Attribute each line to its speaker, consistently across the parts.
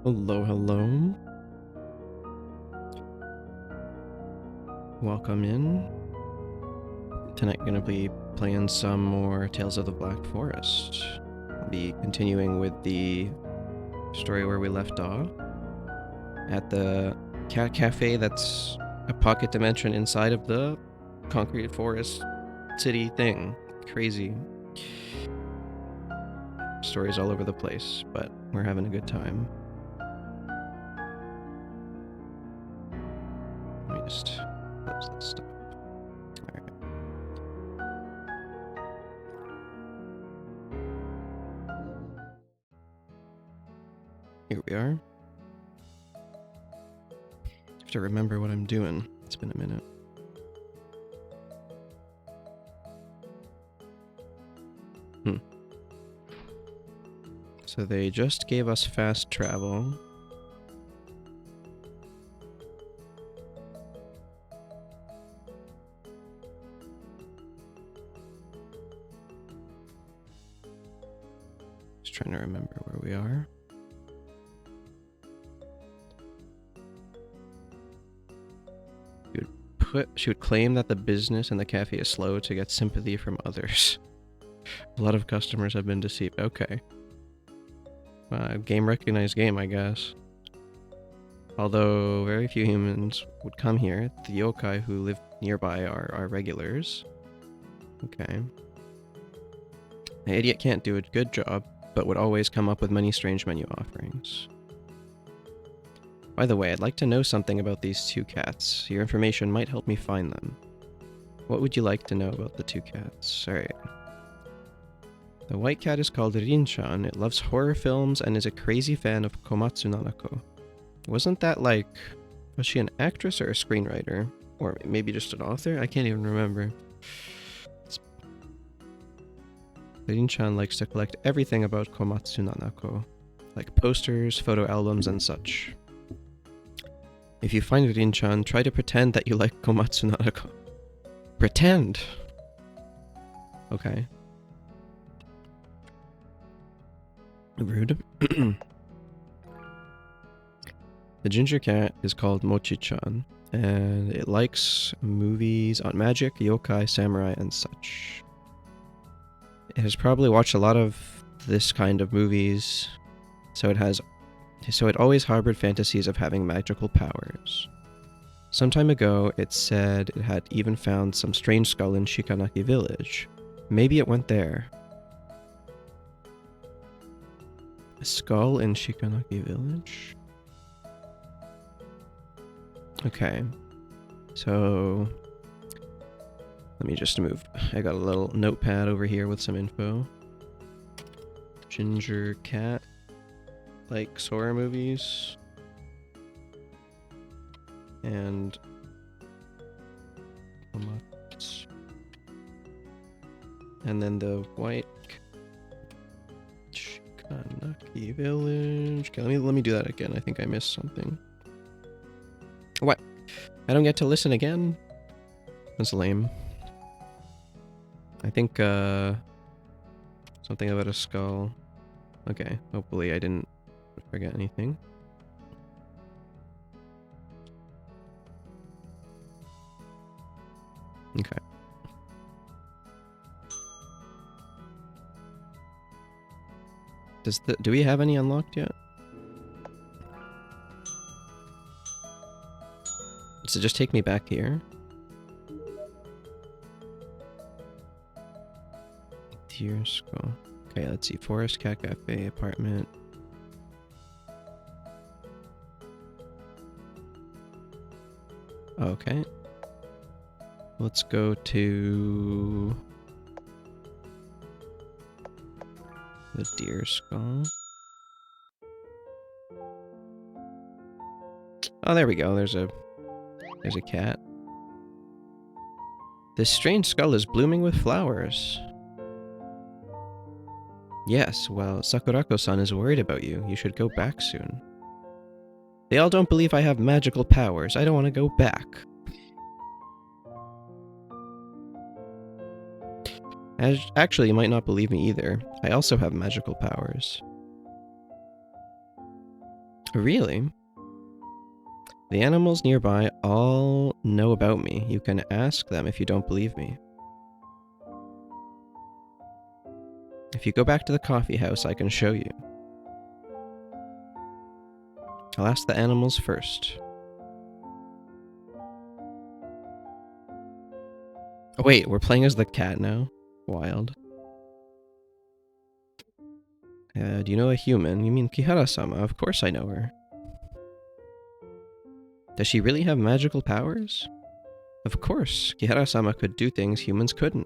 Speaker 1: Hello, hello. Welcome in. Tonight gonna be playing some more Tales of the Black Forest. I'll be continuing with the story where we left off. At the cat cafe that's a pocket dimension inside of the concrete forest city thing. Crazy. Stories all over the place, but we're having a good time. Let me just close this stuff. Alright. Here we are. I have to remember what I'm doing. It's been a minute. So they just gave us fast travel. Just trying to remember where we are. She would claim that the business and the cafe is slow to get sympathy from others. A lot of customers have been deceived. Okay. Game recognized game, I guess. Although very few humans would come here, the yokai who live nearby are regulars. Okay. The idiot can't do a good job, but would always come up with many strange menu offerings. By the way, I'd like to know something about these two cats. Your information might help me find them. What would you like to know about the two cats? Alright. The white cat is called Rin-chan. It loves horror films and is a crazy fan of Komatsu Nanako. Wasn't that like... Was she an actress or a screenwriter? Or maybe just an author? I can't even remember. Rin-chan likes to collect everything about Komatsu Nanako. Like posters, photo albums, and such. If you find Rin-chan, try to pretend that you like Komatsu Nanako. Pretend! Okay. Rude. The ginger cat is called Mochi-chan, and it likes movies on magic, yokai, samurai, and such. It has probably watched a lot of this kind of movies, so it always harbored fantasies of having magical powers. Some time ago, it said it had even found some strange skull in Shikanaki village. Maybe it went there. A skull in Shikanaki village? Okay. So... Let me just move. I got a little notepad over here with some info. Ginger cat. Likes horror movies. And... And then the white... Shikanaki village... Okay, let me do that again. I think I missed something. What? I don't get to listen again? That's lame. I think, something about a skull. Okay, hopefully I didn't forget anything. Okay. Do we have any unlocked yet? Does it just take me back here? Deer skull. Okay, let's see. Forest Cat Cafe apartment. Okay. Let's go to the deer skull. Oh, there we go. There's a cat. This strange skull is blooming with flowers. Yes, well, Sakurako-san is worried about you. You should go back soon. They all don't believe I have magical powers. I don't want to go back. Actually, you might not believe me either. I also have magical powers. Really? The animals nearby all know about me. You can ask them if you don't believe me. If you go back to the coffee house, I can show you. I'll ask the animals first. Oh, wait, we're playing as the cat now? Wild. Do you know a human? You mean Kihara-sama? Of course I know her. Does she really have magical powers? Of course, Kihara-sama could do things humans couldn't.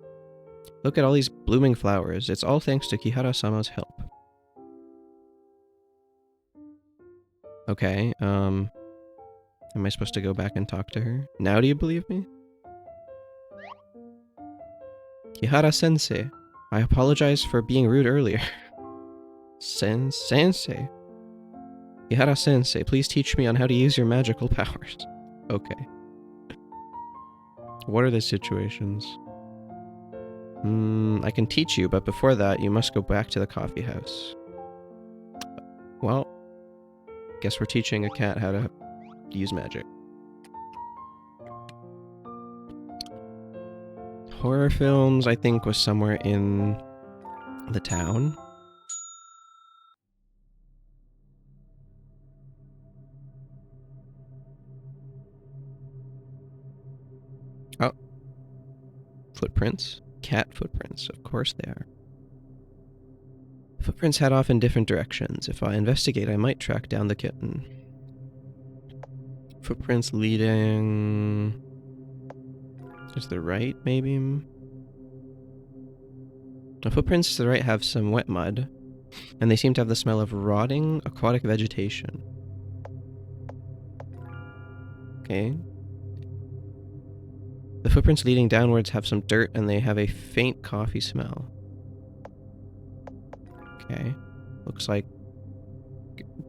Speaker 1: Look at all these blooming flowers. It's all thanks to Kihara-sama's help. Okay, am I supposed to go back and talk to her? Now do you believe me? Kihara-sensei, I apologize for being rude earlier. Sensei? Kihara-sensei, please teach me on how to use your magical powers. Okay. What are the situations? I can teach you, but before that, you must go back to the coffee house. Well, guess we're teaching a cat how to use magic. Horror films, I think, was somewhere in the town. Oh. Footprints? Cat footprints, of course they are. Footprints head off in different directions. If I investigate, I might track down the kitten. Footprints leading... to the right, maybe? The footprints to the right have some wet mud, and they seem to have the smell of rotting aquatic vegetation. Okay. The footprints leading downwards have some dirt, and they have a faint coffee smell. Okay. Looks like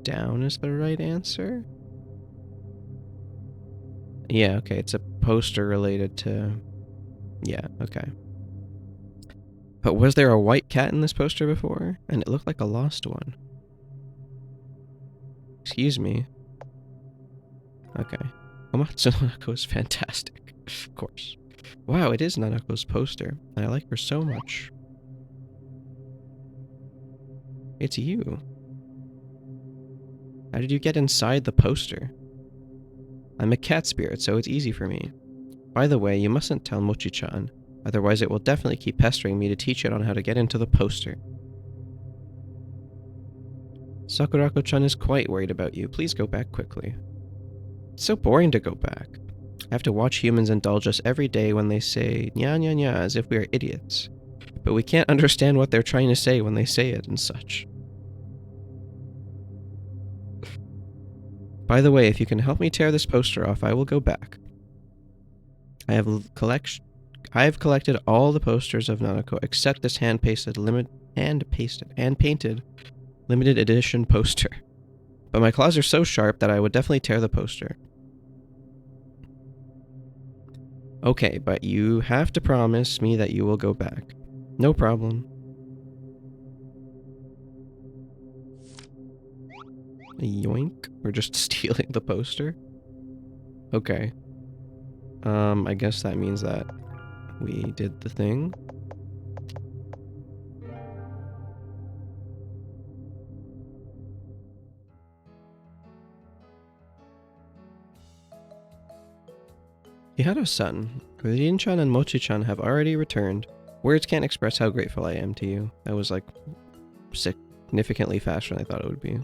Speaker 1: down is the right answer? Yeah, okay, it's a poster related to... Yeah, okay. But was there a white cat in this poster before? And it looked like a lost one. Excuse me. Okay. Omatsu Nanako is fantastic. Of course. Wow, it is Nanako's poster. And I like her so much. It's you. How did you get inside the poster? I'm a cat spirit, so it's easy for me. By the way, you mustn't tell Mochi-chan. Otherwise it will definitely keep pestering me to teach it on how to get into the poster. Sakurako-chan is quite worried about you. Please go back quickly. It's so boring to go back. I have to watch humans indulge us every day when they say nya nya nya as if we are idiots. But we can't understand what they're trying to say when they say it and such. By the way, if you can help me tear this poster off, I will go back. I have collected all the posters of Nanako except this hand-painted limited edition poster. But my claws are so sharp that I would definitely tear the poster. Okay, but you have to promise me that you will go back. No problem. Yoink. We're just stealing the poster? Okay. I guess that means that we did the thing. Iharo-san, Rin-chan and Mochi-chan have already returned. Words can't express how grateful I am to you. That was like significantly faster than I thought it would be.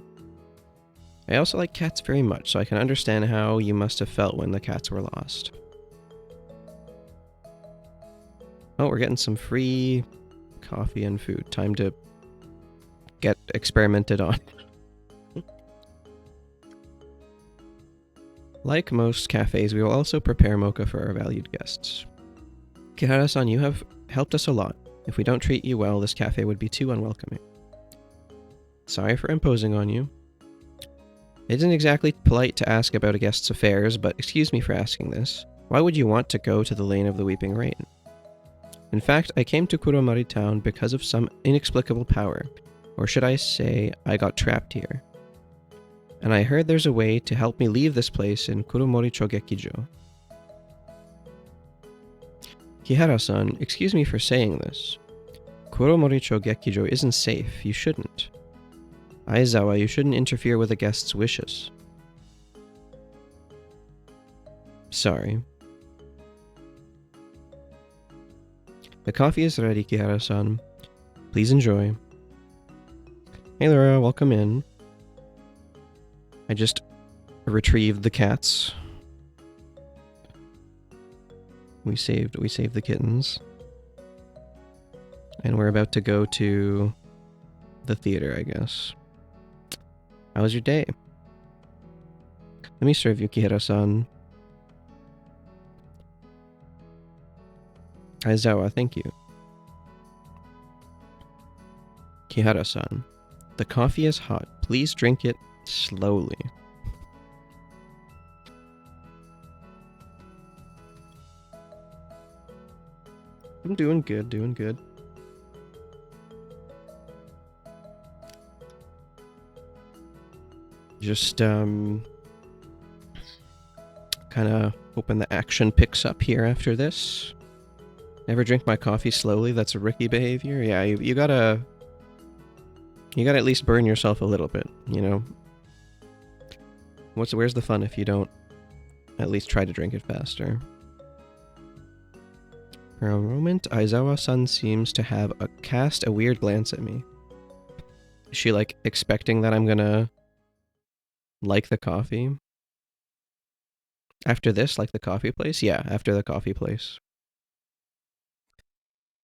Speaker 1: I also like cats very much, so I can understand how you must have felt when the cats were lost. Oh, we're getting some free coffee and food. Time to get experimented on. Like most cafes, we will also prepare mocha for our valued guests. Kihara-san, you have helped us a lot. If we don't treat you well, this cafe would be too unwelcoming. Sorry for imposing on you. It isn't exactly polite to ask about a guest's affairs, but excuse me for asking this. Why would you want to go to the Lane of the Weeping Rain? In fact, I came to Kuromari Town because of some inexplicable power. Or should I say, I got trapped here. And I heard there's a way to help me leave this place in Kuromori Chogekijo. Kihara-san, excuse me for saying this. Kuromori Chogekijo isn't safe. You shouldn't. Aizawa, you shouldn't interfere with a guest's wishes. Sorry. The coffee is ready, Kihara-san. Please enjoy. Hey Laura, welcome in. I just retrieved the cats. We saved the kittens. And we're about to go to the theater, I guess. How was your day? Let me serve you, Kihara-san. Aizawa, thank you. Kihara-san, the coffee is hot. Please drink it slowly. I'm doing good, doing good. Just, kind of hoping the action picks up here after this. Never drink my coffee slowly, that's a Ricky behavior. Yeah, you gotta at least burn yourself a little bit, you know? Where's the fun if you don't at least try to drink it faster? For a moment, Aizawa-san seems to cast a weird glance at me. Is she, like, expecting that I'm gonna like the coffee? After this, like the coffee place? Yeah, after the coffee place.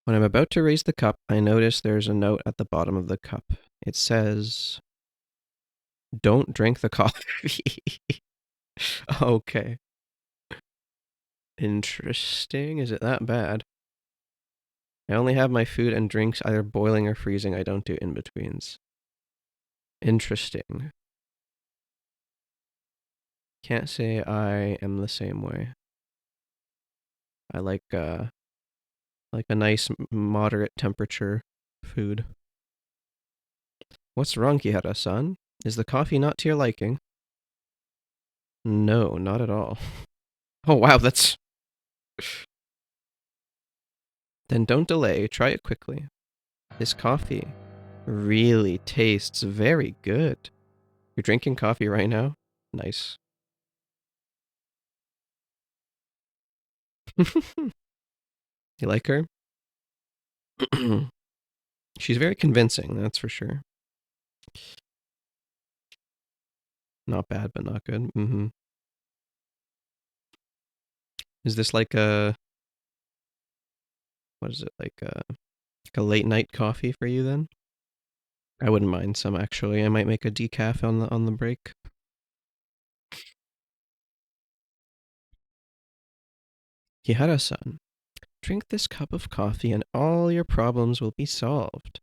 Speaker 1: When I'm about to raise the cup, I notice there's a note at the bottom of the cup. It says, "Don't drink the coffee." Okay. Interesting. Is it that bad? I only have my food and drinks either boiling or freezing. I don't do in-betweens. Interesting. Can't say I am the same way. I like a nice moderate temperature food. What's wrong, Kihara-san? Is the coffee not to your liking? No, not at all. Oh wow, that's... Then don't delay, try it quickly. This coffee really tastes very good. You're drinking coffee right now? Nice. You like her? She's very convincing, that's for sure. Not bad, but not good. Mm-hmm. Is this like a... What is it, like a late night coffee for you then? I wouldn't mind some, actually. I might make a decaf on the break. Kihara-san, drink this cup of coffee and all your problems will be solved.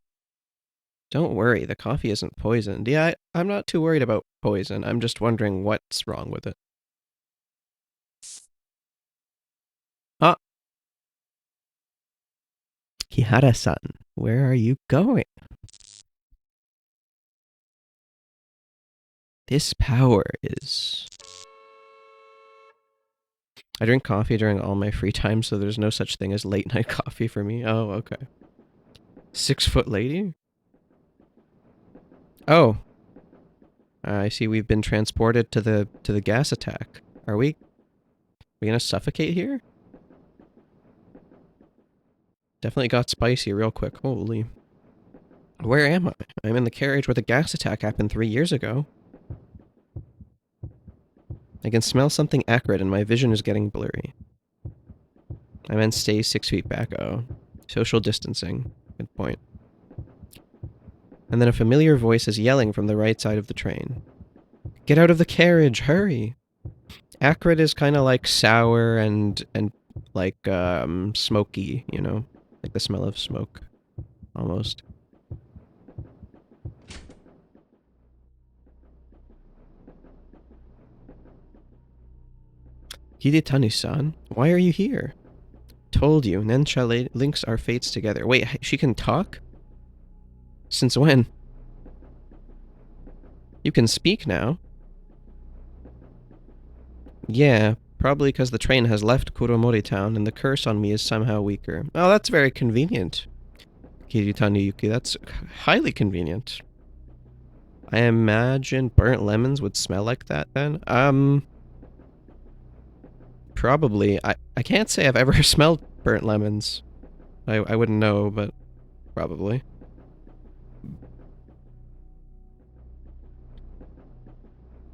Speaker 1: Don't worry, the coffee isn't poisoned. Yeah, I'm not too worried about poison. I'm just wondering what's wrong with it. Ah! Kihara-san, where are you going? This power is... I drink coffee during all my free time, so there's no such thing as late night coffee for me. Oh, okay. 6-foot lady? Oh. I see we've been transported to the gas attack. Are we gonna suffocate here? Definitely got spicy real quick. Holy. Where am I? I'm in the carriage where the gas attack happened 3 years ago. I can smell something acrid and my vision is getting blurry. I meant stay 6 feet back. Oh. Social distancing. Good point. And then a familiar voice is yelling from the right side of the train. Get out of the carriage, hurry! Acrid is kind of like sour and like smoky, you know? Like the smell of smoke. Almost. Hidetani-san, why are you here? Told you, Nensha links our fates together. Wait, she can talk? Since when? You can speak now.
Speaker 2: Yeah, probably because the train has left Kuromori town and the curse on me is somehow weaker. Oh, that's very convenient, Kiritani Yuki. That's highly convenient. I imagine burnt lemons would smell like that then. Probably. I can't say I've ever smelled burnt lemons. I wouldn't know, but probably.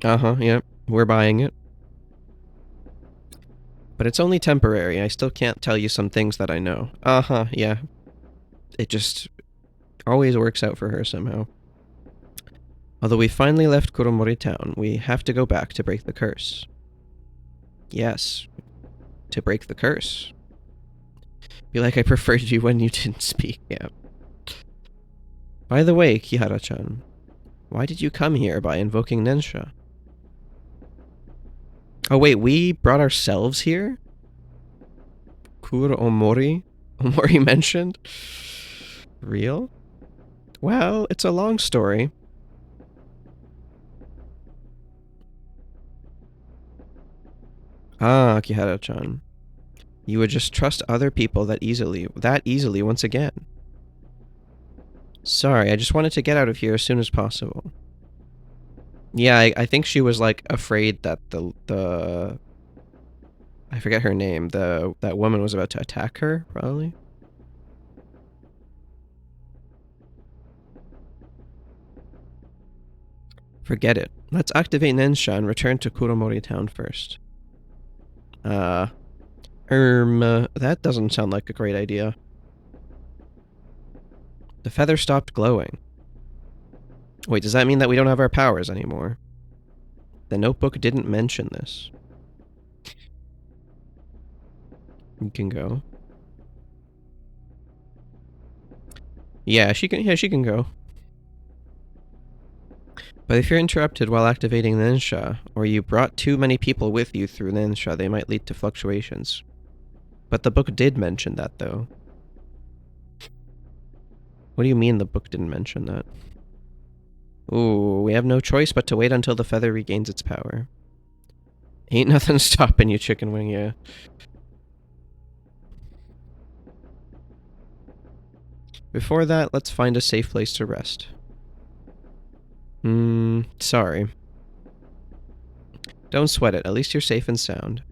Speaker 2: Uh-huh, yeah. We're buying it. But it's only temporary. I still can't tell you some things that I know. Uh-huh, yeah. It just always works out for her somehow. Although we finally left Kuromori town, we have to go back to break the curse. Yes, to break the curse. Be like I preferred you when you didn't speak, yeah. By the way, Kihara-chan, why did you come here by invoking Nensha? Oh wait, we brought ourselves here? Omori mentioned? Real? Well, it's a long story. Ah, Kihara-chan. You would just trust other people that easily once again. Sorry, I just wanted to get out of here as soon as possible. Yeah, I think she was like afraid that the I forget her name, that woman was about to attack her, probably. Forget it. Let's activate Nensha and return to Kuromori town first. That doesn't sound like a great idea. The feather stopped glowing. Wait, does that mean that we don't have our powers anymore? The notebook didn't mention this. You can go. Yeah, she can go. But if you're interrupted while activating Nensha, or you brought too many people with you through Nensha, they might lead to fluctuations. But the book did mention that, though. What do you mean the book didn't mention that? Ooh, we have no choice but to wait until the feather regains its power. Ain't nothing stopping you, chicken wing, yeah. Before that, let's find a safe place to rest. Sorry. Don't sweat it, at least you're safe and sound.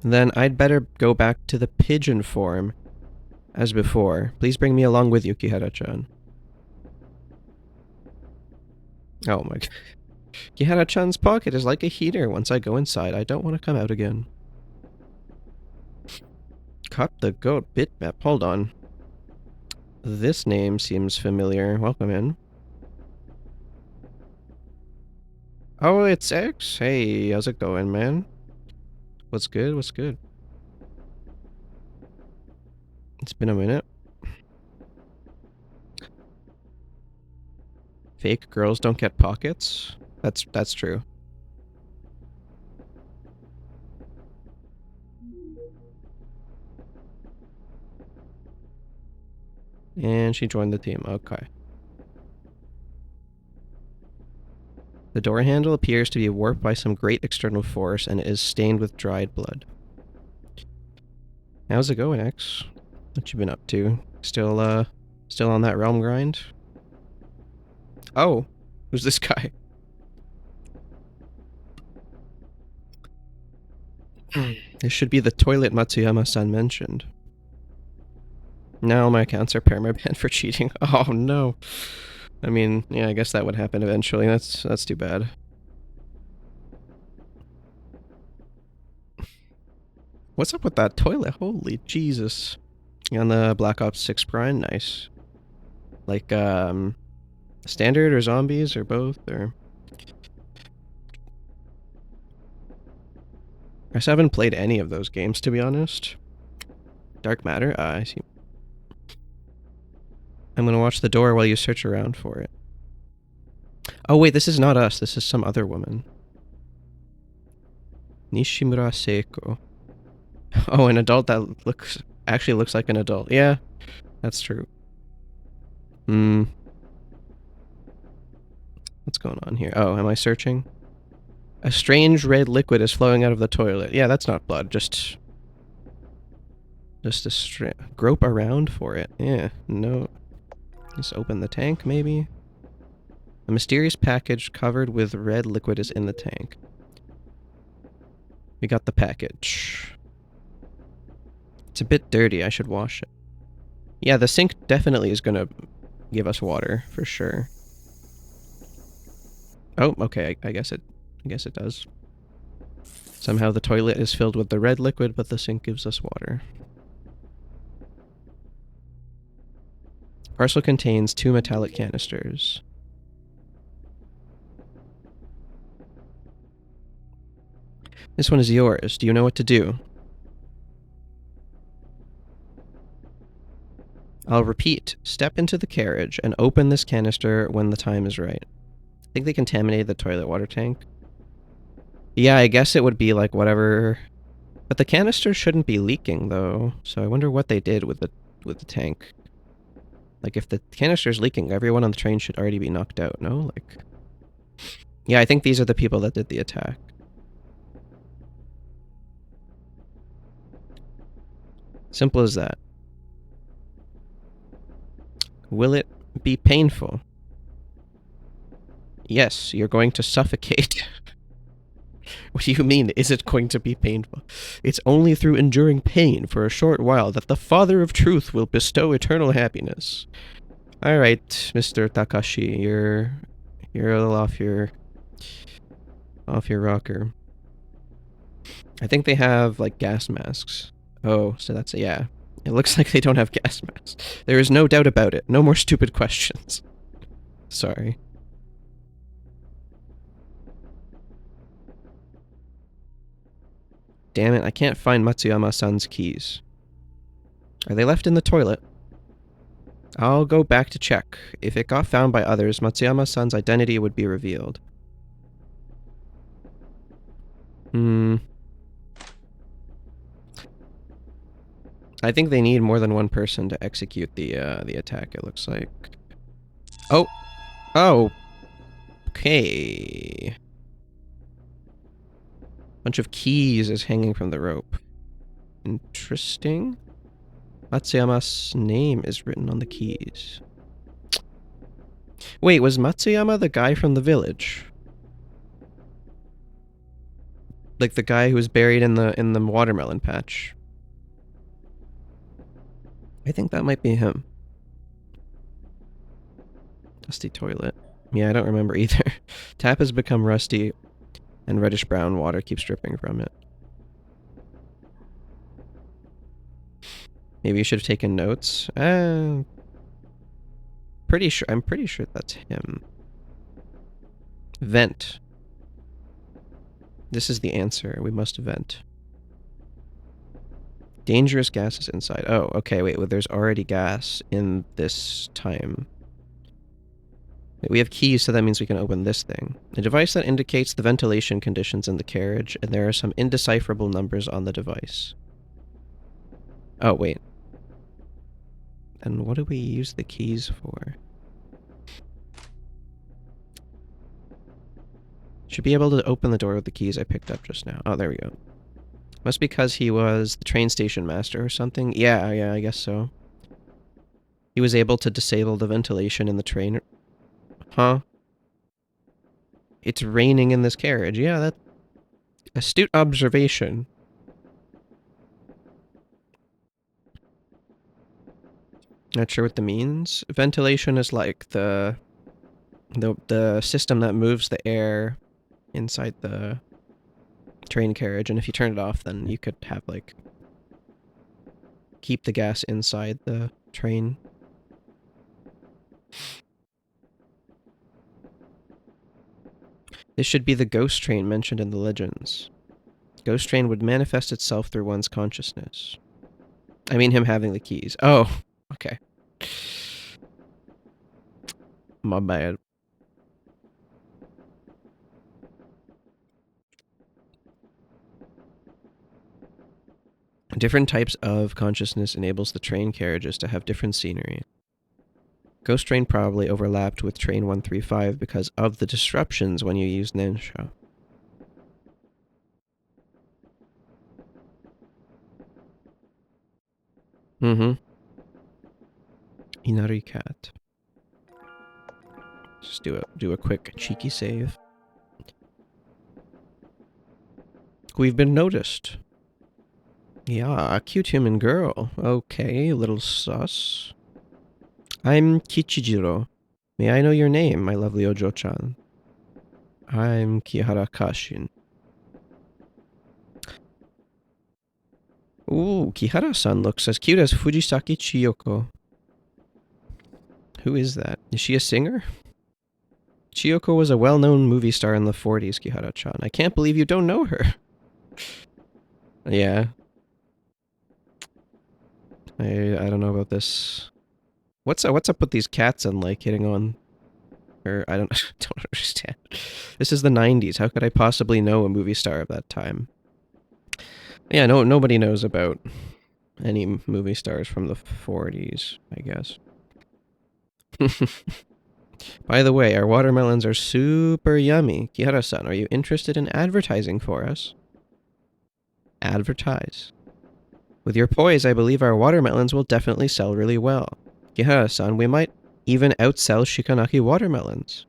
Speaker 2: Then I'd better go back to the pigeon form as before. Please bring me along with you, Kihara-chan. Oh my god. Kihara-chan's pocket is like a heater. Once I go inside, I don't want to come out again. Cut the goat bitmap. Hold on. This name seems familiar. Welcome in. Oh, it's X. Hey, how's it going, man? What's good? What's good? It's been a minute. Fake girls don't get pockets? That's true. And she joined the team. Okay. The door handle appears to be warped by some great external force and is stained with dried blood. How's it going, X? What you been up to? Still on that realm grind? Oh, who's this guy? This should be the toilet Matsuyama-san mentioned. Now my accounts are permabanned for cheating. Oh no. I mean, yeah, I guess that would happen eventually. That's too bad. What's up with that toilet? Holy Jesus. On the Black Ops 6 Prime, nice. Like, standard or zombies or both, or... I just haven't played any of those games, to be honest. Dark Matter? Ah, I see. I'm gonna watch the door while you search around for it. Oh wait, this is not us. This is some other woman. Nishimura Seiko. Oh, an adult that actually looks like an adult. Yeah, that's true. What's going on here? Oh, am I searching? A strange red liquid is flowing out of the toilet. Yeah, that's not blood. Just a grope around for it. Yeah, no. Just open the tank, maybe? A mysterious package covered with red liquid is in the tank. We got the package. It's a bit dirty. I should wash it. Yeah, the sink definitely is gonna give us water, for sure. Oh, okay, I guess it does. Somehow the toilet is filled with the red liquid, but the sink gives us water. Parcel contains 2 metallic canisters. This one is yours. Do you know what to do? I'll repeat. Step into the carriage and open this canister when the time is right. I think they contaminated the toilet water tank. Yeah, I guess it would be like whatever... But the canister shouldn't be leaking, though. So I wonder what they did with the tank. Like, if the canister's leaking, everyone on the train should already be knocked out, no? Like... Yeah, I think these are the people that did the attack. Simple as that. Will it be painful? Yes, you're going to suffocate. What do you mean, is it going to be painful? It's only through enduring pain for a short while that the Father of Truth will bestow eternal happiness. Alright, Mr. Takashi, you're a little off your rocker. I think they have, like, gas masks. Oh, so that's, yeah. It looks like they don't have gas masks. There is no doubt about it. No more stupid questions. Sorry. Damn it, I can't find Matsuyama-san's keys. Are they left in the toilet? I'll go back to check. If it got found by others, Matsuyama-san's identity would be revealed. I think they need more than one person to execute the attack, it looks like. Oh! Oh! Okay. Bunch of keys is hanging from the rope. Interesting. Matsuyama's name is written on the keys. Wait, was Matsuyama the guy from the village? Like the guy who was buried in the watermelon patch? I think that might be him. Dusty toilet. Yeah, I don't remember either. Tap has become rusty, and reddish-brown water keeps dripping from it. Maybe you should have taken notes. I'm pretty sure that's him. Vent. This is the answer. We must vent. Dangerous gases inside. Oh, okay, wait, well, there's already gas in this time. We have keys, so that means we can open this thing. A device that indicates the ventilation conditions in the carriage, and there are some indecipherable numbers on the device. Oh, wait. And what do we use the keys for? Should be able to open the door with the keys I picked up just now. Oh, there we go. Must be because he was the train station master or something. Yeah, I guess so. He was able to disable the ventilation in the train. Huh? It's raining in this carriage. Yeah, that... Astute observation. Not sure what that means. Ventilation is like the system that moves the air inside the train carriage, and if you turn it off, then you could have, like, keep the gas inside the train. This should be the ghost train mentioned in the legends. Ghost train would manifest itself through one's consciousness. I mean him having the keys. Oh, okay. My bad. Different types of consciousness enables the train carriages to have different scenery. Ghost train probably overlapped with train 135 because of the disruptions when you use Nensha.
Speaker 1: Mm-hmm. Inari cat. Just do a quick cheeky save. We've been noticed. Yeah, a cute human girl. Okay, a little sus. I'm Kichijiro. May I know your name, my lovely Ojo-chan? I'm Kihara Kashin. Ooh, Kihara-san looks as cute as Fujisaki Chiyoko. Who is that? Is she a singer? Chiyoko was a well-known movie star in the 40s, Kihara-chan. I can't believe you don't know her. Yeah. I don't know about this. What's up with these cats and like hitting on her? I don't don't understand. This is the 90s. How could I possibly know a movie star of that time? Yeah, nobody knows about any movie stars from the 40s, I guess. By the way, our watermelons are super yummy. Kihara-san, are you interested in advertising for us? Advertise. With your poise, I believe our watermelons will definitely sell really well. Kihara-san, we might even outsell Shikanaki watermelons.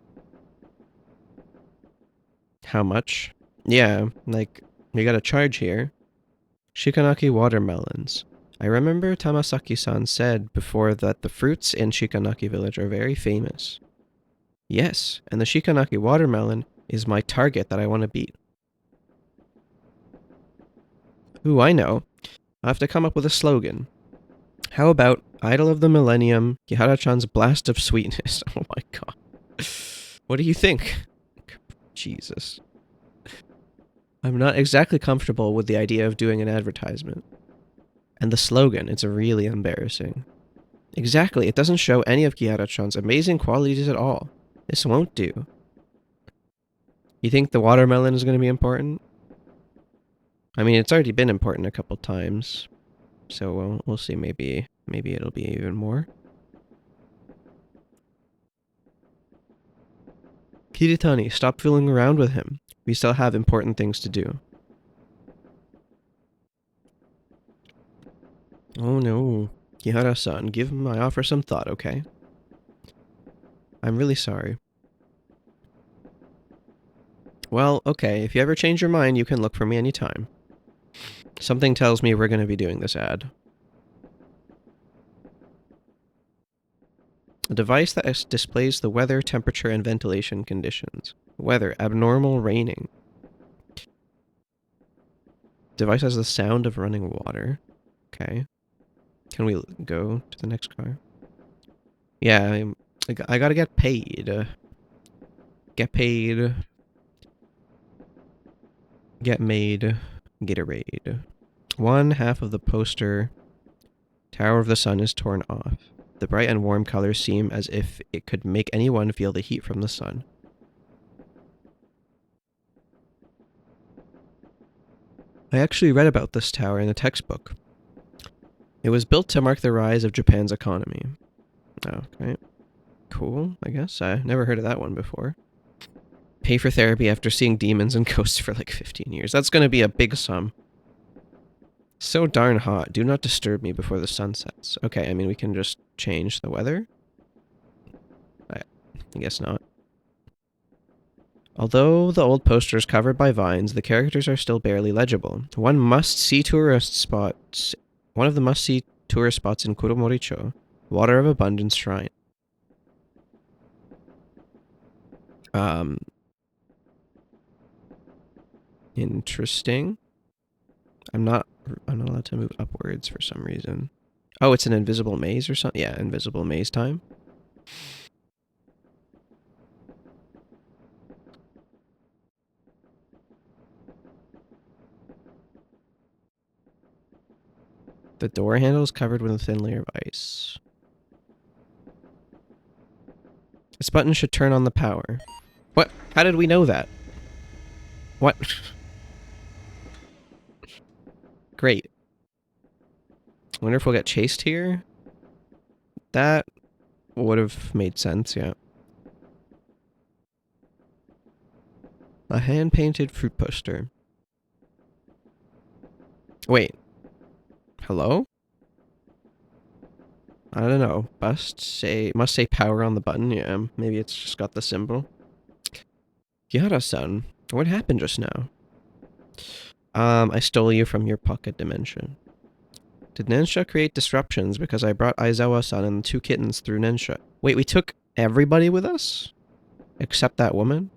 Speaker 1: How much? Yeah, like, we got a charge here. Shikanaki watermelons. I remember Tamasaki-san said before that the fruits in Shikanaki village are very famous. Yes, and the Shikanaki watermelon is my target that I want to beat. Ooh, I know. I'll have to come up with a slogan. How about Idol of the Millennium, Kihara-chan's blast of sweetness? Oh my god. What do you think? Jesus. I'm not exactly comfortable with the idea of doing an advertisement. And the slogan, it's really embarrassing. Exactly, it doesn't show any of Kihara-chan's amazing qualities at all. This won't do. You think the watermelon is going to be important? I mean, it's already been important a couple times. So we'll see, maybe it'll be even more. Kiritani, stop fooling around with him. We still have important things to do. Oh no. Kihara-san, give my offer some thought, okay? I'm really sorry. Well, okay, if you ever change your mind, you can look for me anytime. Something tells me we're going to be doing this ad. A device that displays the weather, temperature, and ventilation conditions. Weather, abnormal raining. Device has the sound of running water. Okay. Can we go to the next car? Yeah, I gotta get paid. Get paid. Get made. Gatorade. One half of the poster Tower of the Sun is torn off. The bright and warm colors seem as if it could make anyone feel the heat from the sun. I actually read about this tower in a textbook. It was built to mark the rise of Japan's economy. Oh, okay. Cool, I guess. I never heard of that one before. Pay for therapy after seeing demons and ghosts for like 15 years. That's gonna be a big sum. So darn hot. Do not disturb me before the sun sets. Okay, I mean, we can just change the weather. I guess not. Although the old poster is covered by vines, the characters are still barely legible. One of the must-see tourist spots in Kuromoricho, Water of Abundance Shrine. Interesting. I'm not allowed to move upwards for some reason. Oh, it's an invisible maze or something? Yeah, invisible maze time. The door handle is covered with a thin layer of ice. This button should turn on the power. What? How did we know that? What? Great. Wonder if we'll get chased here? That would have made sense, yeah. A hand-painted fruit poster. Wait. Hello?
Speaker 2: I don't know. Must say power on the button. Yeah, maybe it's just got the symbol. Kiara-san, what happened just now? I stole you from your pocket dimension. Did Nensha create disruptions because I brought Aizawa-san and the two kittens through Nensha? Wait, we took everybody with us? Except that woman?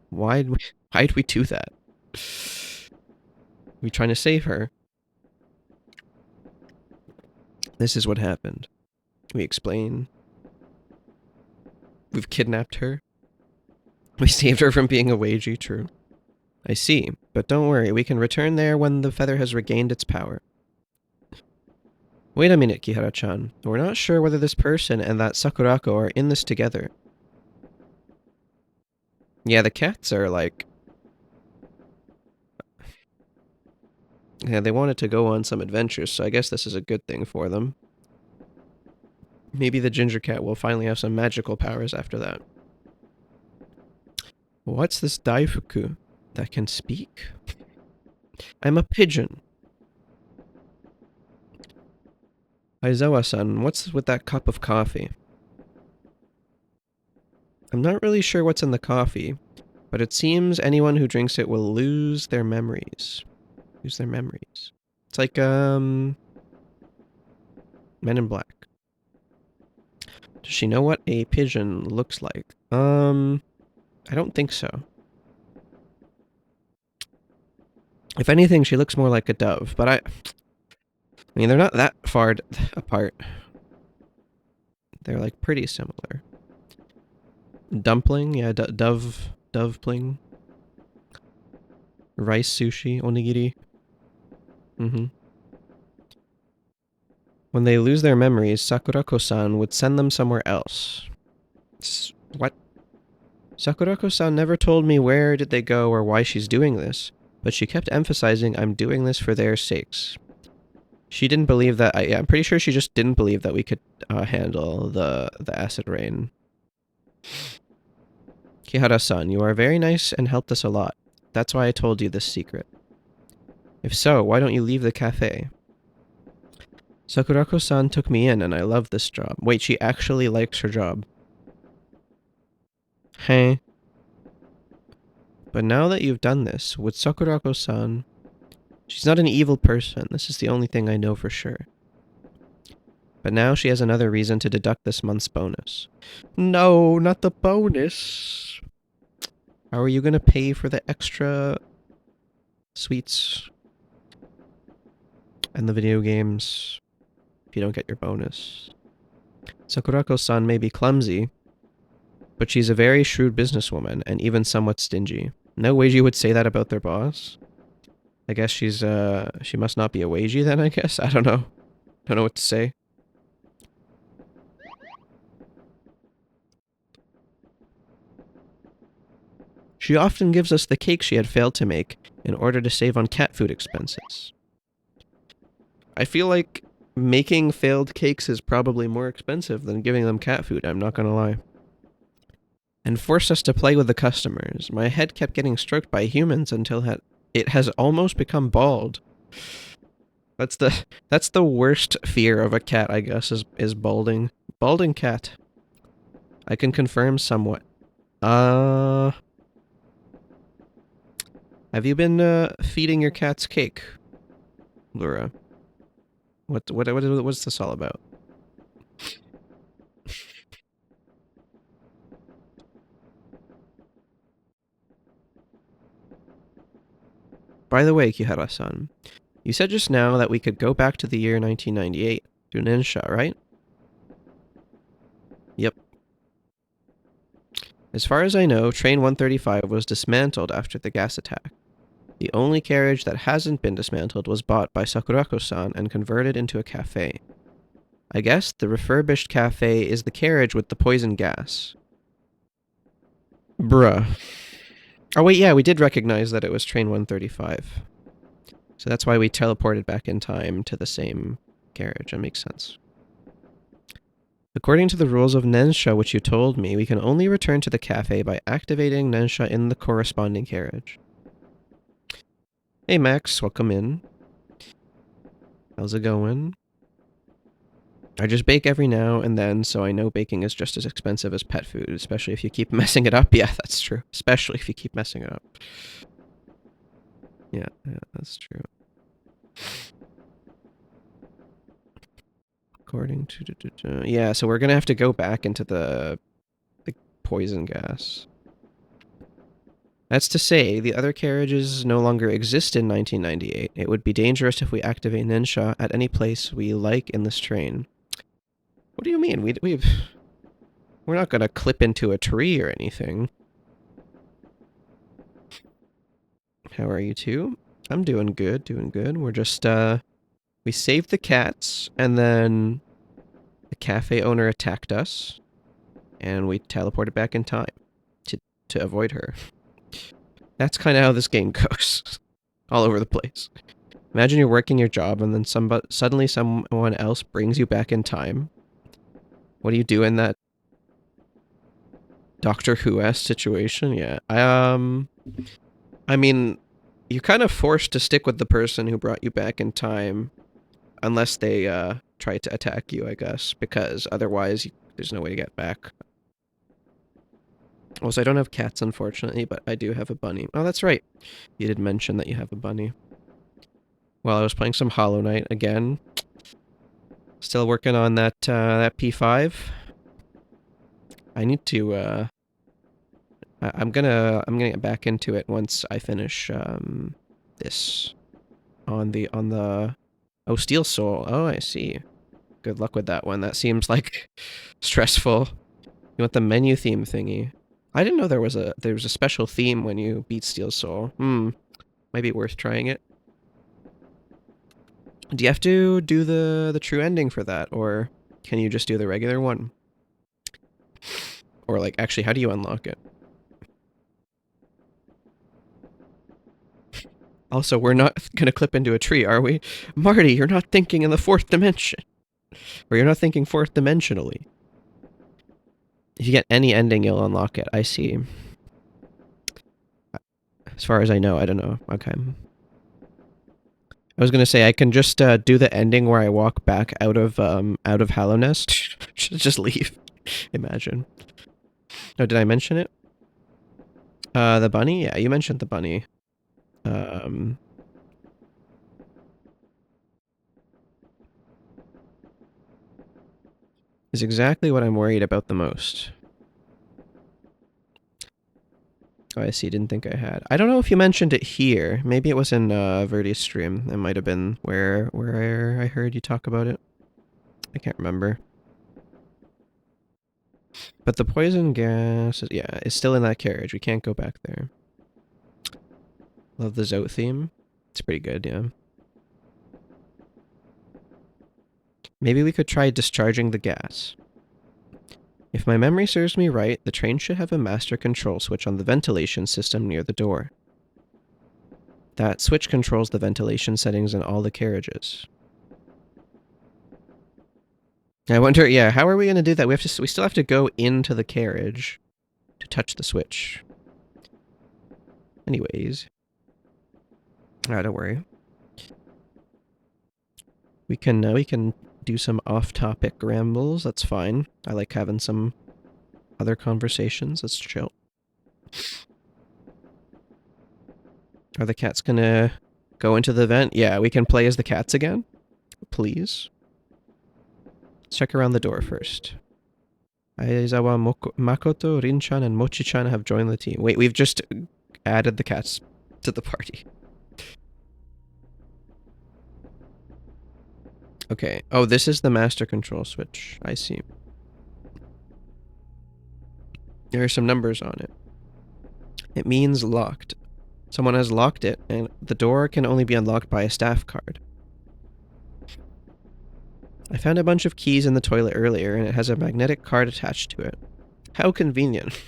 Speaker 2: Why'd we do that? We trying to save her. This is what happened. We explain. We've kidnapped her. We saved her from being a Weiji, true. I see, but don't worry, we can return there when the feather has regained its power. Wait a minute, Kihara-chan. We're not sure whether this person and that Sakurako are in this together. Yeah, the cats are like... Yeah, they wanted to go on some adventures, so I guess this is a good thing for them. Maybe the ginger cat will finally have some magical powers after that. What's this Daifuku that can speak? I'm a pigeon. Aizawa-san, what's with that cup of coffee? I'm not really sure what's in the coffee, but it seems anyone who drinks it will lose their memories. Lose their memories. It's like, Men in Black. Does she know what a pigeon looks like? I don't think so. If anything, she looks more like a dove, but I mean, they're not that far apart. They're like pretty similar. Dumpling, yeah, dovepling. Rice sushi, onigiri. When they lose their memories, Sakurako-san would send them somewhere else. What? Sakurako-san never told me where did they go or why she's doing this, but she kept emphasizing I'm doing this for their sakes. She didn't believe that. I'm pretty sure she just didn't believe that we could handle the acid rain. Kihara-san, you are very nice and helped us a lot. That's why I told you this secret. If so, why don't you leave the cafe? Sakurako-san took me in and I love this job. Wait, she actually likes her job. Hey. But now that you've done this, with Sakurako-san, she's not an evil person. This is the only thing I know for sure. But now she has another reason to deduct this month's bonus. No, not the bonus. How are you going to pay for the extra sweets and the video games if you don't get your bonus? Sakurako-san may be clumsy, but she's a very shrewd businesswoman and even somewhat stingy. No Weiji would say that about their boss. I guess she must not be a Weiji then, I guess? I don't know. Don't know what to say. She often gives us the cake she had failed to make in order to save on cat food expenses. I feel like making failed cakes is probably more expensive than giving them cat food, I'm not gonna lie. And forced us to play with the customers. My head kept getting stroked by humans until it has almost become bald. That's the worst fear of a cat, I guess, is balding. Balding cat. I can confirm somewhat. Have you been feeding your cats cake, Lura? What's this all about? By the way, Kihara-san, you said just now that we could go back to the year 1998 to Nensha, right? Yep. As far as I know, Train 135 was dismantled after the gas attack. The only carriage that hasn't been dismantled was bought by Sakurako-san and converted into a cafe. I guess the refurbished cafe is the carriage with the poison gas. Bruh. Oh wait, yeah, we did recognize that it was Train 135. So that's why we teleported back in time to the same carriage. That makes sense. According to the rules of Nensha, which you told me, we can only return to the cafe by activating Nensha in the corresponding carriage. Hey Max, welcome in. How's it going?
Speaker 1: I just bake every now and then, so I know baking is just as expensive as pet food, especially if you keep messing it up. Yeah, that's true. Especially if you keep messing it up. Yeah, that's true. According to... Yeah, so we're gonna have to go back into the poison gas. That's to say, the other carriages no longer exist in 1998. It would be dangerous if we activate Nensha at any place we like in this train. What do you mean? We're not gonna clip into a tree or anything. How are you two? I'm doing good, doing good. We're just, we saved the cats, and then the cafe owner attacked us, and we teleported back in time to avoid her. That's kind of how this game goes. All over the place. Imagine you're working your job, and then suddenly someone else brings you back in time. What do you do in that Doctor Who-esque situation? Yeah. I mean, you're kind of forced to stick with the person who brought you back in time unless they try to attack you, I guess, because otherwise there's no way to get back. Also, I don't have cats, unfortunately, but I do have a bunny. Oh, that's right. You did mention that you have a bunny. Well, I was playing some Hollow Knight again. Still working on that that P5. I need to I'm gonna get back into it once I finish this on the oh, Steel Soul. Oh, I see. Good luck with that one. That seems like stressful. You want the menu theme thingy? I didn't know there was a special theme when you beat Steel Soul. Might be worth trying it. Do you have to do the true ending for that, or can you just do the regular one? Or like, actually, how do you unlock it? Also, we're not gonna clip into a tree, are we? Marty, you're not thinking in the fourth dimension. Or you're not thinking fourth dimensionally. If you get any ending, you'll unlock it. I see. As far as I know, I don't know. Okay. I was gonna say I can just do the ending where I walk back out of Hallow Nest. Just leave. Imagine. Oh, did I mention it? The bunny? Yeah, you mentioned the bunny. Is exactly what I'm worried about the most. Oh, I see. Didn't think I had. I don't know if you mentioned it here. Maybe it was in Verdi's stream. It might have been where I heard you talk about it. I can't remember. But the poison gas, yeah, is still in that carriage. We can't go back there. Love the Zote theme. It's pretty good, yeah. Maybe we could try discharging the gas. If my memory serves me right, the train should have a master control switch on the ventilation system near the door. That switch controls the ventilation settings in all the carriages. I wonder, yeah, how are we going to do that? We still have to go into the carriage to touch the switch. Anyways. Don't worry. We can do some off-topic rambles. That's fine. I like having some other conversations. Let's chill. Are the cats gonna go into the vent? Yeah, we can play as the cats again. Please. Let's check around the door first. Aizawa, Makoto, Rin-chan, and Mochi-chan have joined the team. Wait, we've just added the cats to the party. Okay. Oh, this is the master control switch. I see. There are some numbers on it. It means locked. Someone has locked it, and the door can only be unlocked by a staff card. I found a bunch of keys in the toilet earlier, and it has a magnetic card attached to it. How convenient.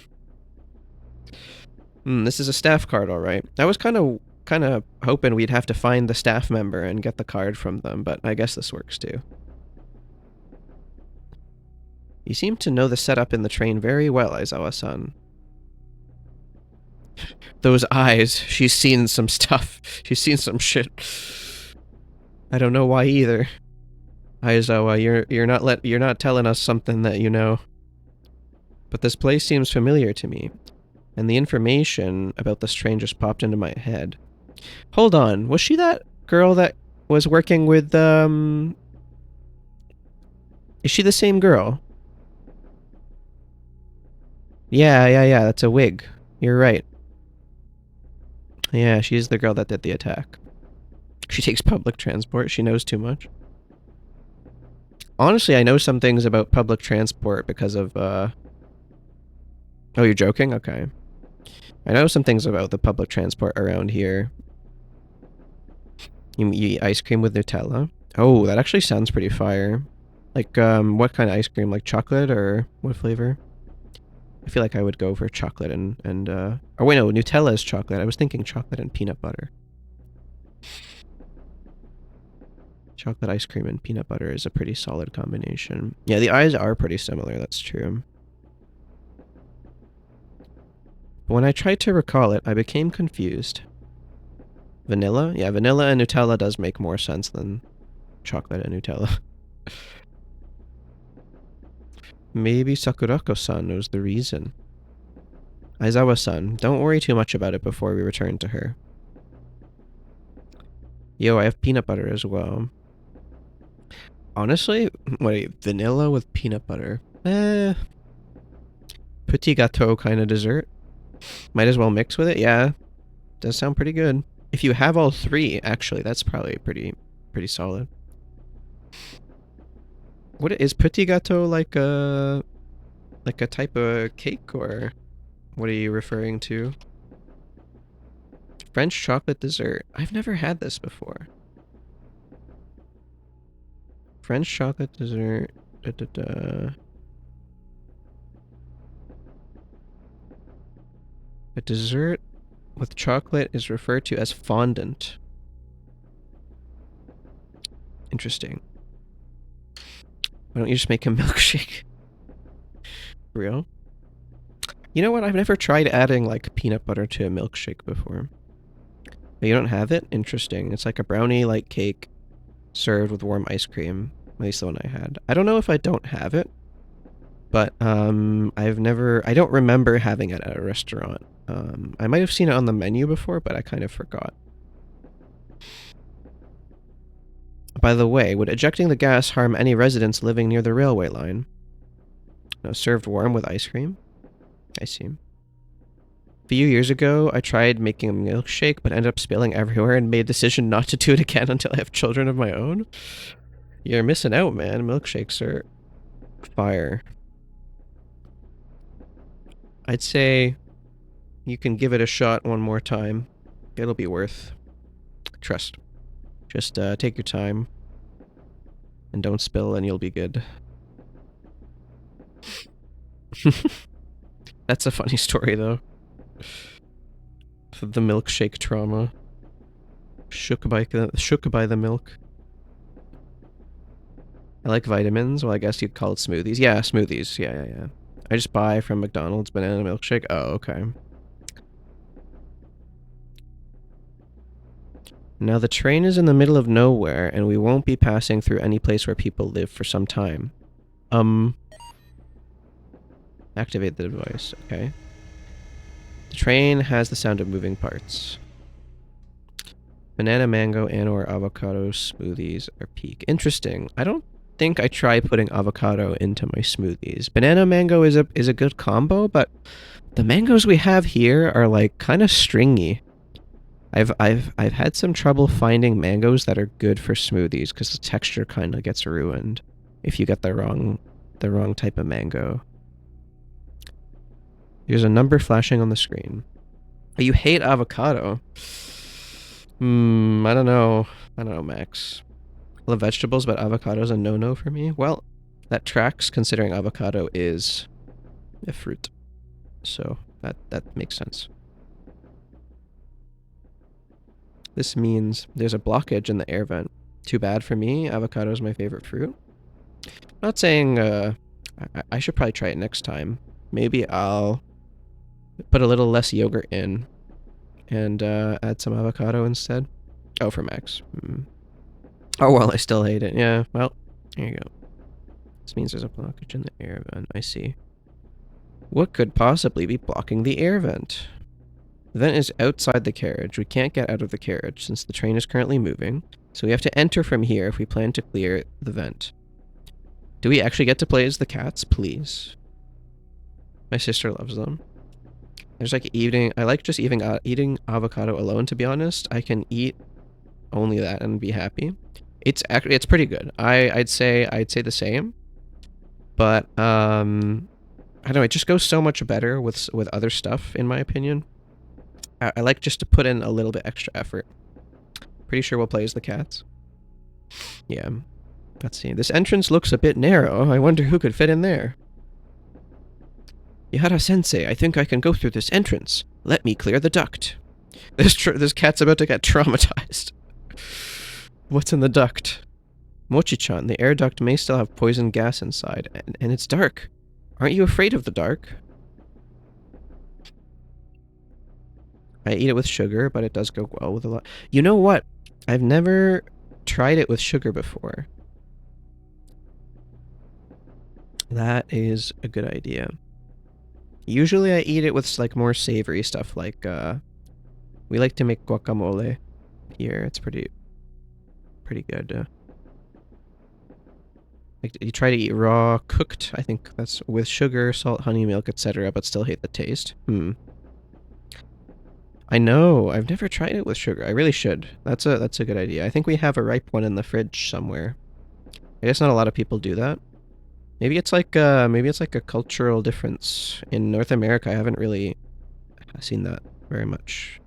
Speaker 1: This is a staff card, alright. I was kind of hoping we'd have to find the staff member and get the card from them, but I guess this works too. You seem to know the setup in the train very well, Aizawa-san. Those eyes. She's seen some stuff. She's seen some shit. I don't know why either.
Speaker 2: Aizawa, you're not telling us something that you know. But this place seems familiar to me, and the information about this train just popped into my head. Hold on, was she that girl that was working with, Is she the same girl? Yeah, that's a wig. You're right. Yeah, she's the girl that did the attack. She takes public transport, she knows too much. Honestly, I know some things about public transport because of, Oh, you're joking? Okay. I know some things about the public transport around here. You eat ice cream with Nutella? Oh, that actually sounds pretty fire. Like, what kind of ice cream? Like chocolate or what flavor? I feel like I would go for chocolate and oh wait, no, Nutella is chocolate. I was thinking chocolate and peanut butter. Chocolate ice cream and peanut butter is a pretty solid combination. Yeah, the eyes are pretty similar, that's true. But when I tried to recall it, I became confused. Vanilla? Yeah, vanilla and Nutella does make more sense than chocolate and Nutella. Maybe Sakurako-san knows the reason. Aizawa-san, don't worry too much about it before we return to her. Yo, I have peanut butter as well. Honestly, wait, vanilla with peanut butter. Petit gâteau kind of dessert. Might as well mix with it. Yeah, does sound pretty good. If you have all three, actually, that's probably pretty solid. What is petit gâteau like a type of cake, or what are you referring to? French chocolate dessert. I've never had this before. French chocolate dessert. A dessert with chocolate is referred to as fondant. Interesting. Why don't you just make a milkshake? Real? You know what? I've never tried adding like peanut butter to a milkshake before. But you don't have it? Interesting. It's like a brownie-like cake served with warm ice cream. At least the one I had. I don't know if I don't have it, but I don't remember having it at a restaurant. I might have seen it on the menu before, but I kind of forgot. By the way, would ejecting the gas harm any residents living near the railway line? No, served warm with ice cream? I see. A few years ago, I tried making a milkshake, but ended up spilling everywhere and made a decision not to do it again until I have children of my own. You're missing out, man. Milkshakes are fire. I'd say you can give it a shot one more time. It'll be worth. Trust. Just take your time. And don't spill and you'll be good. That's a funny story, though. The milkshake trauma. Shook by the milk. I like vitamins. Well, I guess you'd call it smoothies. Yeah, smoothies. Yeah. I just buy from McDonald's banana milkshake. Oh, okay. Now the train is in the middle of nowhere, and we won't be passing through any place where people live for some time. Activate the device. Okay. The train has the sound of moving parts. Banana, mango, and/or avocado smoothies are peak. Interesting. I don't think I try putting avocado into my smoothies. Banana mango is a good combo, but the mangoes we have here are like kind of stringy. I've had some trouble finding mangoes that are good for smoothies because the texture kind of gets ruined if you get the wrong type of mango. There's a number flashing on the screen. You hate avocado. I don't know, Max. I love vegetables, but avocado's a no-no for me. Well, that tracks considering avocado is a fruit. So that makes sense. This means there's a blockage in the air vent. Too bad for me. Avocado is my favorite fruit. Not saying I should probably try it next time. Maybe I'll put a little less yogurt in and add some avocado instead. Oh, for Max. Oh, well, I still hate it. Yeah, well, There you go. This means there's a blockage in the air vent. I see. What could possibly be blocking the air vent? The vent is outside the carriage. We can't get out of the carriage since the train is currently moving. So we have to enter from here if we plan to clear the vent. Do we actually get to play as the cats? Please. My sister loves them. There's like eating... I like just eating avocado alone, to be honest. I can eat only that and be happy. It's pretty good. I'd say the same. But, I don't know, it just goes so much better with other stuff, in my opinion. I like just to put in a little bit extra effort. Pretty sure we'll play as the cats. Yeah. Let's see. This entrance looks a bit narrow. I wonder who could fit in there. Yahara-sensei, I think I can go through this entrance. Let me clear the duct. This cat's about to get traumatized. What's in the duct? Mochi-chan, the air duct may still have poison gas inside, and it's dark. Aren't you afraid of the dark? I eat it with sugar, but it does go well with a lot. You know what? I've never tried it with sugar before. That is a good idea. Usually I eat it with like more savory stuff, like we like to make guacamole here. It's pretty good. Like you try to eat raw, cooked. I think that's with sugar, salt, honey, milk, etc., but still hate the taste. I know. I've never tried it with sugar. I really should. That's a good idea. I think we have a ripe one in the fridge somewhere. I guess not a lot of people do that. Maybe it's like a cultural difference. In North America, I haven't really seen that very much.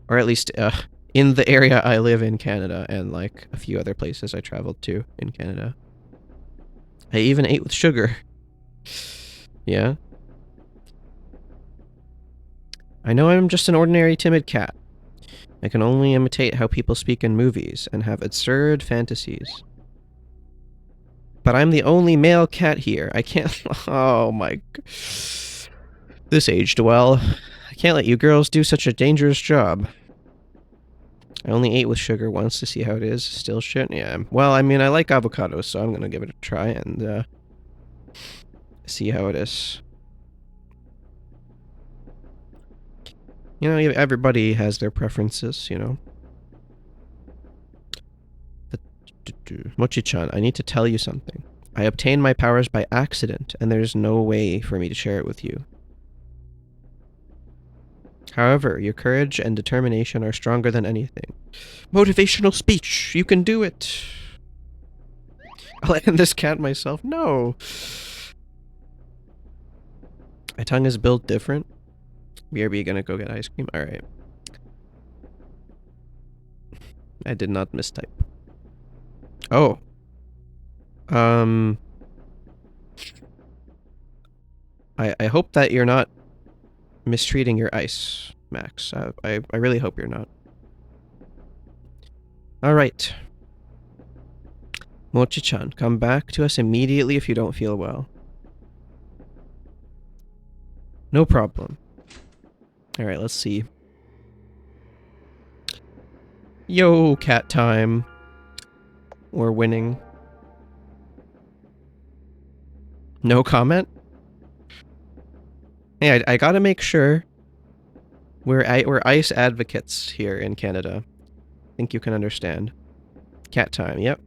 Speaker 2: Or at least in the area I live in Canada and like a few other places I traveled to in Canada. I even ate with sugar. Yeah. I know I'm just an ordinary timid cat. I can only imitate how people speak in movies and have absurd fantasies. But I'm the only male cat here. I can't... Oh my... This aged well. I can't let you girls do such a dangerous job. I only ate with sugar once to see how it is. Still shit? Yeah. Well, I mean, I like avocados, so I'm gonna give it a try and, see how it is. You know, everybody has their preferences, you know. Mochi-chan, I need to tell you something. I obtained my powers by accident, and there's no way for me to share it with you. However, your courage and determination are stronger than anything. Motivational speech! You can do it! I'll end this cat myself? No! My tongue is built different. BRB gonna go get ice cream? Alright. I did not mistype. Oh. I hope that you're not mistreating your ice, Max. I really hope you're not. Alright. Mochi-chan, come back to us immediately if you don't feel well. No problem. Alright, let's see. Yo, cat time. We're winning. No comment? Hey, I gotta make sure we're ice advocates here in Canada. I think you can understand. Cat time, yep.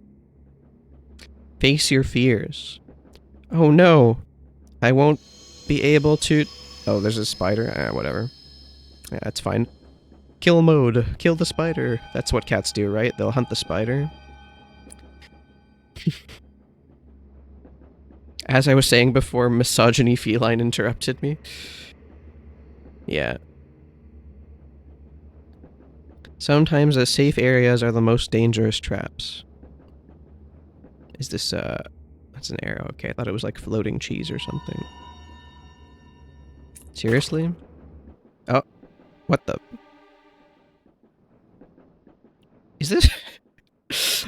Speaker 2: Face your fears. Oh no! I won't be able to... Oh, there's a spider? Whatever. Yeah, that's fine. Kill mode. Kill the spider. That's what cats do, right? They'll hunt the spider. As I was saying before, misogyny feline interrupted me. Yeah. Sometimes the safe areas are the most dangerous traps. Is this, that's an arrow. Okay, I thought it was like floating cheese or something. Seriously? Oh. What the... Is this...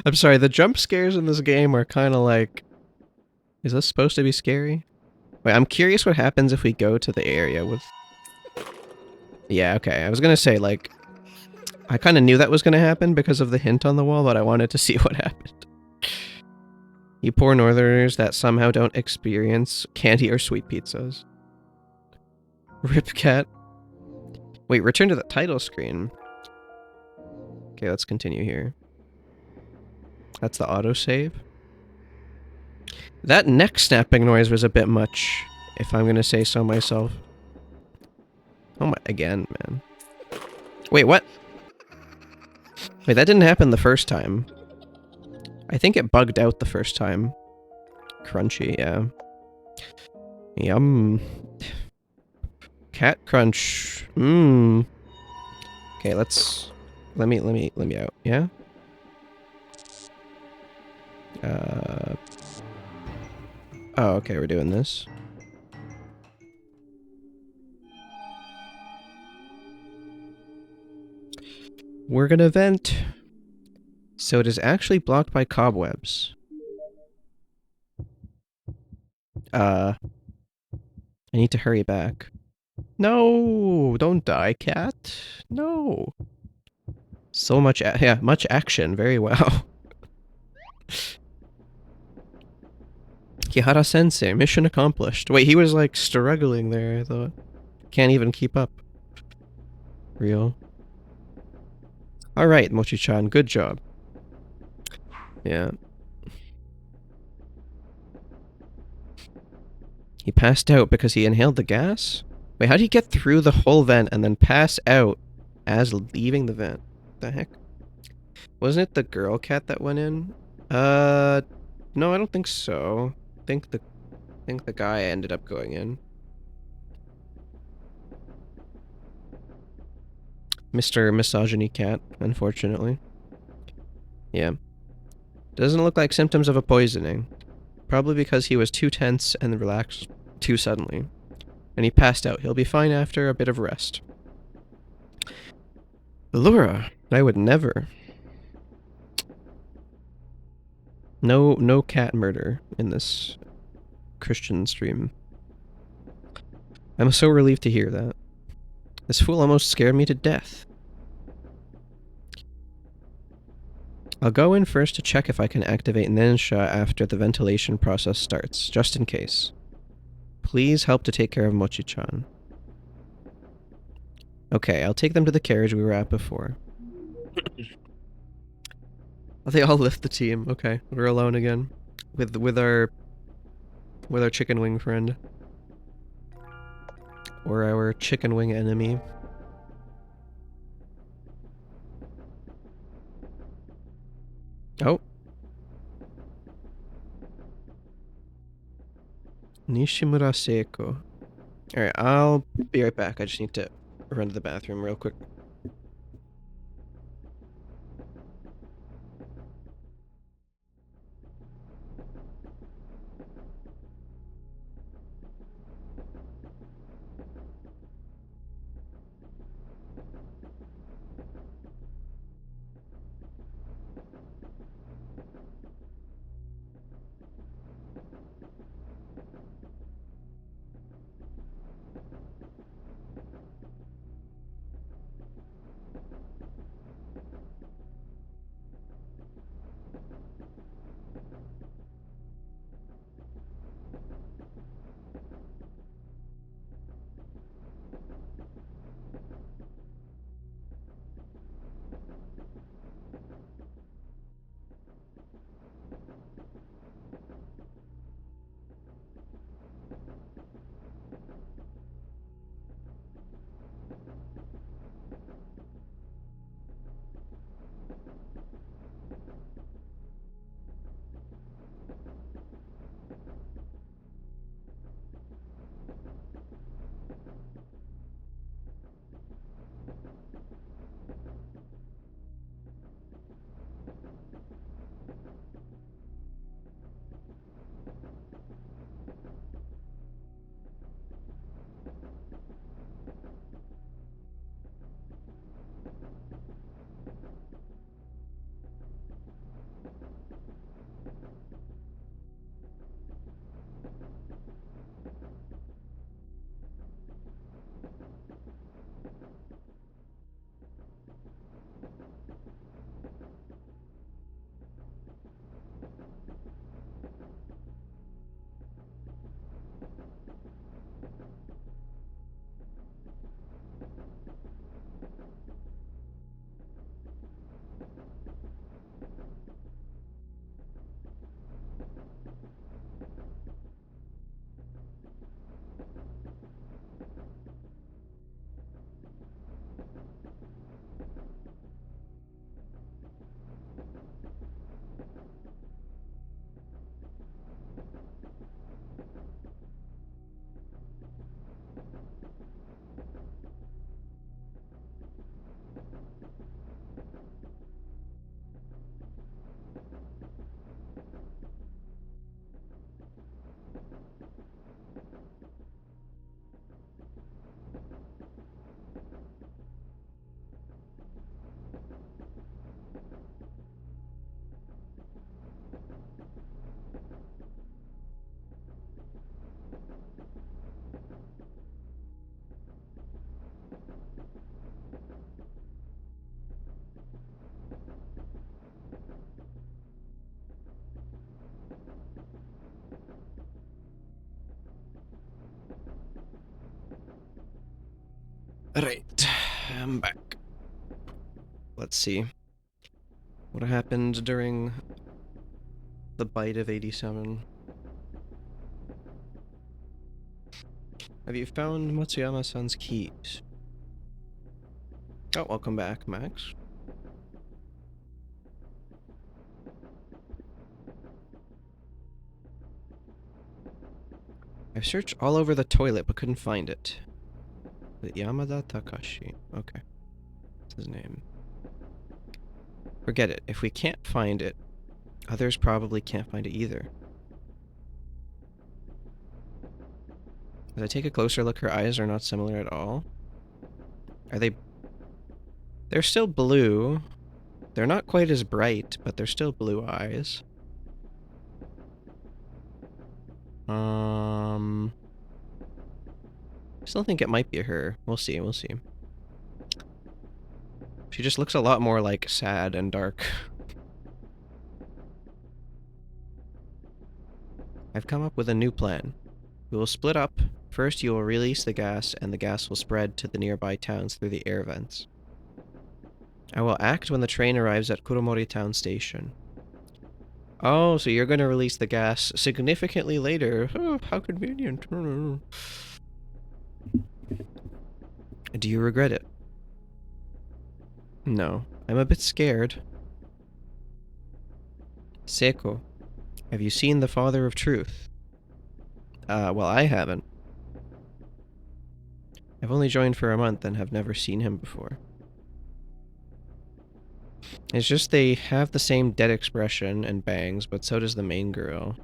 Speaker 2: I'm sorry, the jump scares in this game are kind of like... Is this supposed to be scary? Wait, I'm curious what happens if we go to the area with... Yeah, okay. I was gonna say, like... I kind of knew that was gonna happen because of the hint on the wall, but I wanted to see what happened. You poor northerners that somehow don't experience candy or sweet pizzas. Rip cat. Wait, return to the title screen. Okay, let's continue here. That's the autosave. That neck snapping noise was a bit much, if I'm gonna say so myself. Oh my, again, man. Wait, what? Wait, that didn't happen the first time. I think it bugged out the first time. Crunchy, yeah. Yum. Cat crunch. Mmm. Okay, let me out, yeah? Oh, okay, we're doing this. We're gonna vent. So it is actually blocked by cobwebs. I need to hurry back. No, don't die, cat. No. So much, yeah, much action. Very well. Kihara Sensei, mission accomplished. Wait, he was like struggling there, I thought. Can't even keep up. Real. Alright, Mochi-chan, good job. Yeah. He passed out because he inhaled the gas? Wait, how did he get through the whole vent and then pass out as leaving the vent? The heck? Wasn't it the girl cat that went in? No, I don't think so. I think the guy ended up going in. Mr. Misogyny Cat, unfortunately. Yeah. Doesn't look like symptoms of a poisoning. Probably because he was too tense and relaxed too suddenly. And he passed out. He'll be fine after a bit of rest. Allura, I would never. No cat murder in this Christian stream. I'm so relieved to hear that. This fool almost scared me to death. I'll go in first to check if I can activate Nensha after the ventilation process starts, just in case. Please help to take care of Mochi-chan. Okay, I'll take them to the carriage we were at before. They all left the team. Okay, we're alone again. With our chicken wing friend. Or our chicken wing enemy. Oh. Nishimura Seiko. Alright, I'll be right back. I just need to run to the bathroom real quick.
Speaker 1: Right, I'm back. Let's see. What happened during the bite of 87? Have you found Matsuyama-san's keys? Oh, welcome back, Max. I've searched all over the toilet but couldn't find it. Yamada Takashi. Okay. That's his name. Forget it. If we can't find it, others probably can't find it either. As I take a closer look, her eyes are not similar at all. Are they... They're still blue. They're not quite as bright, but they're still blue eyes. I still think it might be her. We'll see, we'll see. She just looks a lot more, like, sad and dark. I've come up with a new plan. We will split up. First, you will release the gas, and the gas will spread to the nearby towns through the air vents. I will act when the train arrives at Kuromori Town Station. Oh, so you're going to release the gas significantly later. Oh, how convenient. Do you regret it? No, I'm a bit scared. Seiko, have you seen the Father of Truth? Well, I haven't. I've only joined for a month and have never seen him before. It's just they have the same dead expression and bangs, but so does the main girl.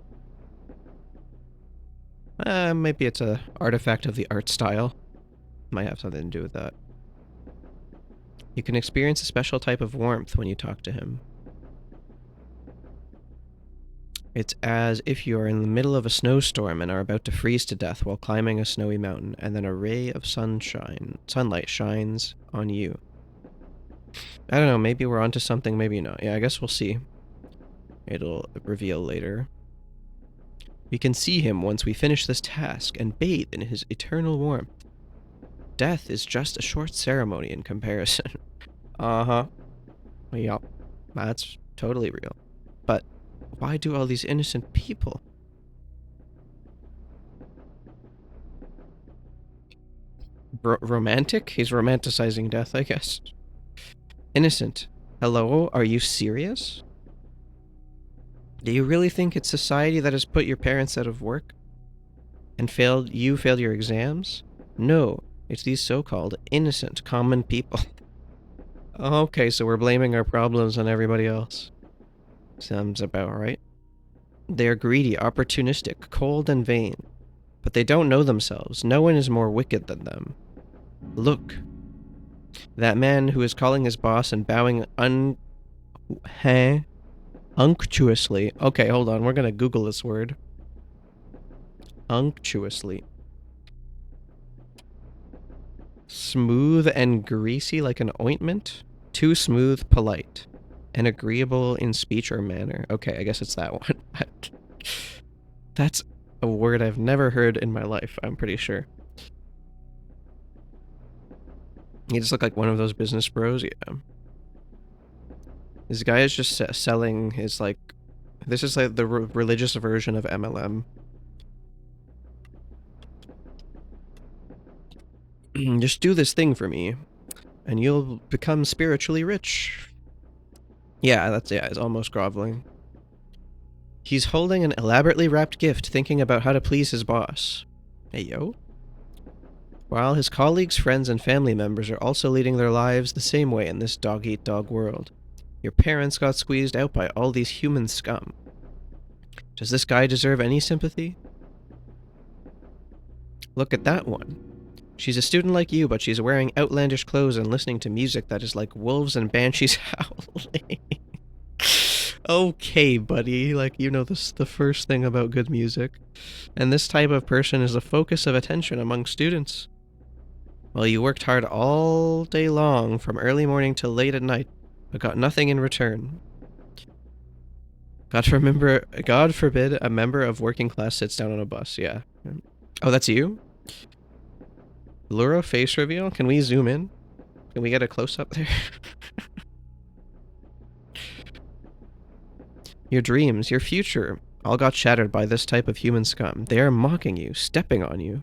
Speaker 1: Maybe it's a artifact of the art style. Might have something to do with that. You can experience a special type of warmth when you talk to him. It's as if you are in the middle of a snowstorm and are about to freeze to death while climbing a snowy mountain, and then a ray of sunlight shines on you. I don't know, maybe we're onto something, maybe not. Yeah, I guess we'll see. It'll reveal later. We can see him once we finish this task and bathe in his eternal warmth. Death is just a short ceremony in comparison. Uh-huh. Yup. That's totally real. But why do all these innocent people? Romantic? He's romanticizing death, I guess. Innocent. Hello? Are you serious? Do you really think it's society that has put your parents out of work? And failed your exams? No. It's these so-called innocent, common people. Okay, so we're blaming our problems on everybody else. Sounds about right. They're greedy, opportunistic, cold, and vain. But they don't know themselves. No one is more wicked than them. Look. That man who is calling his boss and bowing unctuously. Okay, hold on. We're gonna Google this word. Unctuously. Smooth and greasy like an ointment. Too smooth, polite. And agreeable in speech or manner. Okay, I guess it's that one. That's a word I've never heard in my life, I'm pretty sure. He just looked like one of those business bros, yeah. This guy is just selling his, like... This is like the religious version of MLM. Just do this thing for me, and you'll become spiritually rich. Yeah, it's almost groveling. He's holding an elaborately wrapped gift, thinking about how to please his boss. Hey, yo. While his colleagues, friends, and family members are also leading their lives the same way in this dog-eat-dog world. Your parents got squeezed out by all these human scum. Does this guy deserve any sympathy? Look at that one. She's a student like you, but she's wearing outlandish clothes and listening to music that is like wolves and banshees howling. Okay, buddy, like, you know this the first thing about good music. And this type of person is the focus of attention among students. Well, you worked hard all day long, from early morning till late at night, but got nothing in return. God forbid a member of working class sits down on a bus, yeah. Oh, that's you? Luro face reveal? Can we zoom in? Can we get a close-up there? Your dreams, your future, all got shattered by this type of human scum. They are mocking you, stepping on you.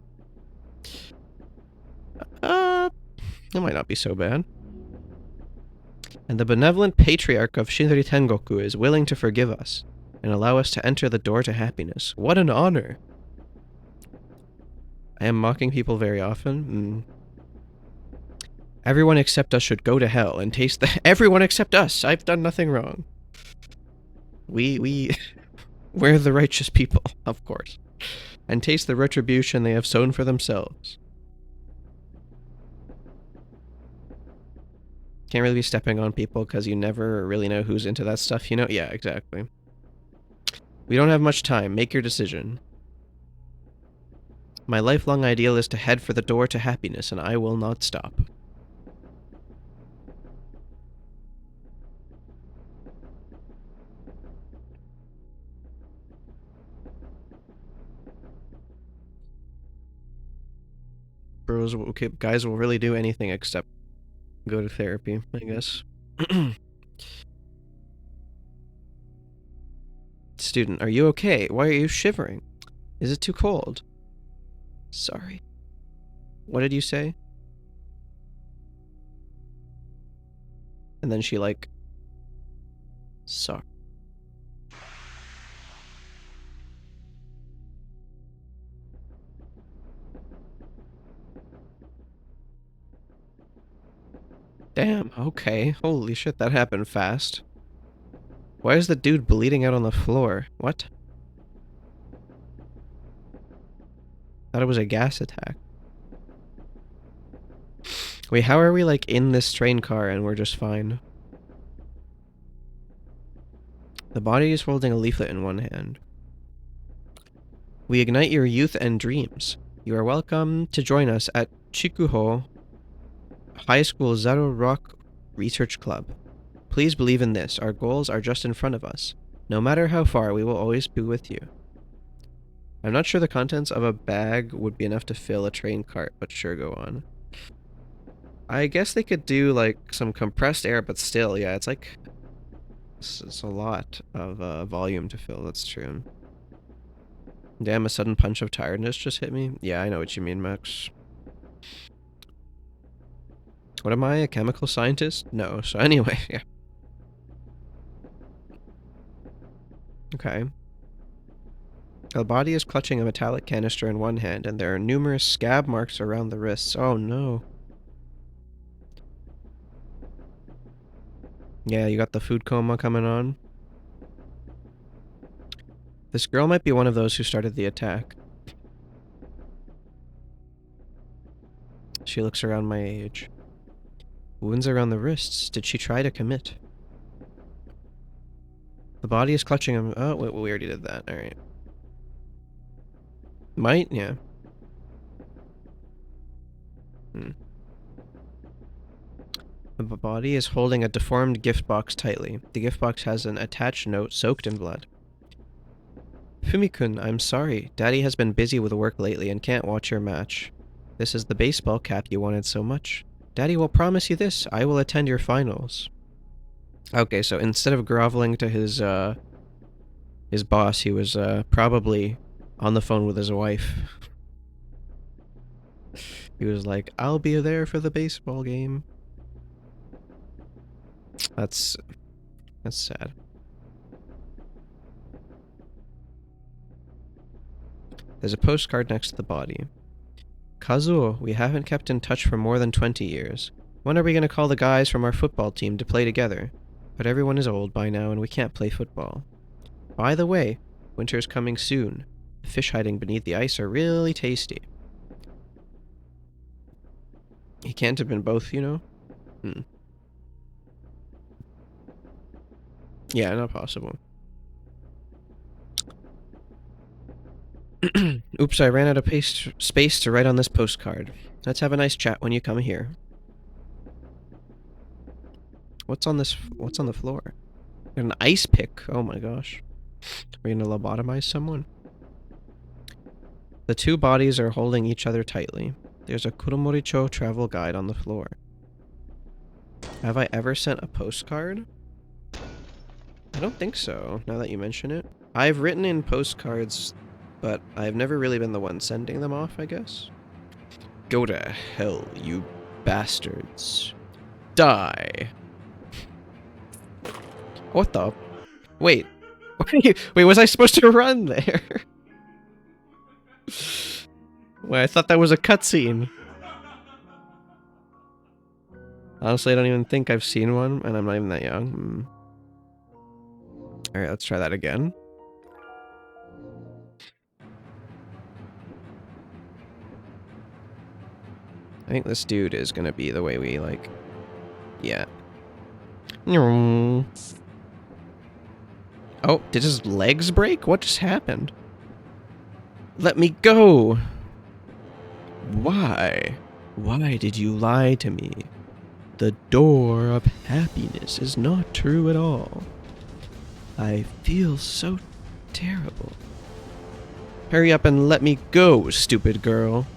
Speaker 1: That might not be so bad. And the benevolent patriarch of Shinri Tengoku is willing to forgive us and allow us to enter the door to happiness. What an honor! I am mocking people very often. Everyone except us should go to hell and taste the— Everyone except us! I've done nothing wrong. We're the righteous people, of course. And taste the retribution they have sown for themselves. Can't really be stepping on people because you never really know who's into that stuff, you know? Yeah, exactly. We don't have much time. Make your decision. My lifelong ideal is to head for the door to happiness, and I will not stop. Bros, okay, guys will really do anything except go to therapy, I guess. Student, are you okay? Why are you shivering? Is it too cold? Sorry. What did you say? And then she like... Sorry. Damn, okay. Holy shit, that happened fast. Why is the dude bleeding out on the floor? What? Thought it was a gas attack. Wait, how are we like in this train car and we're just fine? The body is holding a leaflet in one hand. We ignite your youth and dreams. You are welcome to join us at Chikuho High School Zero Rock Research Club. Please believe in this. Our goals are just in front of us. No matter how far, we will always be with you. I'm not sure the contents of a bag would be enough to fill a train cart, but sure, go on. I guess they could do, like, some compressed air, but still, yeah, it's like... It's a lot of volume to fill, that's true. Damn, a sudden punch of tiredness just hit me? Yeah, I know what you mean, Max. What am I, a chemical scientist? No, so anyway, yeah. Okay. The body is clutching a metallic canister in one hand, and there are numerous scab marks around the wrists. Oh no. Yeah, you got the food coma coming on. This girl might be one of those who started the attack. She looks around my age. Wounds around the wrists. Did she try to commit? The body is clutching him. Oh, wait, we already did that. Alright. Might? Yeah. The body is holding a deformed gift box tightly. The gift box has an attached note soaked in blood. Fumi-kun, I'm sorry. Daddy has been busy with work lately and can't watch your match. This is the baseball cap you wanted so much. Daddy will promise you this. I will attend your finals. Okay, so instead of groveling to his boss, he was probably on the phone with his wife. He was like, I'll be there for the baseball game. That's sad. There's a postcard next to the body. Kazuo, we haven't kept in touch for more than 20 years. When are we going to call the guys from our football team to play together? But everyone is old by now and we can't play football. By the way, winter's coming soon. The fish hiding beneath the ice are really tasty. He can't have been both, you know? Yeah, not possible. Oops, I ran out of space to write on this postcard. Let's have a nice chat when you come here. What's on the floor? An ice pick. Oh my gosh. Are we gonna lobotomize someone? The two bodies are holding each other tightly.
Speaker 2: There's a Kuromoricho travel guide on the floor. Have I ever sent a postcard? I don't think so, now that you mention it. I've written in postcards, but I've never really been the one sending them off, I guess. Go to hell, you bastards. Die. What the? Wait. Wait, was I supposed to run there? Wait, I thought that was a cutscene. Honestly, I don't even think I've seen one, and I'm not even that young. Alright, let's try that again. I think this dude is gonna be the way we, like... Yeah. Oh, did his legs break? What just happened? Let me go! Why? Why did you lie to me? The door of happiness is not true at all. I feel so terrible. Hurry up and let me go, stupid girl.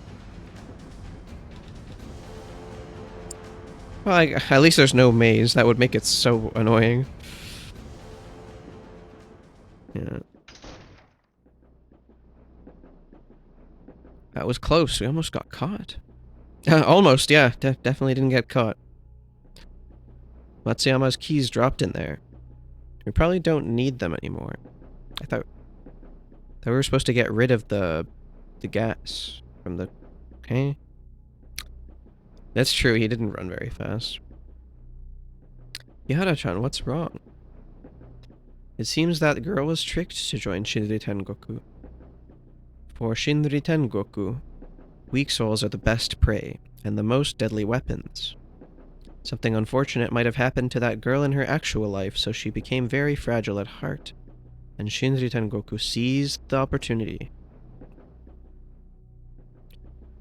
Speaker 2: Well, at least there's no maze. That would make it so annoying. Yeah. That was close. We almost got caught. Almost, yeah. Definitely didn't get caught. Matsuyama's keys dropped in there. We probably don't need them anymore. I thought we were supposed to get rid of the gas from the... Okay. That's true, he didn't run very fast. Yahara-chan, what's wrong? It seems that girl was tricked to join Shinri Tengoku. For Shinri Tengoku, weak souls are the best prey, and the most deadly weapons. Something unfortunate might have happened to that girl in her actual life, so she became very fragile at heart, and Shinri Tengoku seized the opportunity.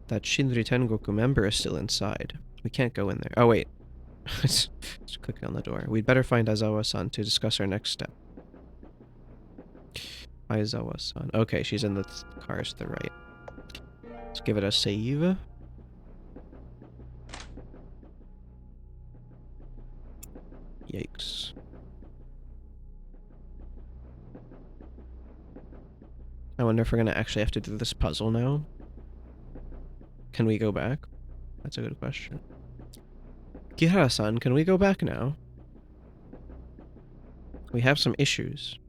Speaker 2: That Shinri Tengoku member is still inside. We can't go in there. Oh, wait. Just clicking on the door. We'd better find Aizawa-san to discuss our next step. Aizawa-san. Okay, she's in the cars to the right. Let's give it a save. Yikes. I wonder if we're gonna actually have to do this puzzle now. Can we go back? That's a good question. Kihara-san, can we go back now? We have some issues.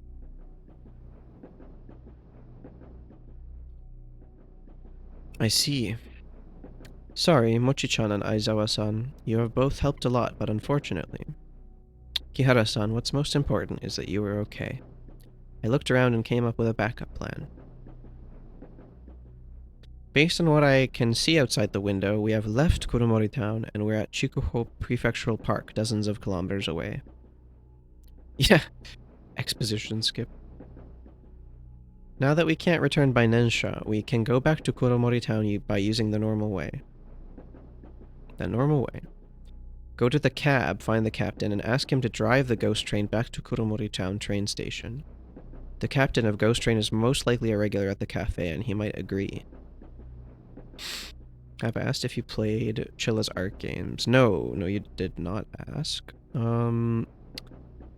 Speaker 2: I see. Sorry, Mochi-chan and Aizawa-san. You have both helped a lot, but unfortunately... Kihara-san, what's most important is that you were okay. I looked around and came up with a backup plan. Based on what I can see outside the window, we have left Kuromori Town and we're at Chikuho Prefectural Park, dozens of kilometers away. Yeah, exposition skip. Now that we can't return by Nensha, we can go back to Kuromori Town by using the normal way. The normal way. Go to the cab, find the captain, and ask him to drive the ghost train back to Kuromori Town train station. The captain of Ghost Train is most likely a regular at the cafe, and he might agree. I've asked if you played Chilla's art games. No, you did not ask. I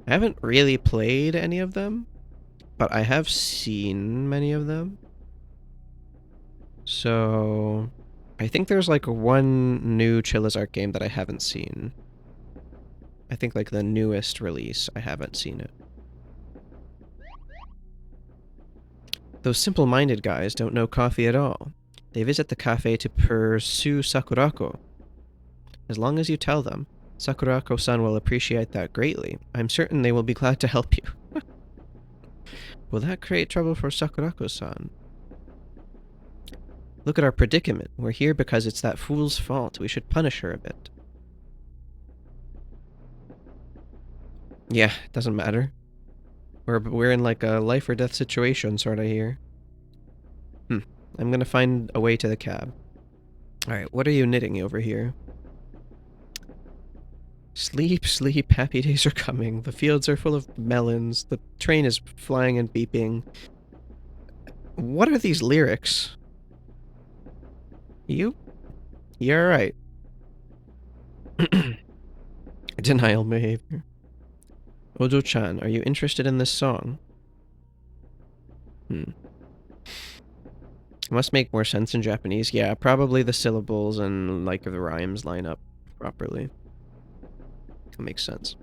Speaker 2: haven't really played any of them, but I have seen many of them. So, I think there's like one new Chilla's art game that I haven't seen. I think like the newest release, I haven't seen it. Those simple-minded guys don't know coffee at all. They visit the cafe to pursue Sakurako. As long as you tell them, Sakurako-san will appreciate that greatly. I'm certain they will be glad to help you. Will that create trouble for Sakurako-san? Look at our predicament. We're here because it's that fool's fault. We should punish her a bit. Yeah, doesn't matter. We're in like a life or death situation sort of here. I'm gonna find a way to the cab. Alright, what are you knitting over here? Sleep, sleep, happy days are coming. The fields are full of melons. The train is flying and beeping. What are these lyrics? You? You're right. Denial behavior. Ojo-chan, are you interested in this song? It must make more sense in Japanese. Yeah, probably the syllables and, like, the rhymes line up properly. That makes sense.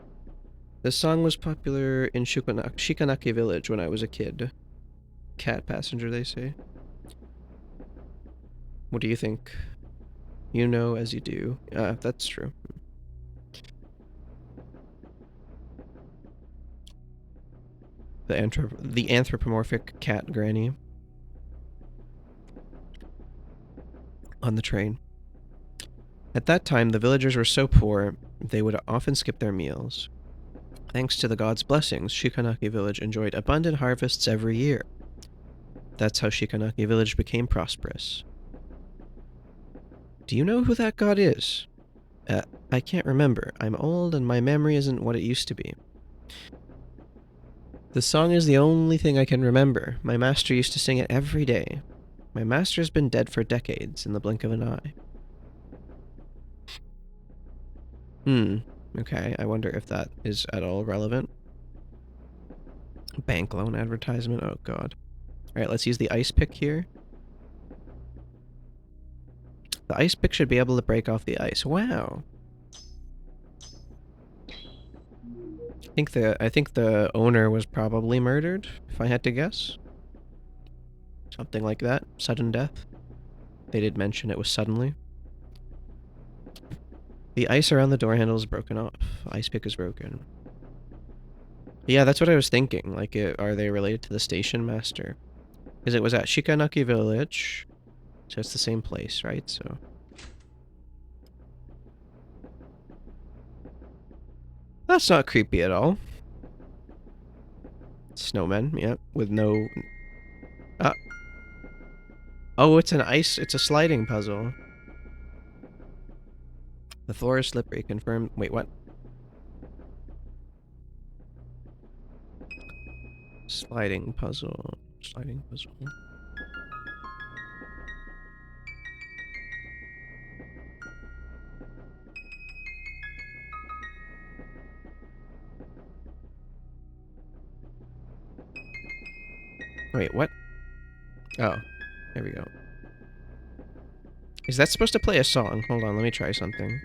Speaker 2: This song was popular in Shikanaki village when I was a kid. Cat passenger, they say. What do you think? You know as you do. That's true. The anthropomorphic cat granny. On the train. At that time, the villagers were so poor, they would often skip their meals. Thanks to the gods' blessings, Shikanaki village enjoyed abundant harvests every year. That's how Shikanaki village became prosperous. Do you know who that god is? I can't remember. I'm old and my memory isn't what it used to be. The song is the only thing I can remember. My master used to sing it every day. My master has been dead for decades in the blink of an eye. Okay, I wonder if that is at all relevant. Bank loan advertisement, oh god. Alright, let's use the ice pick here. The ice pick should be able to break off the ice. Wow. I think the owner was probably murdered, if I had to guess. Something like that. Sudden death. They did mention it was suddenly. The ice around the door handle is broken off. Ice pick is broken. Yeah, that's what I was thinking. Like, are they related to the station master? Because it was at Shikanaki village. So it's the same place, right? So... That's not creepy at all. Snowmen, yeah, with no... Oh, it's it's a sliding puzzle. The floor is slippery, confirmed. Wait, what? Sliding puzzle. Sliding puzzle. Wait, what? Oh, there we go. Is that supposed to play a song? Hold on, let me try something.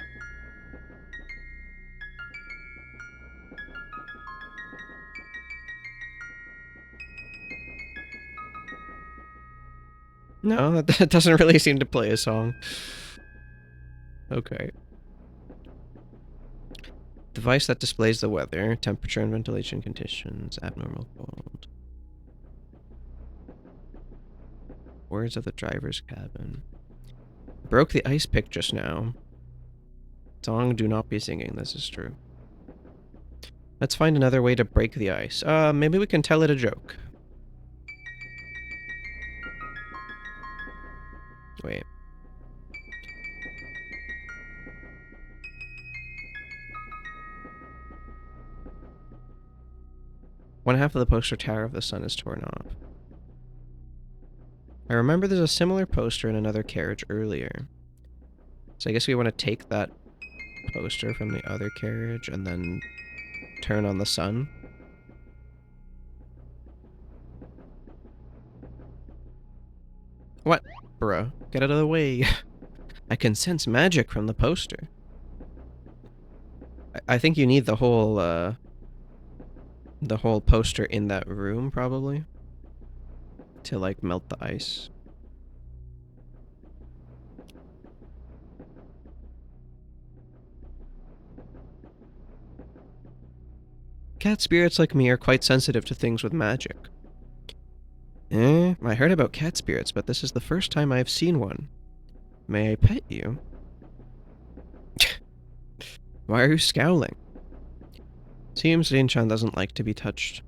Speaker 2: No, that doesn't really seem to play a song. Okay. Device that displays the weather, temperature and ventilation conditions, abnormal cold. Words of the driver's cabin. Broke the ice pick just now. Song, do not be singing, this is true. Let's find another way to break the ice. Maybe we can tell it a joke. Wait. One half of the poster Tower of the Sun is torn off. I remember there's a similar poster in another carriage earlier. So I guess we want to take that poster from the other carriage and then turn on the sun. What? Bruh, get out of the way. I can sense magic from the poster. I think you need the whole poster in that room, probably. To, like, melt the ice. Cat spirits like me are quite sensitive to things with magic. I heard about cat spirits, but this is the first time I've seen one. May I pet you? Why are you scowling? Seems Rin-chan doesn't like to be touched.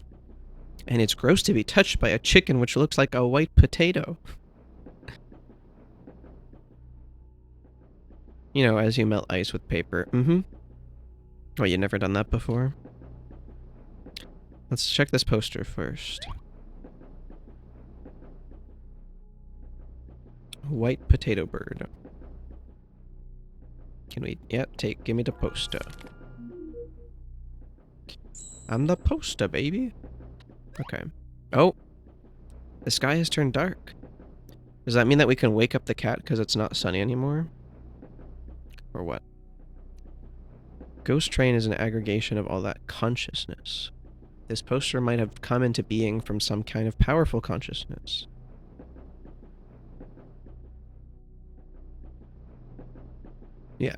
Speaker 2: And it's gross to be touched by a chicken which looks like a white potato. You know, as you melt ice with paper. Oh, you've never done that before? Let's check this poster first. White potato bird. Can we... Yeah, give me the poster. I'm the poster, baby. Okay. Oh! The sky has turned dark. Does that mean that we can wake up the cat because it's not sunny anymore? Or what? Ghost Train is an aggregation of all that consciousness. This poster might have come into being from some kind of powerful consciousness. Yeah,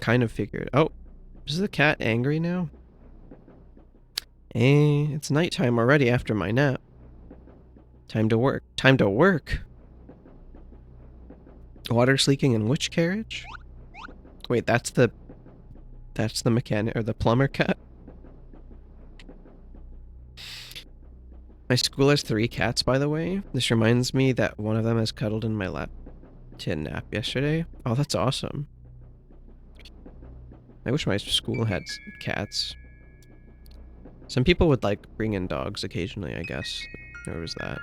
Speaker 2: kind of figured. Oh, is the cat angry now? It's nighttime already after my nap. Time to work. Time to work! Water's leaking in which carriage? Wait, that's the mechanic, or the plumber cat? My school has 3 cats, by the way. This reminds me that one of them has cuddled in my lap to nap yesterday. Oh, that's awesome. I wish my school had cats. Some people would like bring in dogs occasionally, I guess. There was that.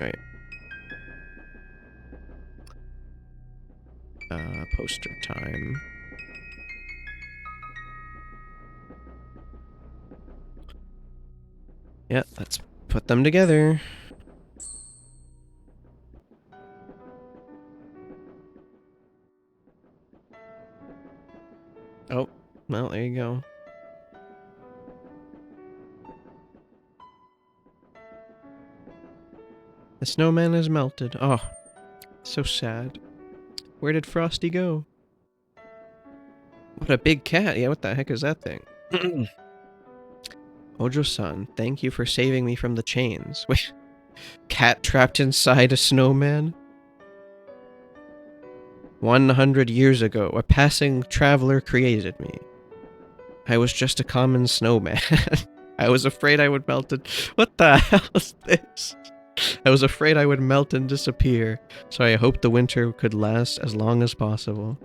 Speaker 2: Right. Poster time. Yeah, let's put them together. Oh, well, there you go. The snowman has melted. Oh, so sad. Where did Frosty go? What a big cat. Yeah, what the heck is that thing? Ojo-san, thank you for saving me from the chains. Wait, cat trapped inside a snowman? 100 years ago, a passing traveler created me. I was just a common snowman. I was afraid I would melt and... What the hell is this? I was afraid I would melt and disappear, so I hoped the winter could last as long as possible.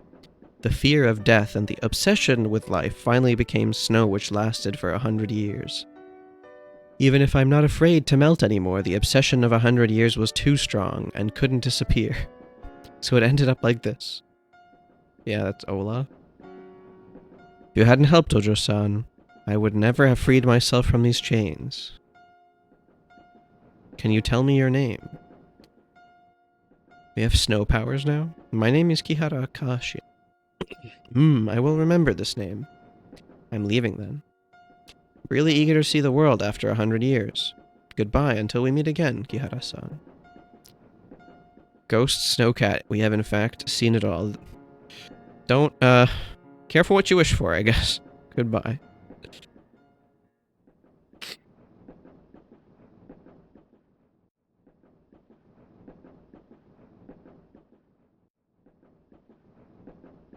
Speaker 2: The fear of death and the obsession with life finally became snow which lasted for 100 years. Even if I'm not afraid to melt anymore, the obsession of 100 years was too strong and couldn't disappear. So it ended up like this. Yeah, that's Ola. If you hadn't helped, Ojo-san, I would never have freed myself from these chains. Can you tell me your name? We have snow powers now? My name is Kihara Akashi. I will remember this name. I'm leaving then. Really eager to see the world after 100 years. Goodbye until we meet again, Kihara-san. Ghost Snowcat, we have in fact seen it all. Don't, careful what you wish for, I guess. Goodbye.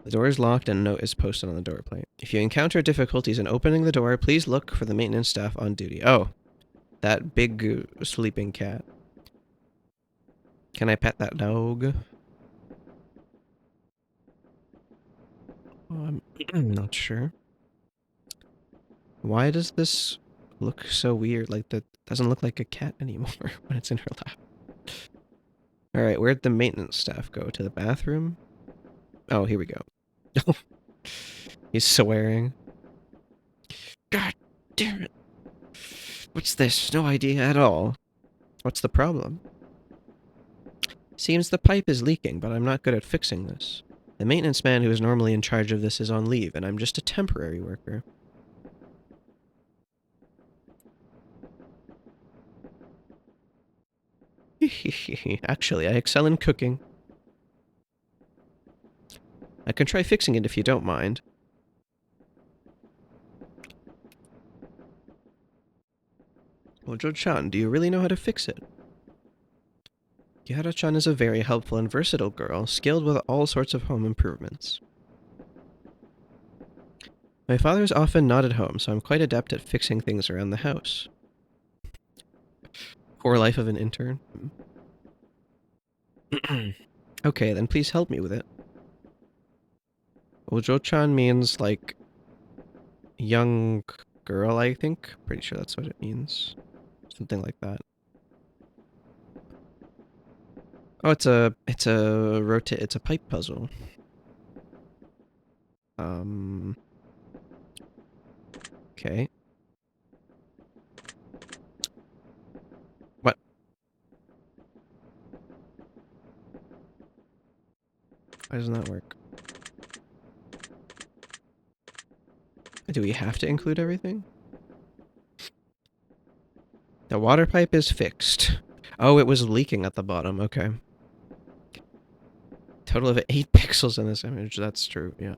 Speaker 2: The door is locked and a note is posted on the door plate. If you encounter difficulties in opening the door, please look for the maintenance staff on duty. Oh, that big sleeping cat. Can I pet that dog? Oh, I'm not sure. Why does this look so weird? Like, that doesn't look like a cat anymore when it's in her lap. Alright, where'd the maintenance staff go? To the bathroom? Oh, here we go. He's swearing. God damn it. What's this? No idea at all. What's the problem? Seems the pipe is leaking, but I'm not good at fixing this. The maintenance man who is normally in charge of this is on leave, and I'm just a temporary worker. Actually, I excel in cooking. I can try fixing it if you don't mind. Ojo-chan, do you really know how to fix it? Kihara-chan is a very helpful and versatile girl, skilled with all sorts of home improvements. My father is often not at home, so I'm quite adept at fixing things around the house. Poor life of an intern. Okay, then please help me with it. Ojo-chan means, like, young girl, I think. Pretty sure that's what it means. Something like that. Oh, it's a pipe puzzle. Okay. What? Why doesn't that work? Do we have to include everything? The water pipe is fixed. Oh, it was leaking at the bottom. Okay. Total of 8 pixels in this image. That's true, yeah.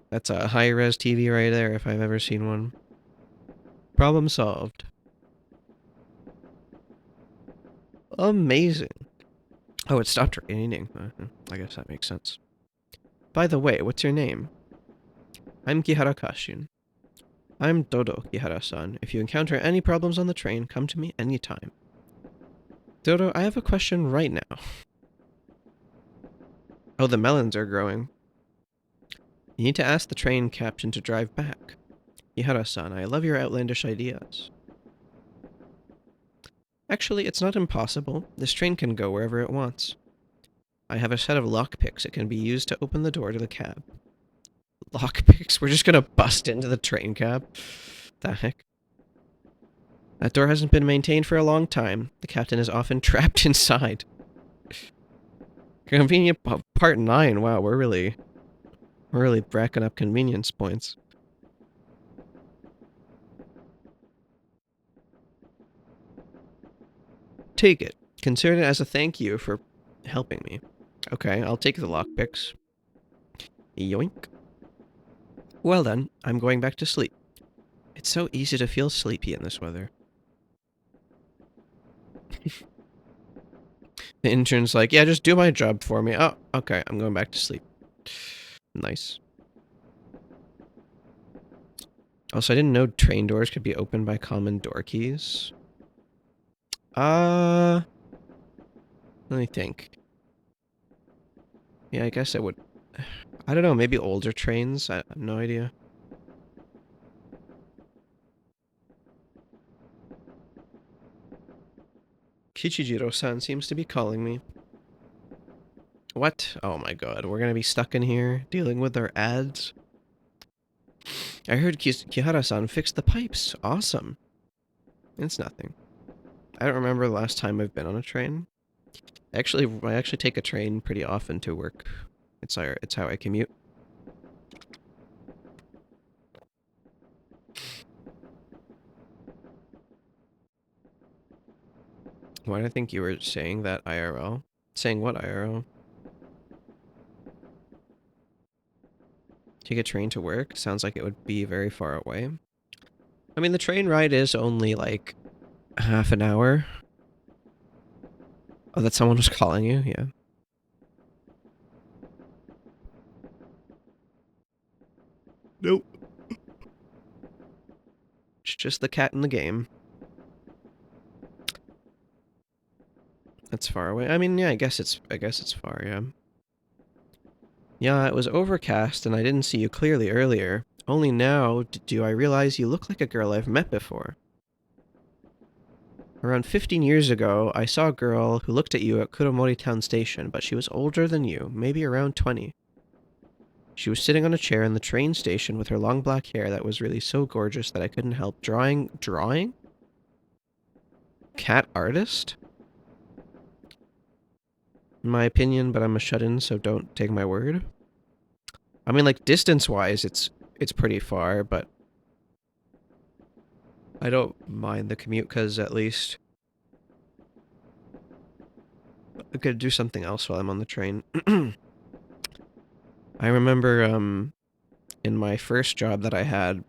Speaker 2: That's a high-res TV right there, if I've ever seen one. Problem solved. Amazing. Oh, it stopped raining. I guess that makes sense. By the way, what's your name? I'm Kihara Kashin. I'm Dodo, Kihara-san. If you encounter any problems on the train, come to me anytime. Dodo, I have a question right now. Oh, the melons are growing. You need to ask the train captain to drive back. Kihara-san, I love your outlandish ideas. Actually, it's not impossible. This train can go wherever it wants. I have a set of lockpicks. It can be used to open the door to the cab. Lockpicks? We're just gonna bust into the train cab? The heck? That door hasn't been maintained for a long time. The captain is often trapped inside. Convenient part 9. Wow, we're really racking up convenience points. Take it. Consider it as a thank you for helping me. Okay, I'll take the lockpicks. Yoink. Well then, I'm going back to sleep. It's so easy to feel sleepy in this weather. The intern's like, yeah, just do my job for me. Oh, okay, I'm going back to sleep. Nice. Also, I didn't know train doors could be opened by common door keys. Let me think. Yeah, I guess I would... I don't know, maybe older trains? I have no idea. Kichijiro-san seems to be calling me. What? Oh my god, we're gonna be stuck in here dealing with their ads? I heard Kihara-san fixed the pipes. Awesome. It's nothing. I don't remember the last time I've been on a train. I actually take a train pretty often to work. It's how I commute. Why do I think you were saying that IRL? Saying what IRL? Take a train to work? Sounds like it would be very far away. I mean, the train ride is only like half an hour. Oh, that someone was calling you? Yeah. Nope. It's just the cat in the game. That's far away. I mean, yeah, I guess it's far, yeah. Yeah, it was overcast and I didn't see you clearly earlier. Only now do I realize you look like a girl I've met before. Around 15 years ago, I saw a girl who looked at you at Kuromori Town Station, but she was older than you, maybe around 20. She was sitting on a chair in the train station with her long black hair that was really so gorgeous that I couldn't help drawing. Drawing? Cat artist? In my opinion, but I'm a shut-in, so don't take my word. I mean, like, distance-wise, it's pretty far, but I don't mind the commute, because at least I could do something else while I'm on the train. I remember, in my first job that I had,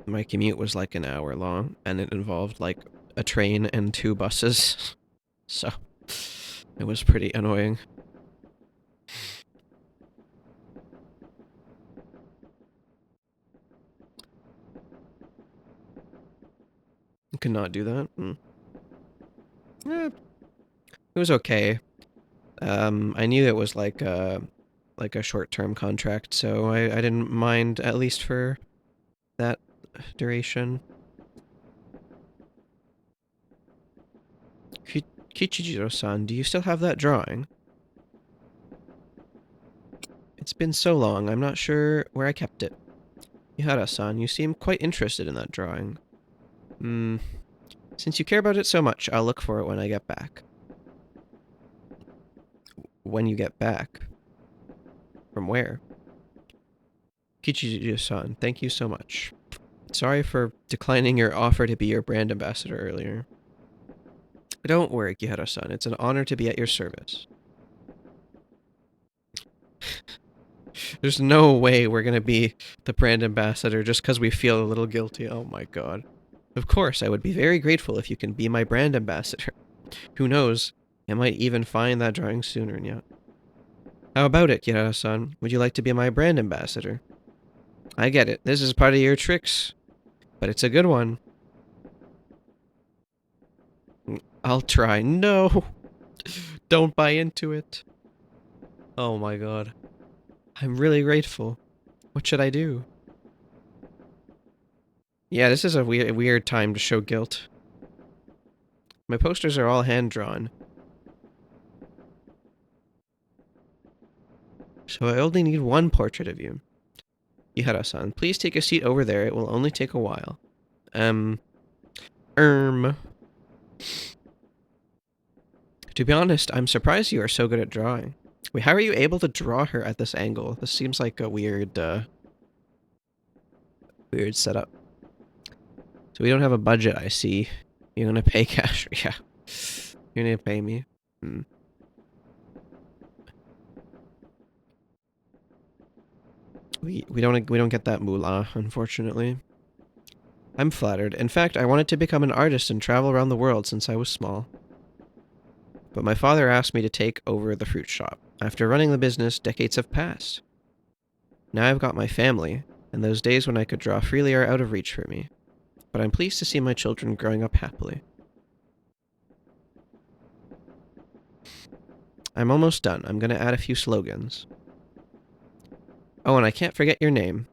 Speaker 2: my commute was like an hour long, and it involved, like, a train and 2 buses. So, it was pretty annoying. You could not do that. Yeah, it was okay. I knew it was like a short-term contract, so I didn't mind, at least for that duration. Kichijiro-san, do you still have that drawing? It's been so long, I'm not sure where I kept it. Ihara-san, you seem quite interested in that drawing. Since you care about it so much, I'll look for it when I get back. When you get back? From where? Kichijiro-san, thank you so much. Sorry for declining your offer to be your brand ambassador earlier. Don't worry, Kihara-san. It's an honor to be at your service. There's no way we're gonna be the brand ambassador just because we feel a little guilty. Oh my god. Of course, I would be very grateful if you can be my brand ambassador. Who knows? I might even find that drawing sooner yet. How about it, Kihara-san? Would you like to be my brand ambassador? I get it. This is part of your tricks. But it's a good one. I'll try. No! Don't buy into it. Oh my god. I'm really grateful. What should I do? Yeah, this is a weird time to show guilt. My posters are all hand-drawn. So I only need one portrait of you. Ihara-san, please take a seat over there. It will only take a while. To be honest, I'm surprised you are so good at drawing. Wait, how are you able to draw her at this angle? This seems like a weird setup. So we don't have a budget, I see. You're gonna pay cash. Yeah. You're gonna pay me. We don't get that moolah, unfortunately. I'm flattered. In fact, I wanted to become an artist and travel around the world since I was small. But my father asked me to take over the fruit shop. After running the business, decades have passed. Now I've got my family, and those days when I could draw freely are out of reach for me. But I'm pleased to see my children growing up happily. I'm almost done. I'm gonna add a few slogans. Oh, and I can't forget your name.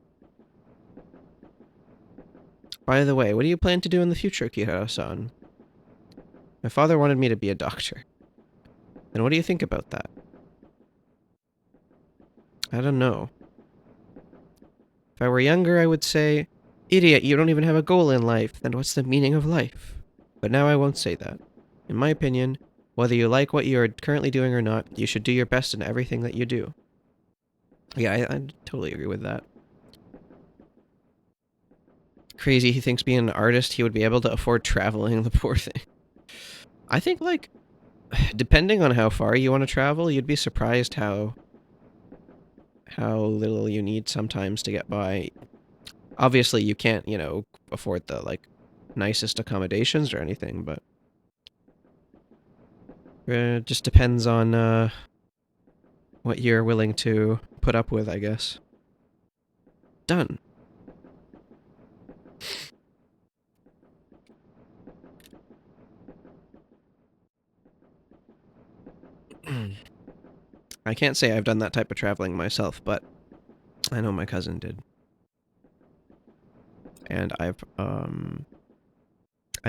Speaker 2: By the way, what do you plan to do in the future, Kihara-san? My father wanted me to be a doctor. And what do you think about that? I don't know. If I were younger, I would say, idiot, you don't even have a goal in life, then what's the meaning of life? But now I won't say that. In my opinion, whether you like what you are currently doing or not, you should do your best in everything that you do. Yeah, I totally agree with that. Crazy, he thinks being an artist, he would be able to afford traveling, the poor thing. I think, like, depending on how far you want to travel, you'd be surprised how little you need sometimes to get by. Obviously, you can't, you know, afford the, like, nicest accommodations or anything, but it just depends on what you're willing to put up with, I guess. Done. I can't say I've done that type of traveling myself, but I know my cousin did. And I've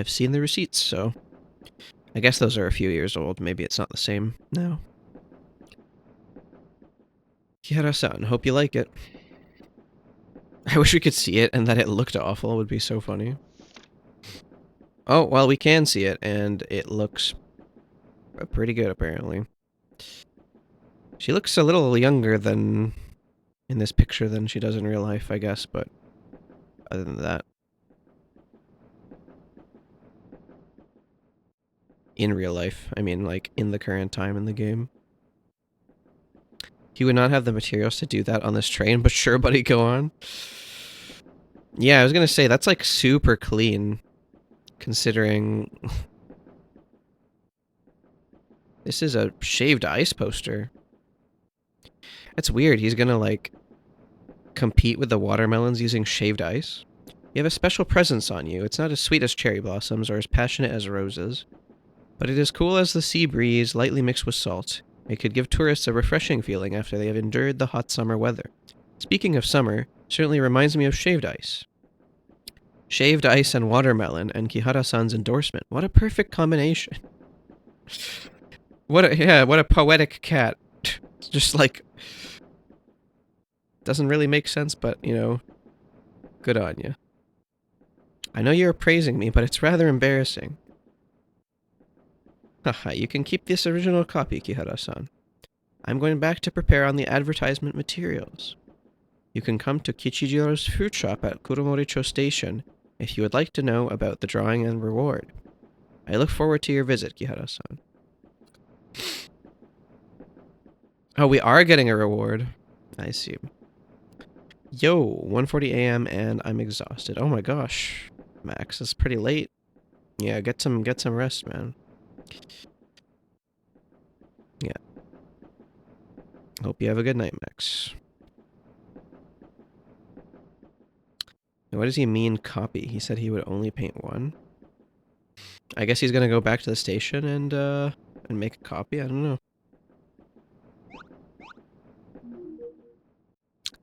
Speaker 2: seen the receipts, so I guess those are a few years old. Maybe it's not the same now. Kihara-san, hope you like it. I wish we could see it and that it looked awful. It would be so funny. Oh, well, we can see it, and it looks pretty good, apparently. She looks a little younger than in this picture than she does in real life, I guess, but other than that. In real life. I mean, like, in the current time in the game. He would not have the materials to do that on this train, but sure, buddy, go on. Yeah, I was gonna say, that's, like, super clean, considering... This is a shaved ice poster. That's weird, he's gonna, like, compete with the watermelons using shaved ice? You have a special presence on you. It's not as sweet as cherry blossoms or as passionate as roses. But it is cool as the sea breeze, lightly mixed with salt. It could give tourists a refreshing feeling after they have endured the hot summer weather. Speaking of summer, certainly reminds me of shaved ice. Shaved ice and watermelon and Kihara-san's endorsement. What a perfect combination. What a poetic cat. It's just like, doesn't really make sense, but, you know, good on you. I know you're praising me, but it's rather embarrassing. Haha, you can keep this original copy, Kihara-san. I'm going back to prepare on the advertisement materials. You can come to Kichijiro's fruit shop at Kuromoricho Station if you would like to know about the drawing and reward. I look forward to your visit, Kihara-san. Oh, we are getting a reward. I see. Yo, 1:40 a.m. and I'm exhausted. Oh my gosh, Max, it's pretty late. Yeah, get some rest, man. Yeah. Hope you have a good night, Max. What does he mean, copy? He said he would only paint one. I guess he's gonna go back to the station and make a copy. I don't know.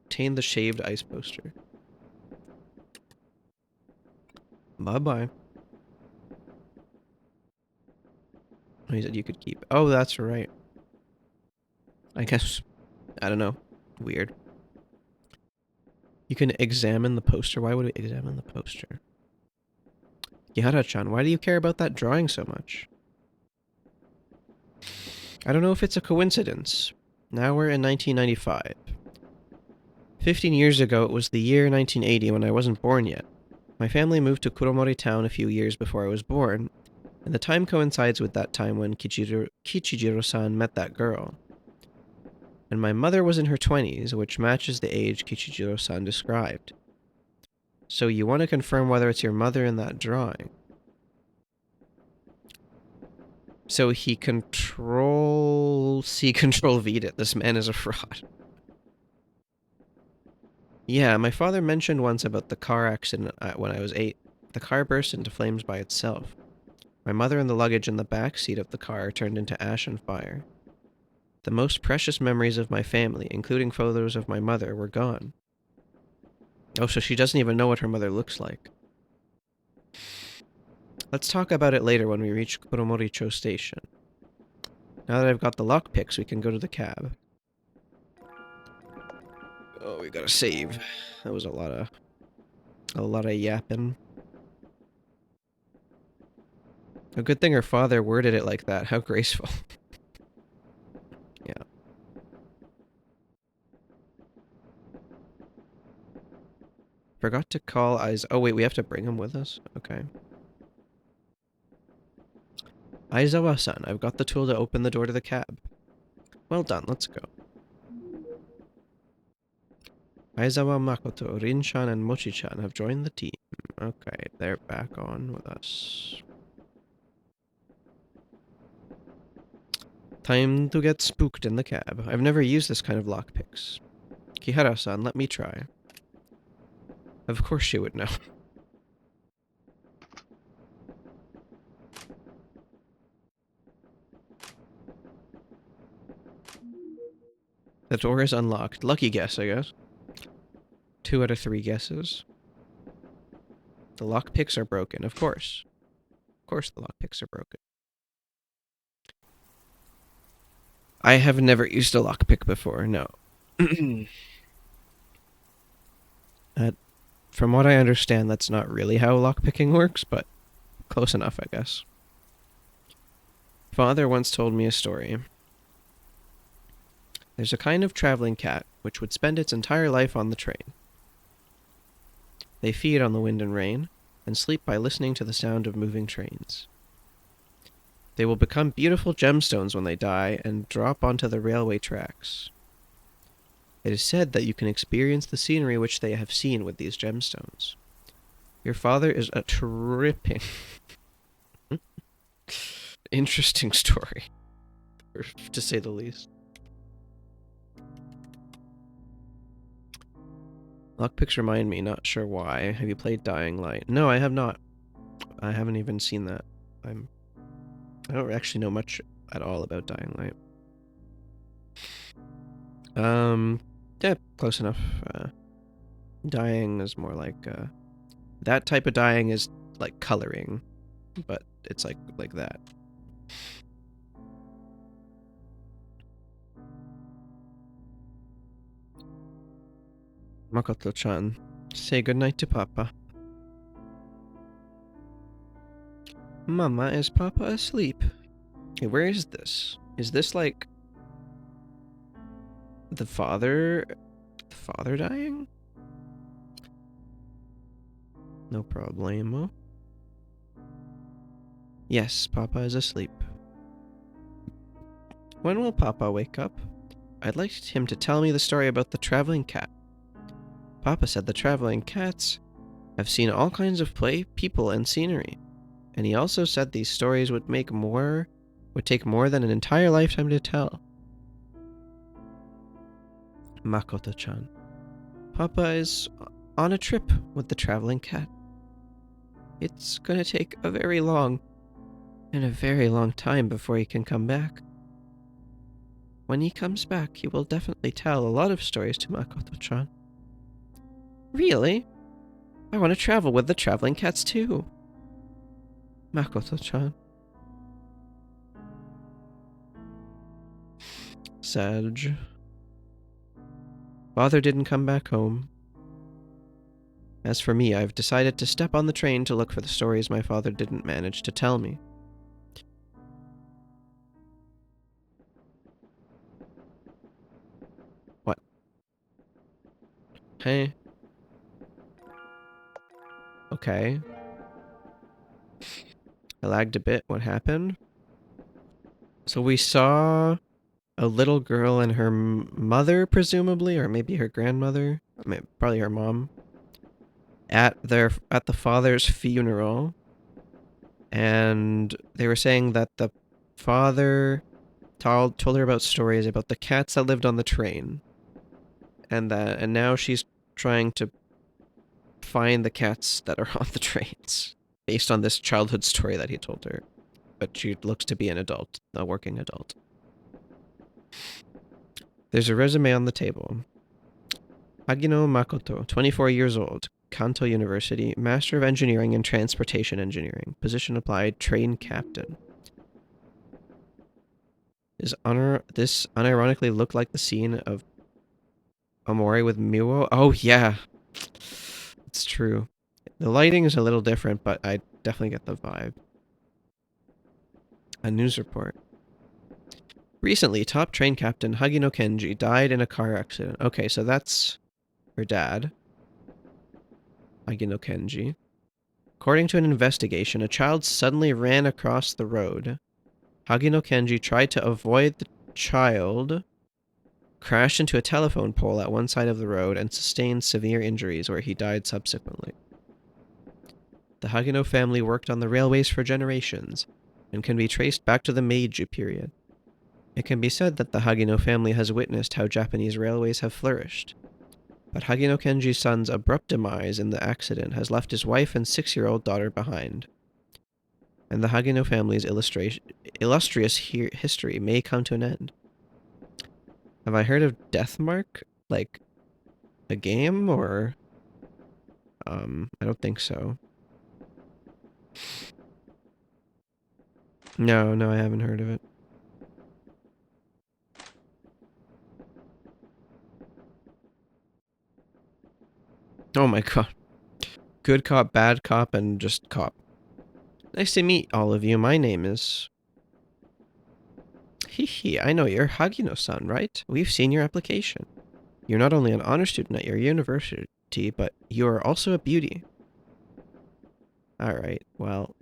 Speaker 2: Obtain the shaved ice poster. Bye-bye. Oh, he said you could keep. Oh, that's right. I guess. I don't know. Weird. You can examine the poster. Why would we examine the poster? Yahara-chan, why do you care about that drawing so much? I don't know if it's a coincidence. Now we're in 1995. 15 years ago, it was the year 1980 when I wasn't born yet. My family moved to Kuromori town a few years before I was born, and the time coincides with that time when Kichijiro-san met that girl. And my mother was in her 20s, which matches the age Kichijiro-san described. So you want to confirm whether it's your mother in that drawing. So he C control V'd it. This man is a fraud. Yeah, my father mentioned once about the car accident when I was 8. The car burst into flames by itself. My mother and the luggage in the back seat of the car turned into ash and fire. The most precious memories of my family, including photos of my mother, were gone. Oh, so she doesn't even know what her mother looks like. Let's talk about it later when we reach Kuromoricho Station. Now that I've got the lockpicks, we can go to the cab. Oh, we gotta save. That was a lot of yapping. A good thing her father worded it like that. How graceful. Yeah. Forgot to call Aizawa. Oh, wait, we have to bring him with us? Okay. Aizawa-san, I've got the tool to open the door to the cab. Well done, let's go. Aizawa, Makoto, Rin-chan, and Mochi-chan have joined the team. Okay, they're back on with us. Time to get spooked in the cab. I've never used this kind of lockpicks. Kihara-san, let me try. Of course she would know. The door is unlocked. Lucky guess, I guess. 2 out of 3 guesses. The lockpicks are broken, of course. Of course the lockpicks are broken. I have never used a lockpick before, no. From what I understand, that's not really how lockpicking works, but close enough, I guess. Father once told me a story. There's a kind of traveling cat which would spend its entire life on the train. They feed on the wind and rain, and sleep by listening to the sound of moving trains. They will become beautiful gemstones when they die and drop onto the railway tracks. It is said that you can experience the scenery which they have seen with these gemstones. Your father is a tripping, interesting story, to say the least. Lockpicks remind me, not sure why. Have you played Dying Light? No, I have not. I haven't even seen that. I don't actually know much at all about Dying Light. Yeah, close enough. Dyeing is more like, that type of dyeing is like coloring, but it's like that. Makoto-chan, say goodnight to Papa. Mama, is Papa asleep? Hey, where is this? Is this like the father dying? No problemo. Yes, Papa is asleep. When will Papa wake up? I'd like him to tell me the story about the traveling cat. Papa said the traveling cats have seen all kinds of people, and scenery. And he also said these stories would take more than an entire lifetime to tell. Makoto-chan. Papa is on a trip with the traveling cat. It's gonna take a very long time before he can come back. When he comes back, he will definitely tell a lot of stories to Makoto-chan. Really? I want to travel with the traveling cats too. Makoto-chan. Sag. Father didn't come back home. As for me, I've decided to step on the train to look for the stories my father didn't manage to tell me. What? Hey. Okay. I lagged a bit. What happened? So we saw a little girl and her mother, presumably, or maybe her grandmother, probably her mom, at the father's funeral, and they were saying that the father told her about stories about the cats that lived on the train, and now she's trying to find the cats that are on the trains based on this childhood story that he told her. But she looks to be an adult, a working adult. There's a resume on the table. Hagino Makoto, 24 years old, Kanto University, Master of Engineering in Transportation Engineering, position applied, train captain. Does this unironically look like the scene of Omori with Miwo? Oh yeah, it's true. The lighting is a little different, but I definitely get the vibe. A news report. Recently, top train captain Hagino Kenji died in a car accident. Okay, so that's her dad, Hagino Kenji. According to an investigation, a child suddenly ran across the road. Hagino Kenji tried to avoid the child, crashed into a telephone pole at one side of the road, and sustained severe injuries where he died subsequently. The Hagino family worked on the railways for generations, and can be traced back to the Meiji period. It can be said that the Hagino family has witnessed how Japanese railways have flourished. But Hagino Kenji's son's abrupt demise in the accident has left his wife and 6-year-old daughter behind. And the Hagino family's illustrious history may come to an end. Have I heard of Deathmark? Like, a game, or... I don't think so. No, I haven't heard of it. Oh my god. Good cop, bad cop, and just cop. Nice to meet all of you. My name is... Hehe, I know you're Hagino-san, right? We've seen your application. You're not only an honor student at your university, but you are also a beauty. Alright, well...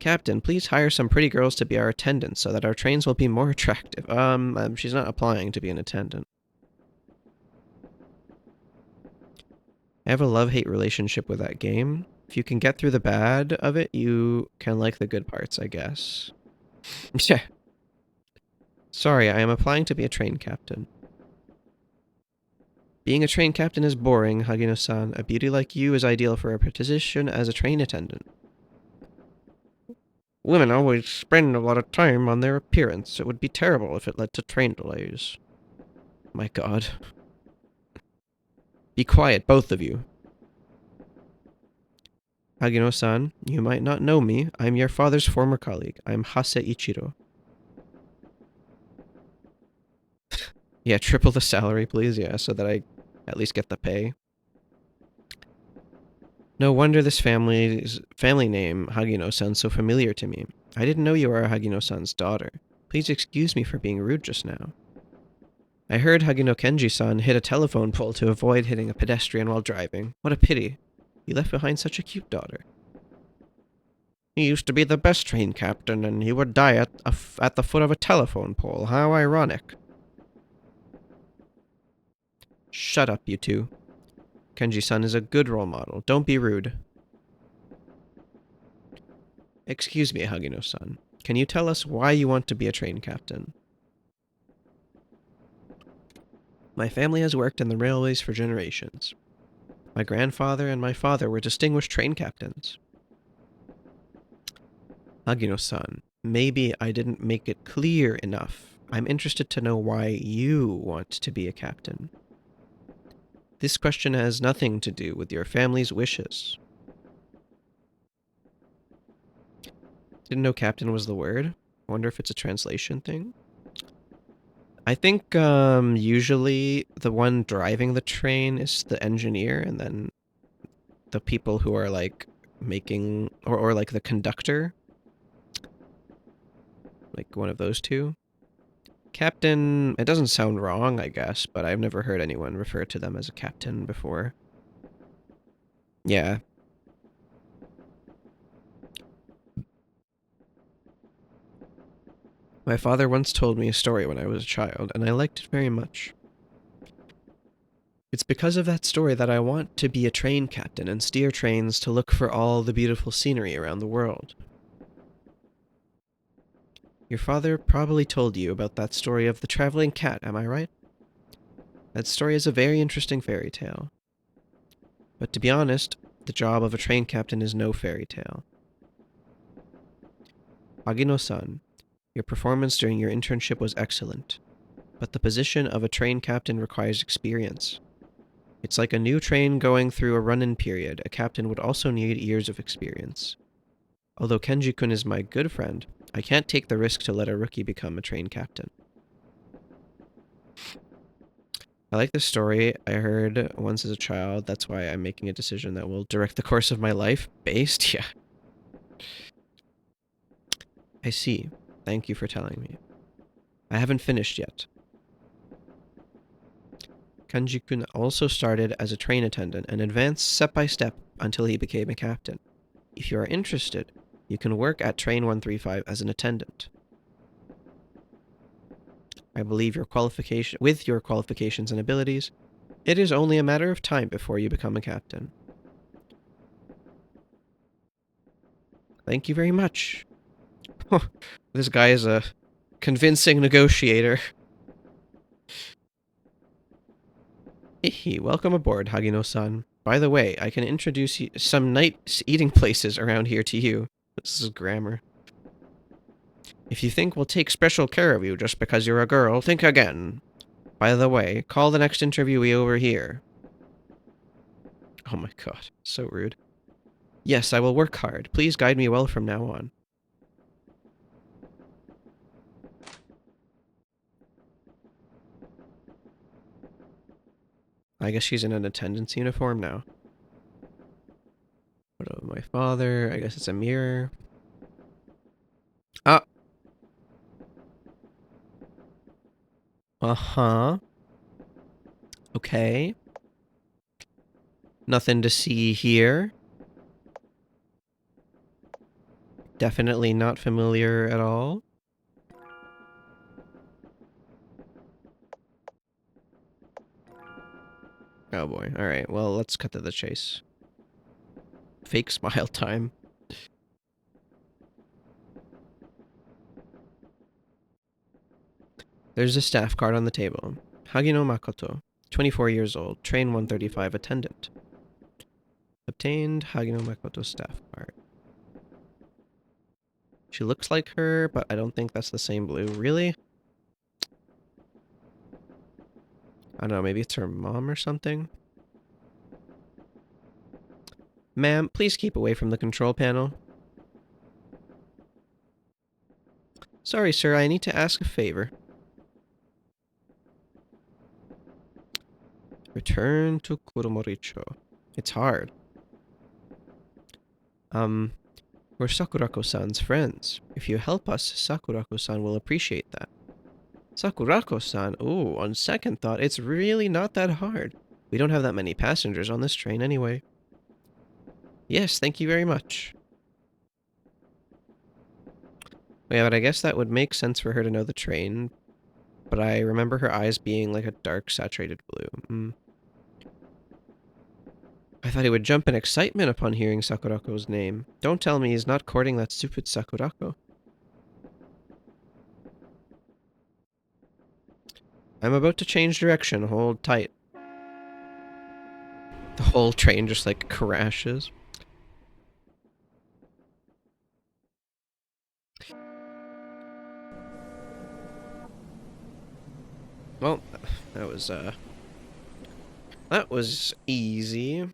Speaker 2: Captain, please hire some pretty girls to be our attendants so that our trains will be more attractive. She's not applying to be an attendant. I have a love-hate relationship with that game. If you can get through the bad of it, you can like the good parts, I guess. Yeah. Sorry, I am applying to be a train captain. Being a train captain is boring, Hagino-san. A beauty like you is ideal for a position as a train attendant. Women always spend a lot of time on their appearance. It would be terrible if it led to train delays. My god. Be quiet, both of you. Hagino-san, you might not know me. I'm your father's former colleague. I'm Hase Ichiro. Yeah, triple the salary, please. Yeah, so that I
Speaker 1: At least get the pay. No wonder this family name, Hagino, sounds so familiar to me. I didn't know you were Hagino-san's daughter. Please excuse me for being rude just now. I heard Hagino Kenji-san hit a telephone pole to avoid hitting a pedestrian while driving. What a pity. He left behind such a cute daughter. He used to be the best train captain, and he would die at the foot of a telephone pole. How ironic. Shut up, you two. Kenji-san is a good role model. Don't be rude. Excuse me, Hagino-san. Can you tell us why you want to be a train captain? My family has worked in the railways for generations. My grandfather and my father were distinguished train captains. Hagino-san, maybe I didn't make it clear enough. I'm interested to know why you want to be a captain. This question has nothing to do with your family's wishes. Didn't know captain was the word. Wonder if it's a translation thing. I think usually the one driving the train is the engineer, and then the people who are like making or like the conductor, like one of those two. Captain, it doesn't sound wrong, I guess, but I've never heard anyone refer to them as a captain before. Yeah. My father once told me a story when I was a child, and I liked it very much. It's because of that story that I want to be a train captain and steer trains to look for all the beautiful scenery around the world. Your father probably told you about that story of the traveling cat, am I right? That story is a very interesting fairy tale. But to be honest, the job of a train captain is no fairy tale. Agino-san, your performance during your internship was excellent, but the position of a train captain requires experience. It's like a new train going through a run-in period. A captain would also need years of experience. Although Kenji-kun is my good friend, I can't take the risk to let a rookie become a train captain. I like this story I heard once as a child. That's why I'm making a decision that will direct the course of my life. Based? Yeah. I see. Thank you for telling me. I haven't finished yet. Kenji-kun also started as a train attendant and advanced step by step until he became a captain. If you are interested, you can work at Train 135 as an attendant. I believe with your qualifications and abilities, it is only a matter of time before you become a captain. Thank you very much. This guy is a convincing negotiator. Hehe, welcome aboard, Hagino-san. By the way, I can introduce some nice eating places around here to you. This is grammar. If you think we'll take special care of you just because you're a girl, think again. By the way, call the next interviewee over here. Oh my god, so rude. Yes, I will work hard. Please guide me well from now on. I guess she's in an attendance uniform now. Photo of my father. I guess it's a mirror. Ah. Uh-huh. Okay. Nothing to see here. Definitely not familiar at all. Oh boy. Alright, well, let's cut to the chase. Fake smile time. There's a staff card on the table. Hagino Makoto, 24 years old, train 135 attendant. Obtained Hagino Makoto staff card. She looks like her, but I don't think that's the same blue. Really? I don't know, maybe it's her mom or something? Ma'am, please keep away from the control panel. Sorry, sir, I need to ask a favor.
Speaker 2: Return to Kuromoricho. It's hard. We're Sakurako-san's friends. If you help us, Sakurako-san will appreciate that. Sakurako-san? Ooh, on second thought, it's really not that hard. We don't have that many passengers on this train anyway. Yes, thank you very much. Yeah, but I guess that would make sense for her to know the train. But I remember her eyes being like a dark, saturated blue. I thought he would jump in excitement upon hearing Sakurako's name. Don't tell me he's not courting that stupid Sakurako. I'm about to change direction. Hold tight. The whole train just like crashes. Well, that was easy.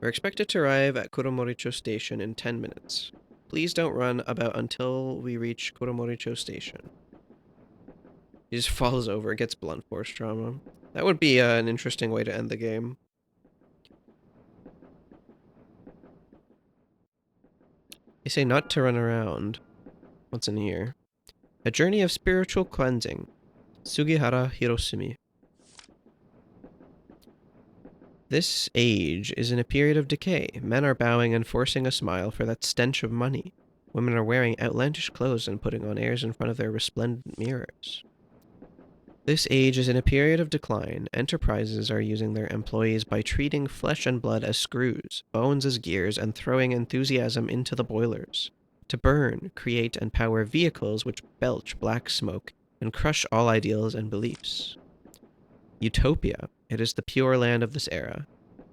Speaker 2: We're expected to arrive at Kuromoricho Station in 10 minutes. Please don't run about until we reach Kuromoricho Station. He just falls over, gets blunt force trauma. That would be an interesting way to end the game. They say not to run around. What's in here? A journey of spiritual cleansing. Sugihara Hirosumi. This age is in a period of decay. Men are bowing and forcing a smile for that stench of money. Women are wearing outlandish clothes and putting on airs in front of their resplendent mirrors. This age is in a period of decline. Enterprises are using their employees by treating flesh and blood as screws, bones as gears, and throwing enthusiasm into the boilers. To burn, create, and power vehicles which belch black smoke and crush all ideals and beliefs. Utopia. It is the pure land of this era.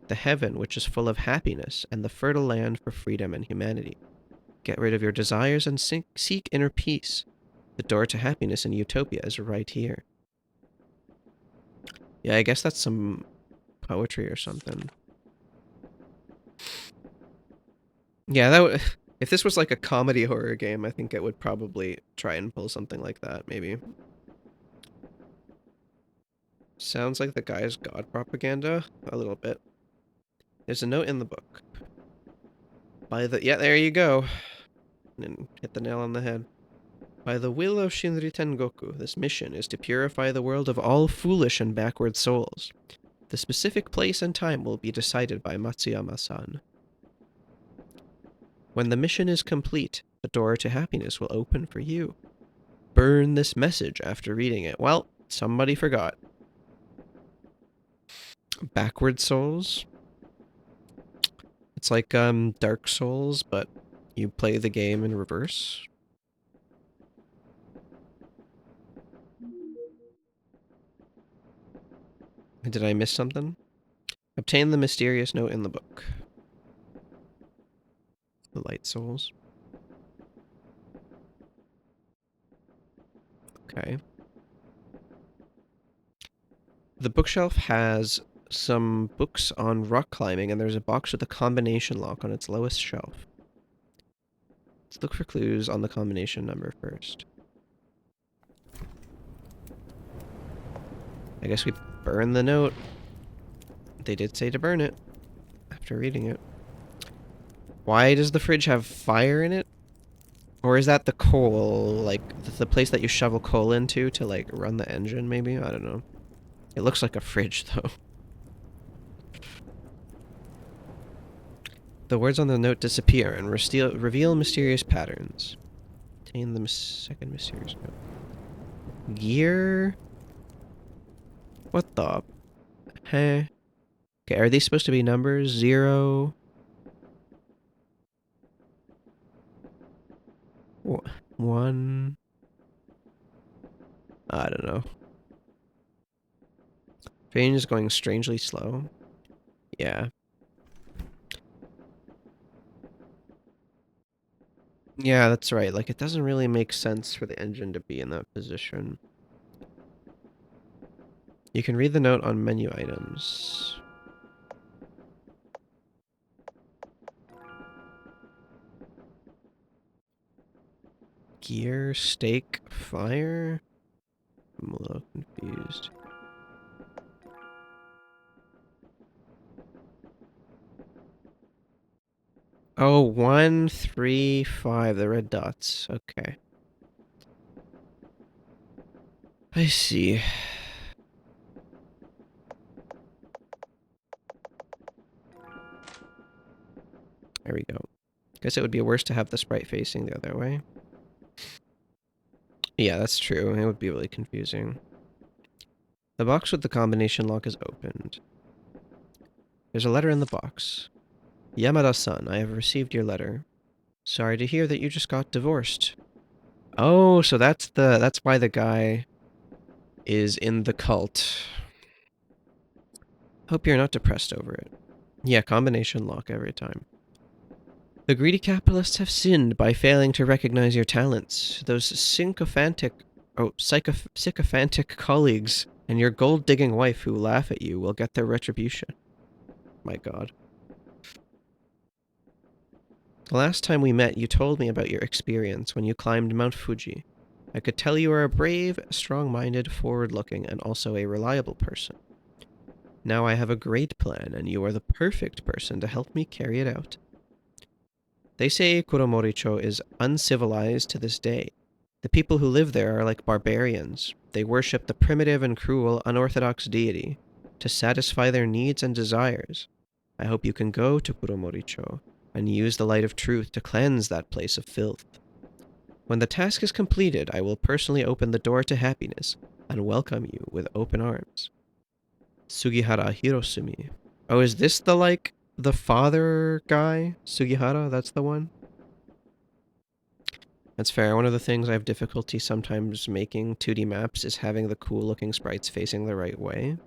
Speaker 2: The heaven which is full of happiness and the fertile land for freedom and humanity. Get rid of your desires and seek inner peace. The door to happiness in utopia is right here. Yeah, I guess that's some poetry or something. Yeah, that would... If this was like a comedy horror game, I think it would probably try and pull something like that, maybe. Sounds like the guy's god propaganda. A little bit. There's a note in the book. Yeah, there you go. And hit the nail on the head. By the will of Shinri Tengoku, this mission is to purify the world of all foolish and backward souls. The specific place and time will be decided by Matsuyama-san. When the mission is complete, the door to happiness will open for you. Burn this message after reading it. Well, somebody forgot. Backward souls? It's like Dark Souls, but you play the game in reverse. Did I miss something? Obtain the mysterious note in the book. The Light Souls. Okay. The bookshelf has some books on rock climbing, and there's a box with a combination lock on its lowest shelf. Let's look for clues on the combination number first. I guess we burn the note. They did say to burn it after reading it. Why does the fridge have fire in it? Or is that the coal, like, the place that you shovel coal into to, like, run the engine, maybe? I don't know. It looks like a fridge, though. The words on the note disappear and reveal mysterious patterns. Obtain the second mysterious note. Gear? What the? Hey. Okay, are these supposed to be numbers? 0... 1... I don't know. Train is going strangely slow. Yeah. Yeah, that's right. Like, it doesn't really make sense for the engine to be in that position. You can read the note on menu items. Gear, stake, fire? I'm a little confused. Oh, 1, 3, 5, the red dots. Okay. I see. There we go. Guess it would be worse to have the sprite facing the other way. Yeah, that's true. It would be really confusing. The box with the combination lock is opened. There's a letter in the box. Yamada-san, I have received your letter. Sorry to hear that you just got divorced. Oh, so that's why the guy is in the cult. Hope you're not depressed over it. Yeah, combination lock every time. The greedy capitalists have sinned by failing to recognize your talents. Those sycophantic colleagues and your gold-digging wife who laugh at you will get their retribution. My god. The last time we met, you told me about your experience when you climbed Mount Fuji. I could tell you are a brave, strong-minded, forward-looking, and also a reliable person. Now I have a great plan, and you are the perfect person to help me carry it out. They say Kuromoricho is uncivilized to this day. The people who live there are like barbarians. They worship the primitive and cruel, unorthodox deity to satisfy their needs and desires. I hope you can go to Kuromoricho and use the light of truth to cleanse that place of filth. When the task is completed, I will personally open the door to happiness and welcome you with open arms. Sugihara Hirosumi. Oh, is this the father guy? Sugihara, that's the one? That's fair. One of the things I have difficulty sometimes making 2D maps is having the cool looking sprites facing the right way.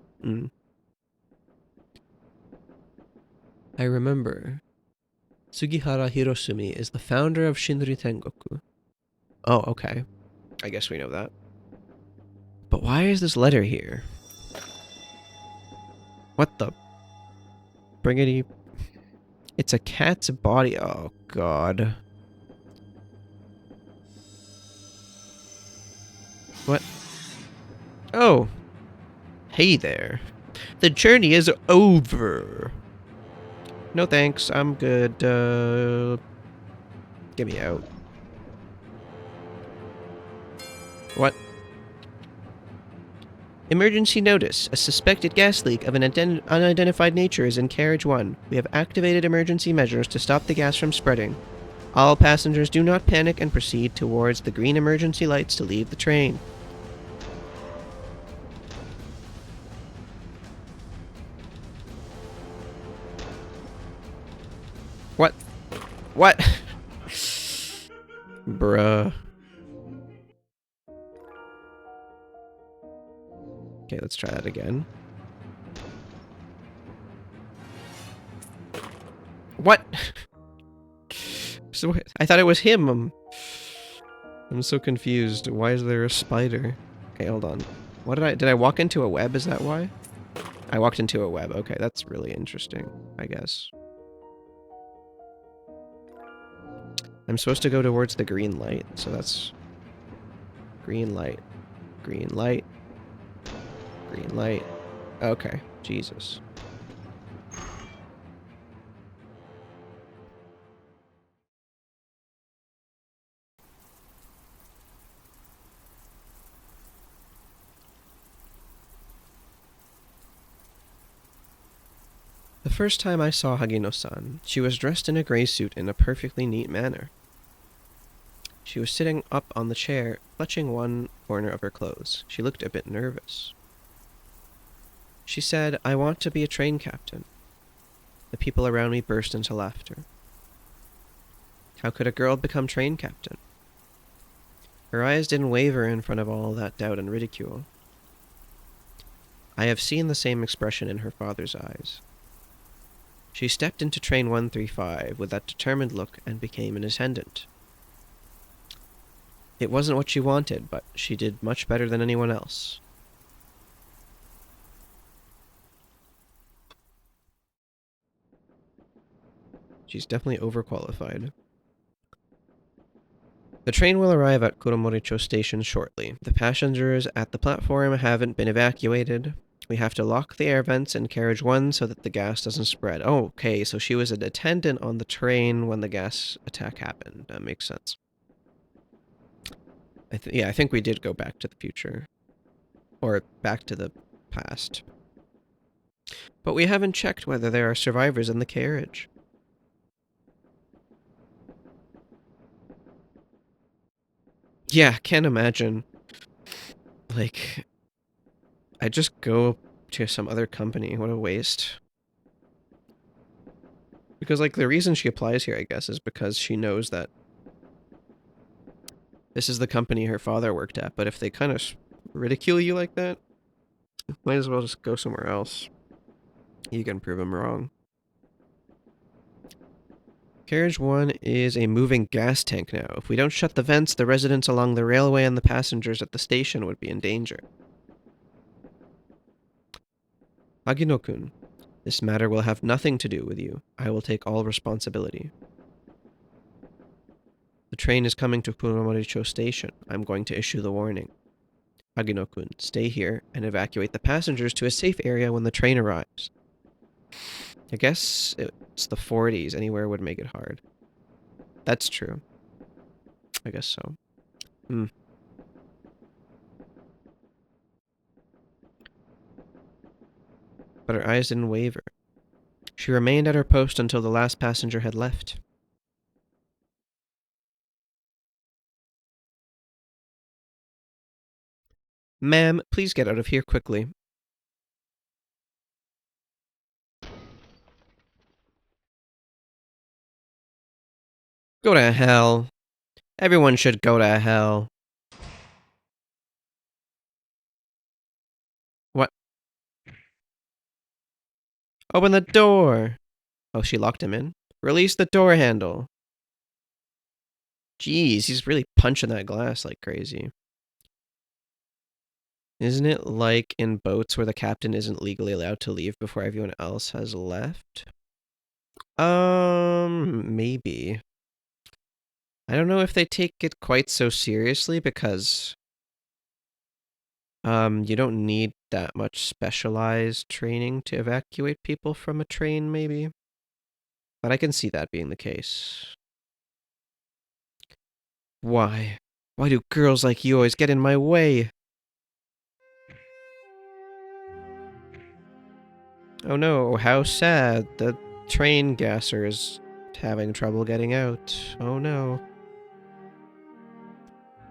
Speaker 2: I remember. Sugihara Hirosumi is the founder of Shinri Tengoku. Oh, okay. I guess we know that. But why is this letter here? What the? Brigady. It's a cat's body. Oh, God. What? Oh. Hey there. The journey is over. No thanks, I'm good. Get me out. What? Emergency notice. A suspected gas leak of an unidentified nature is in Carriage 1. We have activated emergency measures to stop the gas from spreading. All passengers do not panic and proceed towards the green emergency lights to leave the train. What? What? Bruh. Okay, let's try that again. What? So I thought it was him. I'm so confused. Why is there a spider? Okay, hold on. What did I walk into a web? Is that why? I walked into a web. Okay, that's really interesting, I guess. I'm supposed to go towards the green light, so that's green light, green light, green light. Okay, Jesus. The first time I saw Hagino-san, she was dressed in a gray suit in a perfectly neat manner. She was sitting up on the chair, clutching one corner of her clothes. She looked a bit nervous. She said, "I want to be a train captain." The people around me burst into laughter. How could a girl become train captain? Her eyes didn't waver in front of all that doubt and ridicule. I have seen the same expression in her father's eyes. She stepped into train 135 with that determined look and became an attendant. It wasn't what she wanted, but she did much better than anyone else. She's definitely overqualified. The train will arrive at Kuromoricho Station shortly. The passengers at the platform haven't been evacuated. We have to lock the air vents in carriage 1 so that the gas doesn't spread. Oh, okay, so she was an attendant on the train when the gas attack happened. That makes sense. Yeah, I think we did go back to the future. Or back to the past. But we haven't checked whether there are survivors in the carriage. Yeah, can't imagine. Like, I just go to some other company. What a waste. Because, like, the reason she applies here, I guess, is because she knows that this is the company her father worked at. But if they kind of ridicule you like that, might as well just go somewhere else. You can prove them wrong. Carriage 1 is a moving gas tank now. If we don't shut the vents, the residents along the railway and the passengers at the station would be in danger. Agino-kun, this matter will have nothing to do with you. I will take all responsibility. The train is coming to Kuromoricho Station. I'm going to issue the warning. Agino-kun, stay here and evacuate the passengers to a safe area when the train arrives. I guess it's the 40s. Anywhere would make it hard. That's true. I guess so. But her eyes didn't waver. She remained at her post until the last passenger had left. Ma'am, please get out of here quickly. Go to hell. Everyone should go to hell. What? Open the door. Oh, she locked him in? Release the door handle. Jeez, he's really punching that glass like crazy. Isn't it like in boats where the captain isn't legally allowed to leave before everyone else has left? Maybe. I don't know if they take it quite so seriously because you don't need that much specialized training to evacuate people from a train, maybe. But I can see that being the case. Why? Why do girls like you always get in my way? Oh no, how sad. The train gasser is having trouble getting out. Oh no.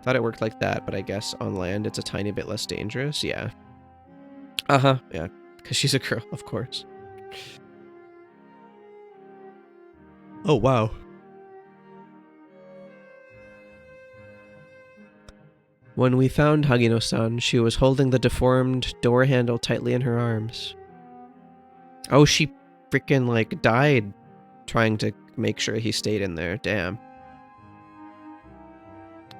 Speaker 2: Thought it worked like that, but I guess on land it's a tiny bit less dangerous. Yeah. Uh-huh, yeah. Because she's a girl, of course. Oh, wow. When we found Hagino-san, she was holding the deformed door handle tightly in her arms. Oh, she freaking, like, died trying to make sure he stayed in there. Damn.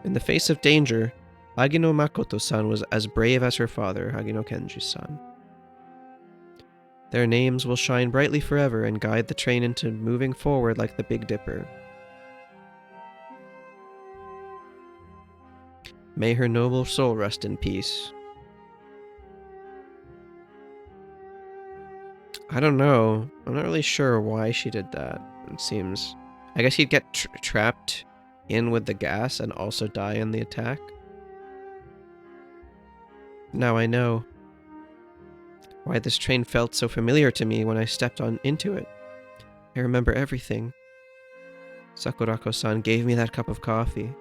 Speaker 2: In the face of danger, Hagino Makoto-san was as brave as her father, Hagino Kenji-san. Their names will shine brightly forever and guide the train into moving forward like the Big Dipper. May her noble soul rest in peace. I don't know. I'm not really sure why she did that. It seems... I guess he'd get trapped in with the gas and also die in the attack. Now I know why this train felt so familiar to me when I stepped into it. I remember everything. Sakurako-san gave me that cup of coffee.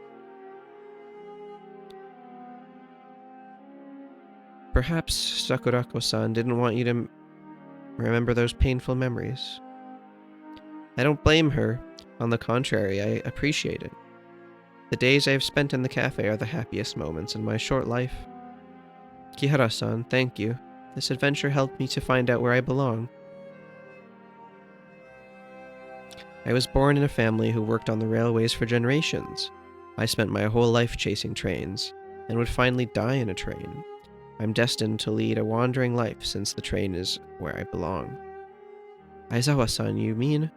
Speaker 2: Perhaps Sakurako-san didn't want you to remember those painful memories. I don't blame her. On the contrary, I appreciate it. The days I have spent in the cafe are the happiest moments in my short life. Kihara-san, thank you. This adventure helped me to find out where I belong. I was born in a family who worked on the railways for generations. I spent my whole life chasing trains, and would finally die in a train. I'm destined to lead a wandering life since the train is where I belong. Aizawa-san, you mean?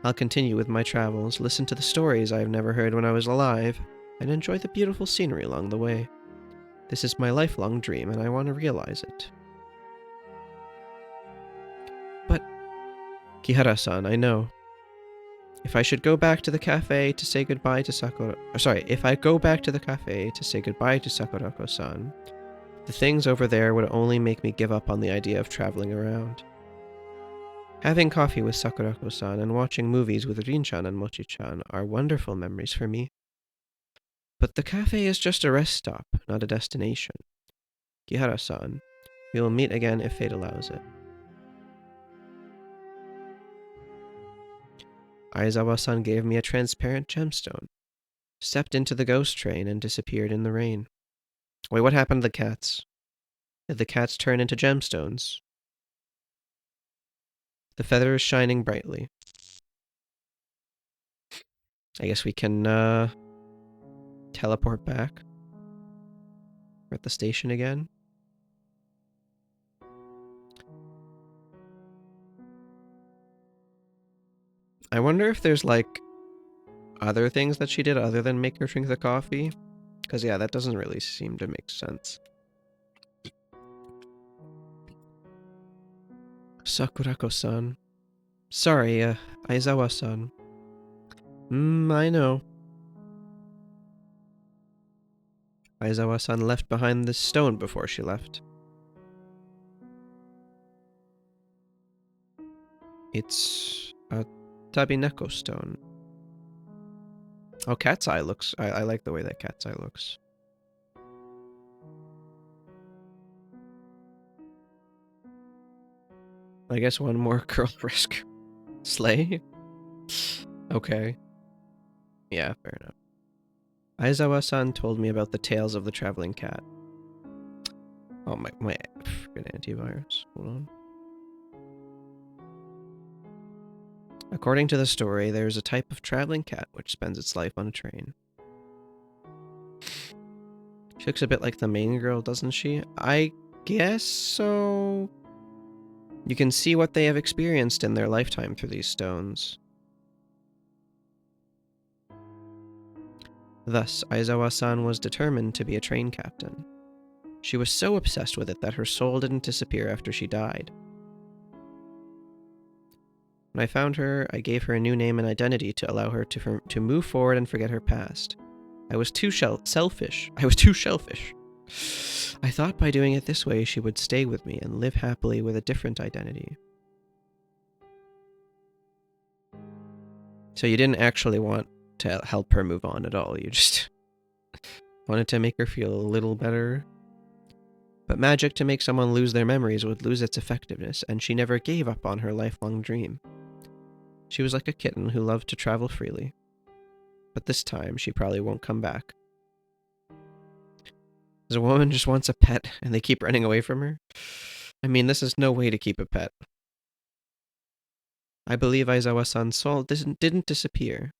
Speaker 2: I'll continue with my travels, listen to the stories I've never heard when I was alive, and enjoy the beautiful scenery along the way. This is my lifelong dream, and I want to realize it. But, Kihara-san, I know. If I should go back to the cafe to say goodbye to if I go back to the cafe to say goodbye to Sakurako-san, the things over there would only make me give up on the idea of traveling around. Having coffee with Sakurako-san and watching movies with Rin-chan and Mochi-chan are wonderful memories for me. But the cafe is just a rest stop, not a destination. Kihara-san, we will meet again if fate allows it. Aizawa-san gave me a transparent gemstone, stepped into the ghost train, and disappeared in the rain. Wait, what happened to the cats? Did the cats turn into gemstones? The feather is shining brightly. I guess we can, teleport back. We're at the station again. I wonder if there's, like, other things that she did other than make her drink the coffee? Because, yeah, that doesn't really seem to make sense. Sakurako-san. Sorry, Aizawa-san. I know. Aizawa-san left behind this stone before she left. It's a Tabineko stone. Oh, Cat's Eye looks... I like the way that Cat's Eye looks. I guess one more girl risk. Slay? Okay. Yeah, fair enough. Aizawa-san told me about the tales of the traveling cat. Oh, my good antivirus. Hold on. According to the story, there is a type of traveling cat which spends its life on a train. She looks a bit like the main girl, doesn't she? I guess so. You can see what they have experienced in their lifetime through these stones. Thus, Aizawa-san was determined to be a train captain. She was so obsessed with it that her soul didn't disappear after she died. When I found her, I gave her a new name and identity to allow her to move forward and forget her past. I was too selfish. I thought by doing it this way, she would stay with me and live happily with a different identity. So you didn't actually want to help her move on at all. You just wanted to make her feel a little better. But magic to make someone lose their memories would lose its effectiveness, and she never gave up on her lifelong dream. She was like a kitten who loved to travel freely. But this time, she probably won't come back. As a woman just wants a pet, and they keep running away from her? I mean, this is no way to keep a pet. I believe Aizawa-san's soul didn't disappear.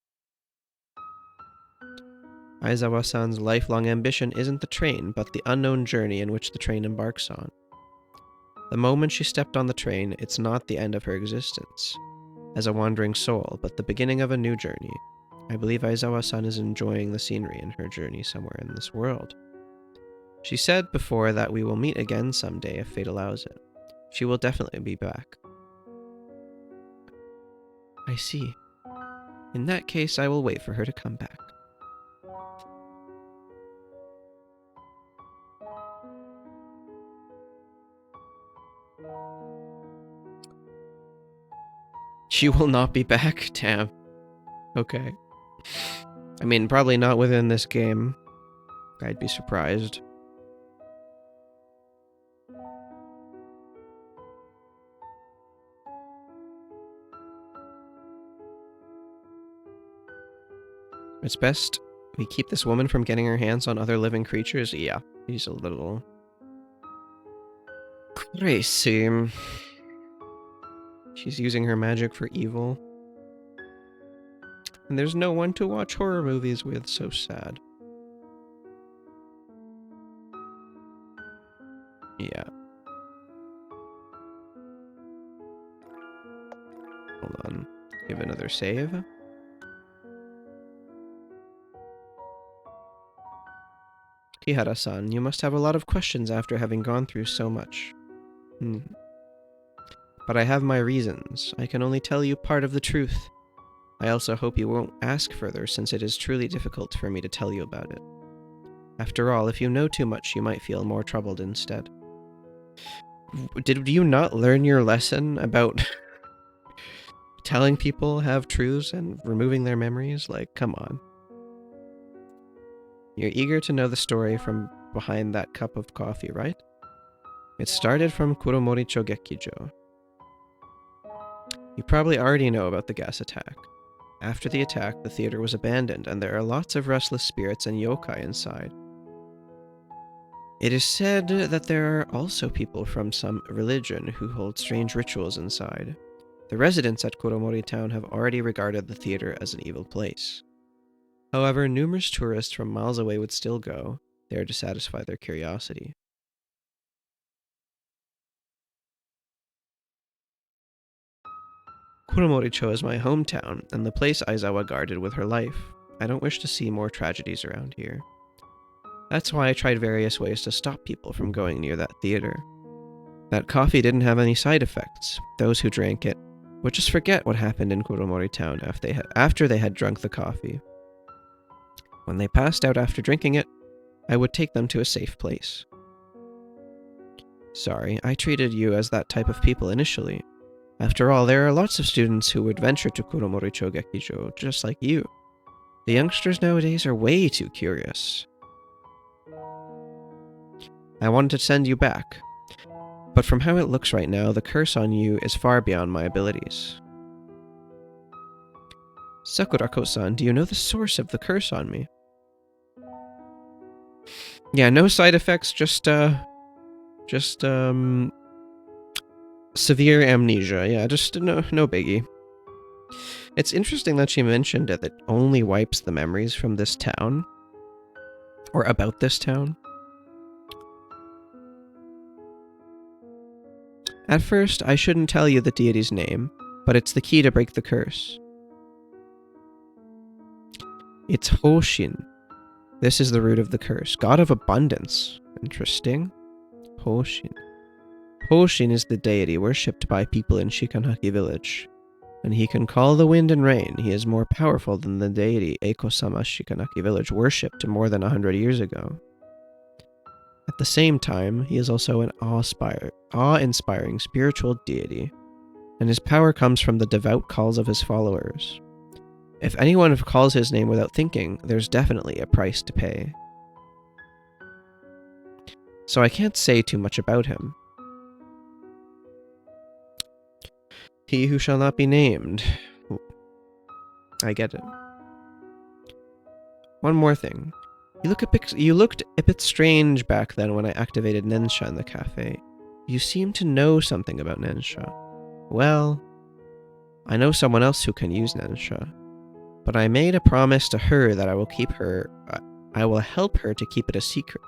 Speaker 2: Aizawa-san's lifelong ambition isn't the train, but the unknown journey in which the train embarks on. The moment she stepped on the train, it's not the end of her existence as a wandering soul, but the beginning of a new journey. I believe Aizawa-san is enjoying the scenery in her journey somewhere in this world. She said before that we will meet again someday if fate allows it. She will definitely be back. I see. In that case, I will wait for her to come back. She will not be back? Damn. Okay. I mean, probably not within this game. I'd be surprised. It's best we keep this woman from getting her hands on other living creatures. Yeah, he's a little crazy. She's using her magic for evil. And there's no one to watch horror movies with, so sad. Yeah. Hold on. Give another save. Kihara-san, you must have a lot of questions after having gone through so much. But I have my reasons. I can only tell you part of the truth. I also hope you won't ask further, since it is truly difficult for me to tell you about it. After all, if you know too much, you might feel more troubled instead. Did you not learn your lesson about telling people have truths and removing their memories? Like, come on. You're eager to know the story from behind that cup of coffee, right? It started from Kuromori Chogekijo. You probably already know about the gas attack. After the attack, the theater was abandoned, and there are lots of restless spirits and yokai inside. It is said that there are also people from some religion who hold strange rituals inside. The residents at Kuromori Town have already regarded the theater as an evil place. However, numerous tourists from miles away would still go, there to satisfy their curiosity. Kuromori-cho is my hometown, and the place Aizawa guarded with her life. I don't wish to see more tragedies around here. That's why I tried various ways to stop people from going near that theater. That coffee didn't have any side effects. Those who drank it would just forget what happened in Kuromori Town after they had drunk the coffee. When they passed out after drinking it, I would take them to a safe place. Sorry, I treated you as that type of people initially. After all, there are lots of students who would venture to Kuromori Chogekijo, just like you. The youngsters nowadays are way too curious. I wanted to send you back, but from how it looks right now, the curse on you is far beyond my abilities. Sakurako-san, do you know the source of the curse on me? Yeah, no side effects, just severe amnesia. Yeah, just no biggie. It's interesting that she mentioned that it only wipes the memories from this town. Or about this town. At first, I shouldn't tell you the deity's name, but it's the key to break the curse. It's Hoshin. This is the root of the curse. God of abundance. Interesting. Hoshin. Hoshin is the deity worshipped by people in Shikanaki village, and he can call the wind and rain. He is more powerful than the deity Eiko-sama Shikanaki village worshipped more than 100 years ago. At the same time, he is also an awe-inspiring spiritual deity, and his power comes from the devout calls of his followers. If anyone calls his name without thinking, there's definitely a price to pay. So I can't say too much about him. He who shall not be named. I get it. One more thing. You looked a bit strange back then when I activated Nensha in the cafe. You seem to know something about Nensha. Well, I know someone else who can use Nensha, but I made a promise to her that I will help her to keep it a secret.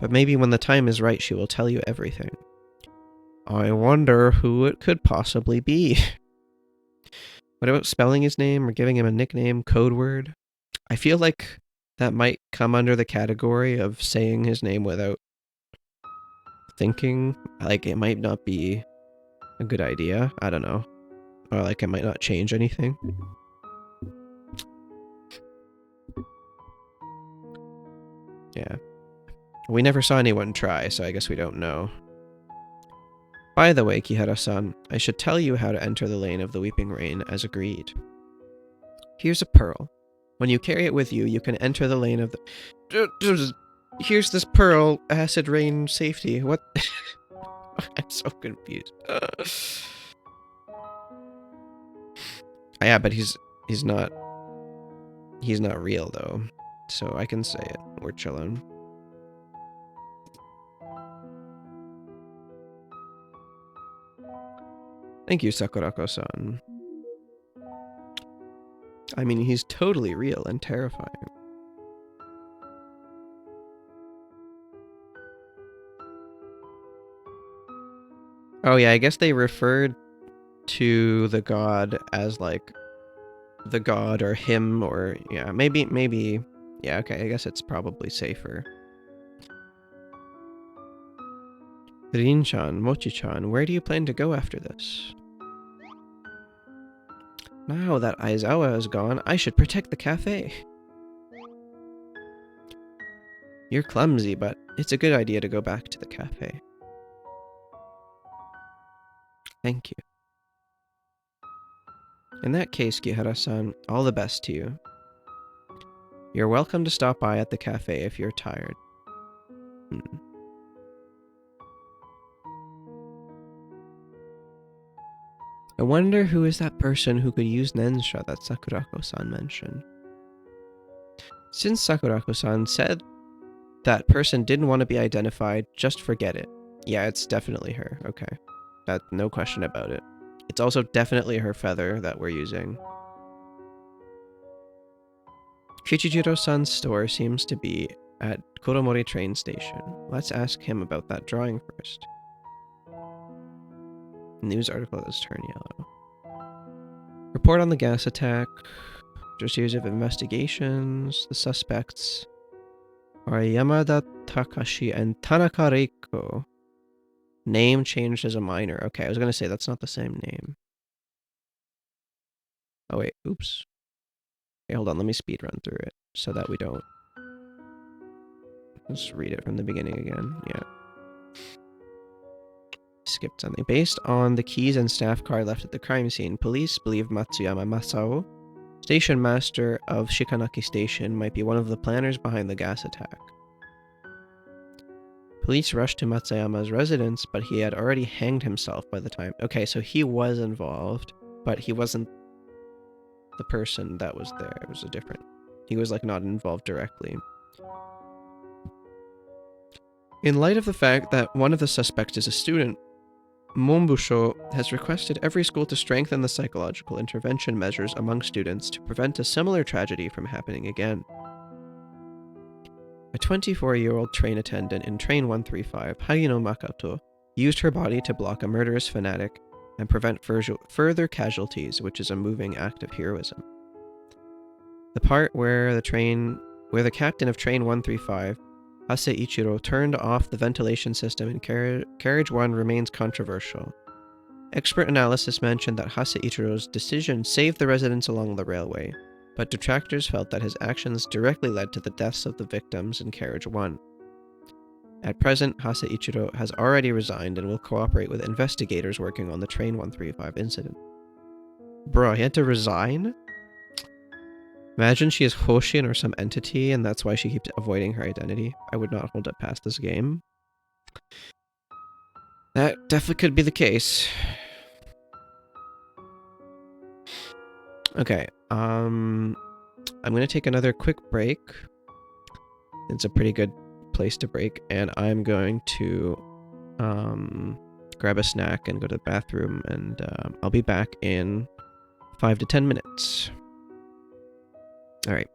Speaker 2: But maybe when the time is right, she will tell you everything. I wonder who it could possibly be. What about spelling his name or giving him a nickname, code word? I feel like that might come under the category of saying his name without thinking. Like, it might not be a good idea. I don't know. Or like, it might not change anything. Yeah. We never saw anyone try, so I guess we don't know. By the way, Kihara-san, I should tell you how to enter the lane of the Weeping Rain as agreed. Here's a pearl. When you carry it with you, you can enter the lane of the... Here's this pearl, acid rain safety. What? I'm so confused. Yeah, but he's not real though, so I can say it. We're chilling. Thank you, Sakurako-san. I mean, he's totally real and terrifying. Oh yeah, I guess they referred to the god as like the god or him, or yeah, maybe yeah, okay, I guess it's probably safer. Rin-chan, Mochi-chan, where do you plan to go after this? Now that Aizawa is gone, I should protect the cafe. You're clumsy, but it's a good idea to go back to the cafe. Thank you. In that case, Kihara-san, all the best to you. You're welcome to stop by at the cafe if you're tired. I wonder who is that person who could use Nensha that Sakurako-san mentioned. Since Sakurako-san said that person didn't want to be identified, just forget it. Yeah, it's definitely her. Okay. No question about it. It's also definitely her feather that we're using. Kichijiro-san's store seems to be at Koromori train station. Let's ask him about that drawing first. News article that's turned yellow. Report on the gas attack. After a series of investigations, the suspects are Yamada Takashi and Tanaka Reiko. Name changed as a minor. Okay, I was gonna say that's not the same name. Oh wait, oops. Okay, hold on, let me speed run through it so that we don't. Let's read it from the beginning again. Yeah. Skipped something. Based on the keys and staff card left at the crime scene, police believe Matsuyama Masao, station master of Shikanaki Station, might be one of the planners behind the gas attack. Police rushed to Matsuyama's residence, but he had already hanged himself by the time. Okay, so he was involved, but he wasn't the person that was there. It was a different. He was like not involved directly. In light of the fact that one of the suspects is a student, Monbusho has requested every school to strengthen the psychological intervention measures among students to prevent a similar tragedy from happening again. A 24-year-old train attendant in Train 135, Hagino Makoto, used her body to block a murderous fanatic and prevent further casualties, which is a moving act of heroism. The part where the captain of Train 135, Hase Ichiro, turned off the ventilation system in Carriage 1 remains controversial. Expert analysis mentioned that Hase Ichiro's decision saved the residents along the railway, but detractors felt that his actions directly led to the deaths of the victims in Carriage 1. At present, Hase Ichiro has already resigned and will cooperate with investigators working on the Train 135 incident. Bro, he had to resign? Imagine she is Hoshin or some entity, and that's why she keeps avoiding her identity. I would not hold up past this game. That definitely could be the case. Okay, I'm gonna take another quick break. It's a pretty good place to break, and I'm going to grab a snack and go to the bathroom, and I'll be back in 5 to 10 minutes. All right.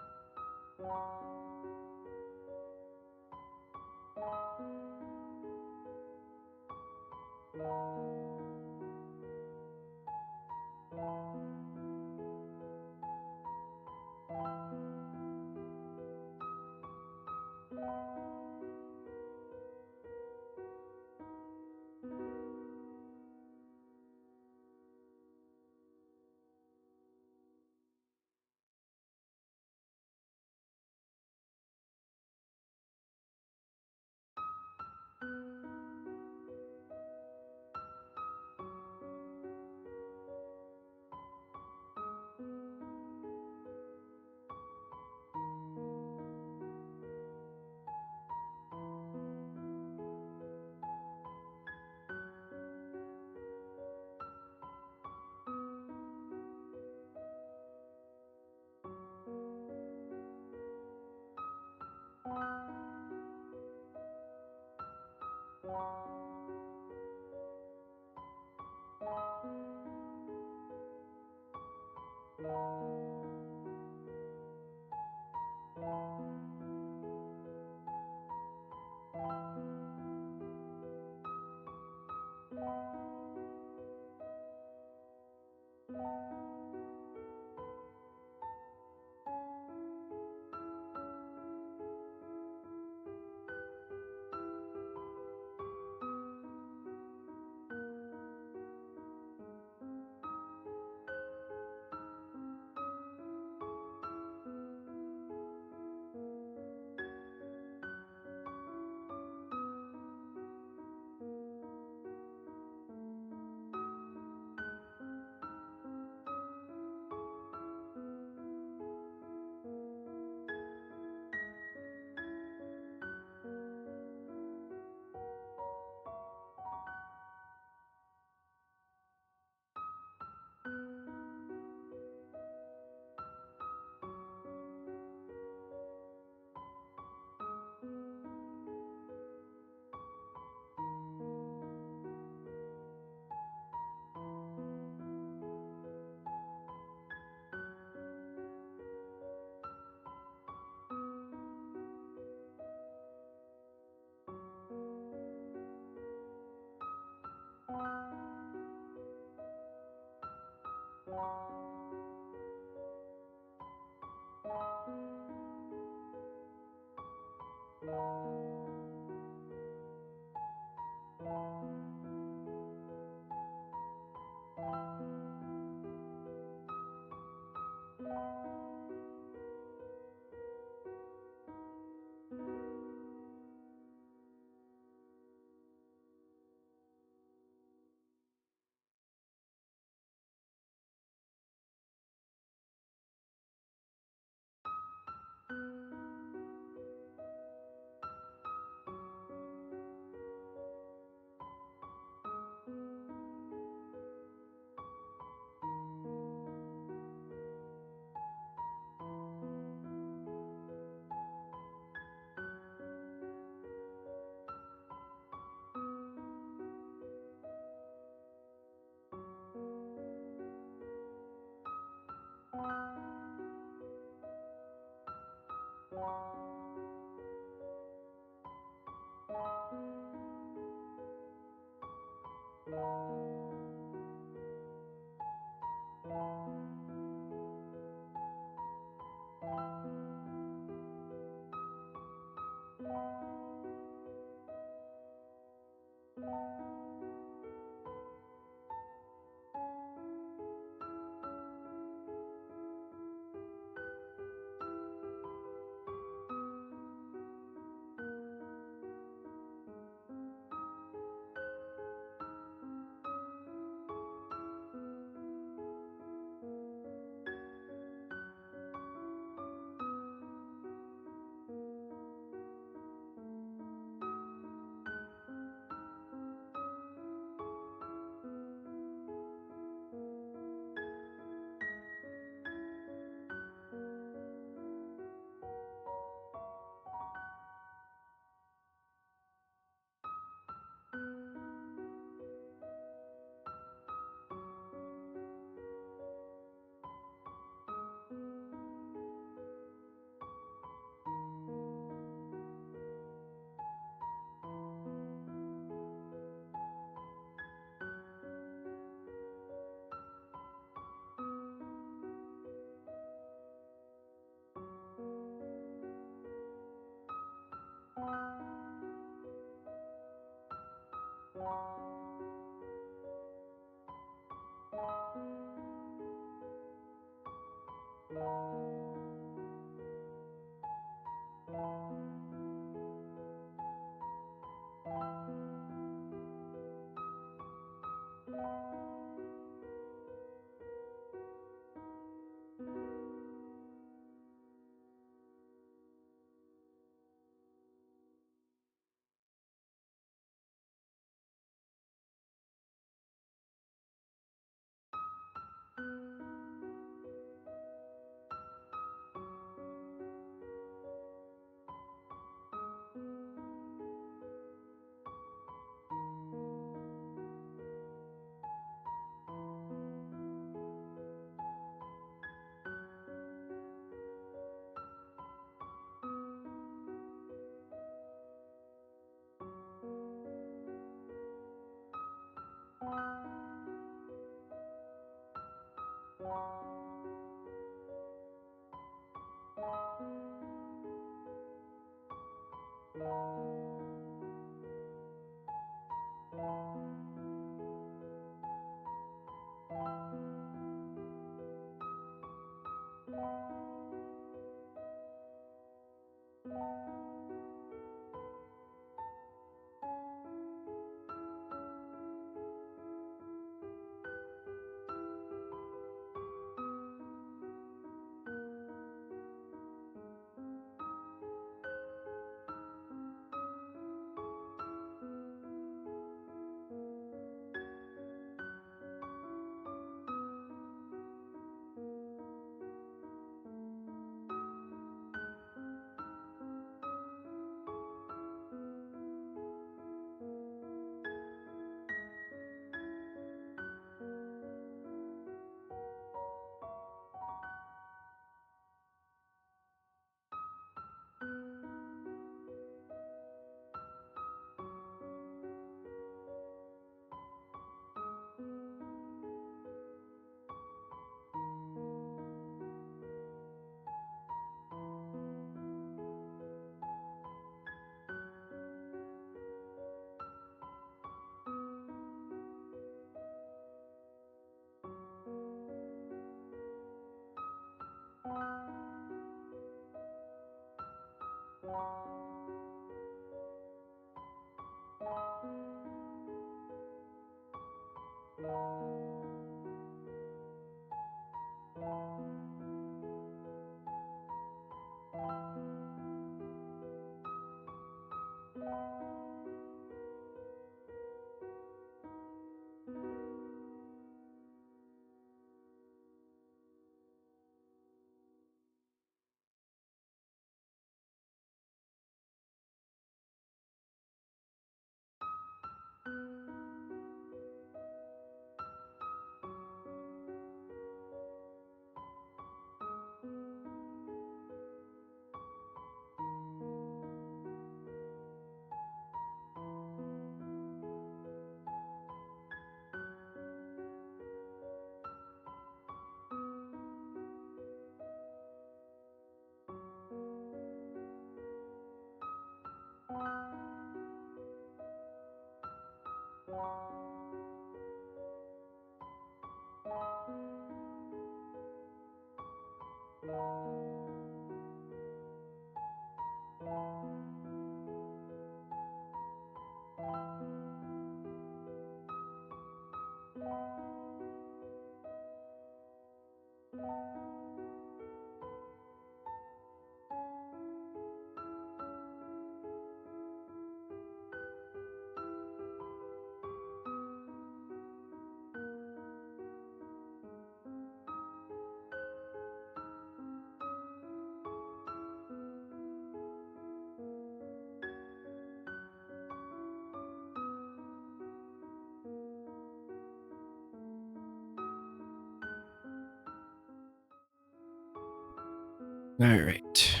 Speaker 1: Alright.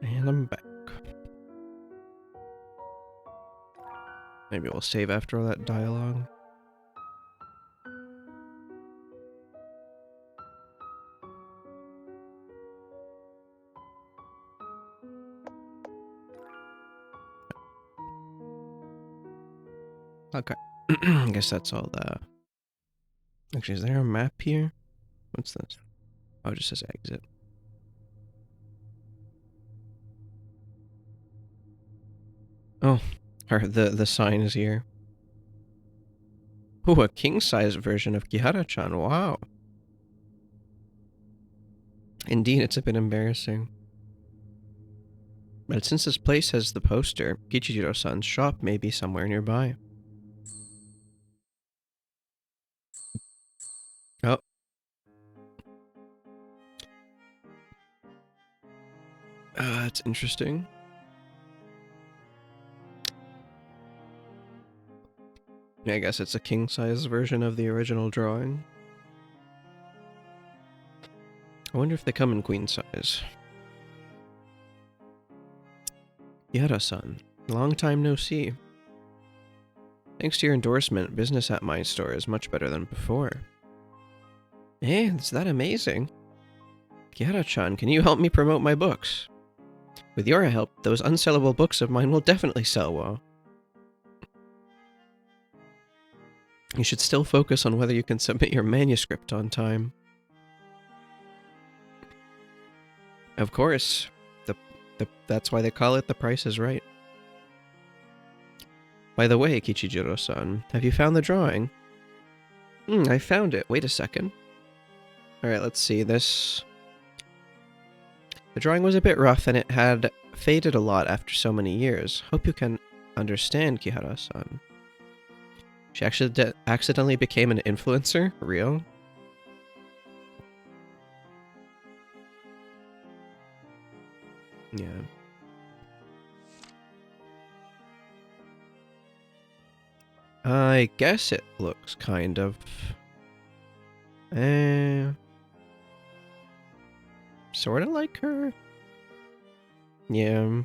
Speaker 1: And I'm back. Maybe we'll save after all that dialogue. Okay. I guess that's all the... Actually, is there a map here? What's this? Oh, it just says exit. Oh, the sign is here. Oh, a king-size version of Kihara-chan. Wow. Indeed, it's a bit embarrassing. But since this place has the poster, Kichijiro-san's shop may be somewhere nearby. Oh. That's interesting. I guess it's a king-size version of the original drawing. I wonder if they come in queen size. Yara-san, long time no see. Thanks to your endorsement, business at my store is much better than before. Eh, is that amazing? Yara-chan, can you help me promote my books? With your help, those unsellable books of mine will definitely sell well. You should still focus on whether you can submit your manuscript on time. Of course. That's why they call it The Price is Right. By the way, Kichijiro-san, have you found the drawing? I found it. Wait a second. Alright, let's see. The drawing was a bit rough and it had faded a lot after so many years. Hope you can understand, Kihara-san. She actually accidentally became an influencer? Real? Yeah. I guess it looks kind of... Sorta like her? Yeah.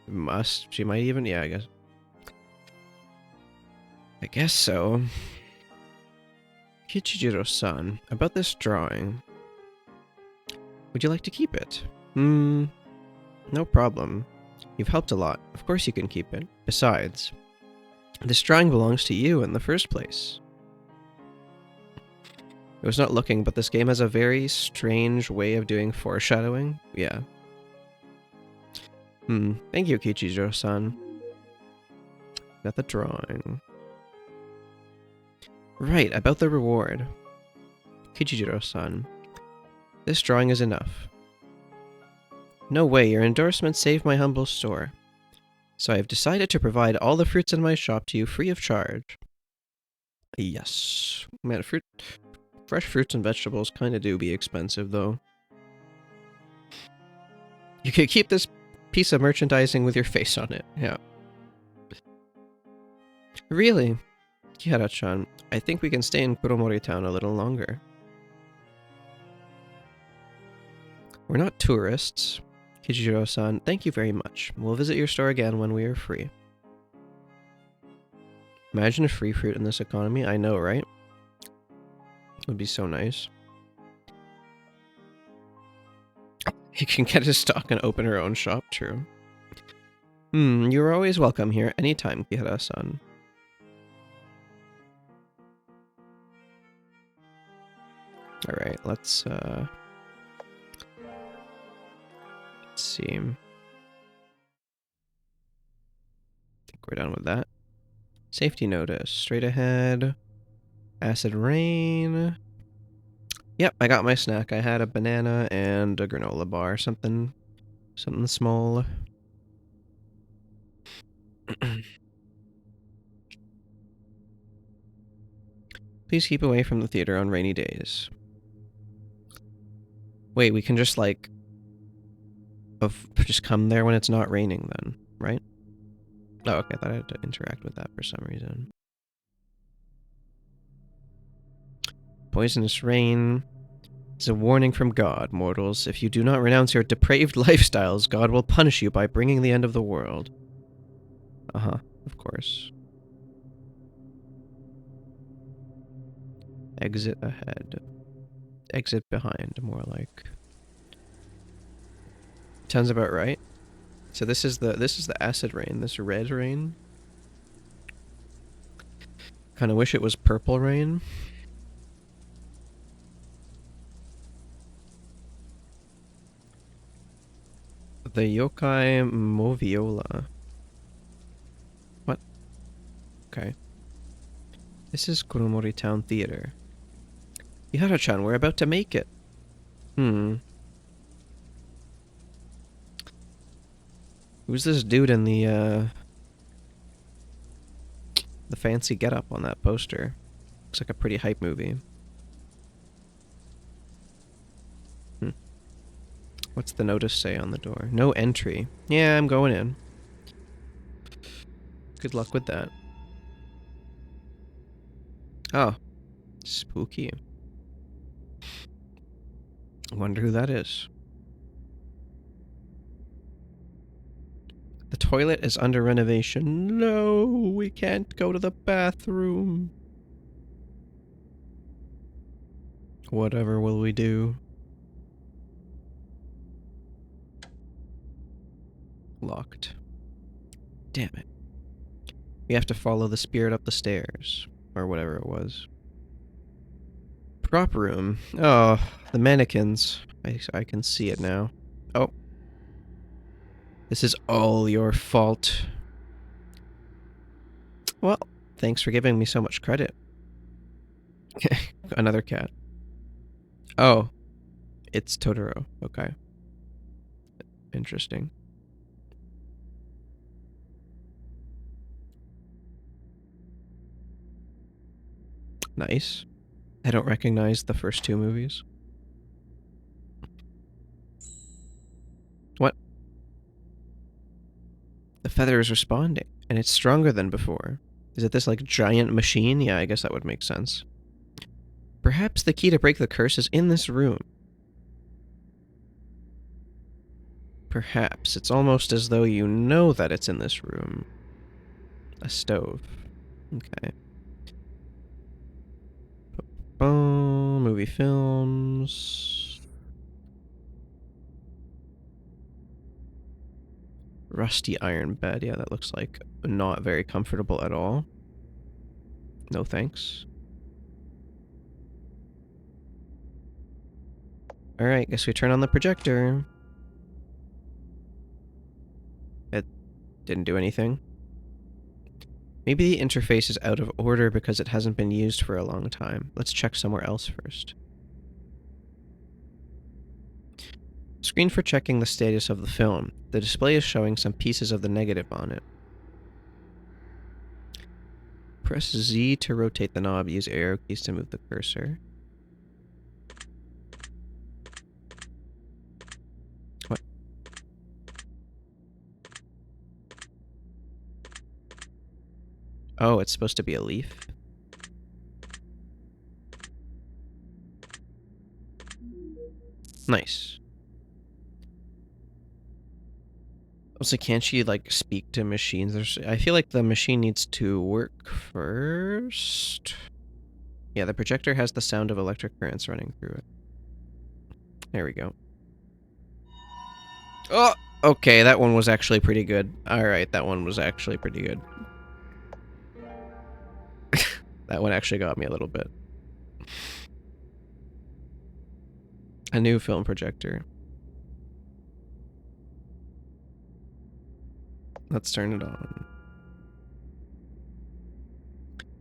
Speaker 1: Must. She might even... Yeah, I guess. I guess so. Kichijiro-san, about this drawing. Would you like to keep it? No problem. You've helped a lot. Of course you can keep it. Besides, this drawing belongs to you in the first place. I was not looking, but this game has a very strange way of doing foreshadowing. Yeah. Thank you, Kichijiro-san. Got the drawing. Right, about the reward. Kichijiro-san. This drawing is enough. No way, your endorsement saved my humble store. So I have decided to provide all the fruits in my shop to you free of charge. Yes. Man, fresh fruits and vegetables kind of do be expensive, though. You could keep this piece of merchandising with your face on it. Yeah. Really? Kihara-chan, I think we can stay in Kuromori Town a little longer. We're not tourists. Kichijiro-san, thank you very much. We'll visit your store again when we are free. Imagine a free fruit in this economy. I know, right? It would be so nice. He can get his stock and open her own shop, true.
Speaker 2: You're always welcome here anytime, Kihara-san. Alright, let's see. I think we're done with that. Safety notice. Straight ahead. Acid rain. Yep, I got my snack. I had a banana and a granola bar. Something small. Please keep away from the theater on rainy days. Wait, we can just, like, just come there when it's not raining then, right? Oh, okay, I thought I had to interact with that for some reason. Poisonous rain is a warning from God, mortals. If you do not renounce your depraved lifestyles, God will punish you by bringing the end of the world. Uh-huh, of course. Exit ahead. Exit behind, more like. Sounds about right. So this is the acid rain, this red rain. Kinda wish it was purple rain. The Yokai Moviola. What? Okay. This is Kuromori Town Theater. Ihara-chan, we're about to make it. Who's this dude in the fancy getup on that poster? Looks like a pretty hype movie. What's the notice say on the door? No entry. Yeah, I'm going in. Good luck with that. Oh. Spooky. Wonder who that is. The toilet is under renovation. No, we can't go to the bathroom. Whatever will we do? Locked. Damn it. We have to follow the spirit up the stairs. Or whatever it was. Prop room. Oh, the mannequins. I can see it now. Oh. This is all your fault. Well, thanks for giving me so much credit. Another cat. Oh. It's Totoro. Okay. Interesting. Nice. I don't recognize the first two movies. What? The feather is responding, and it's stronger than before. Is it this, like, giant machine? Yeah, I guess that would make sense. Perhaps the key to break the curse is in this room. Perhaps. It's almost as though you know that it's in this room. A stove. Okay. Movie films. Rusty iron bed. Yeah, that looks like not very comfortable at all. No thanks. Alright, guess we turn on the projector. It didn't do anything. Maybe the interface is out of order because it hasn't been used for a long time. Let's check somewhere else first. Screen for checking the status of the film. The display is showing some pieces of the negative on it. Press Z to rotate the knob. Use arrow keys to move the cursor. What? Oh, it's supposed to be a leaf? Nice. Also, can't she, like, speak to machines? I feel like the machine needs to work first. Yeah, the projector has the sound of electric currents running through it. There we go. Oh!
Speaker 1: Okay, that one was actually pretty good. Alright, that one was actually pretty good. That one actually got me a little bit. A new film projector. Let's turn it on.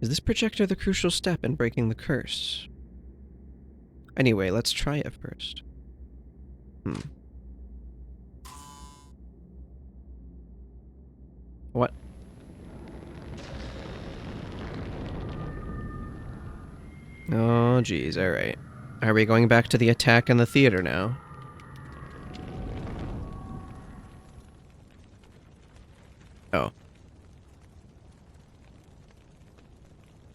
Speaker 1: Is this projector the crucial step in breaking the curse? Anyway, let's try it first. What? Oh, geez, alright. Are we going back to the attack in the theater now? Oh.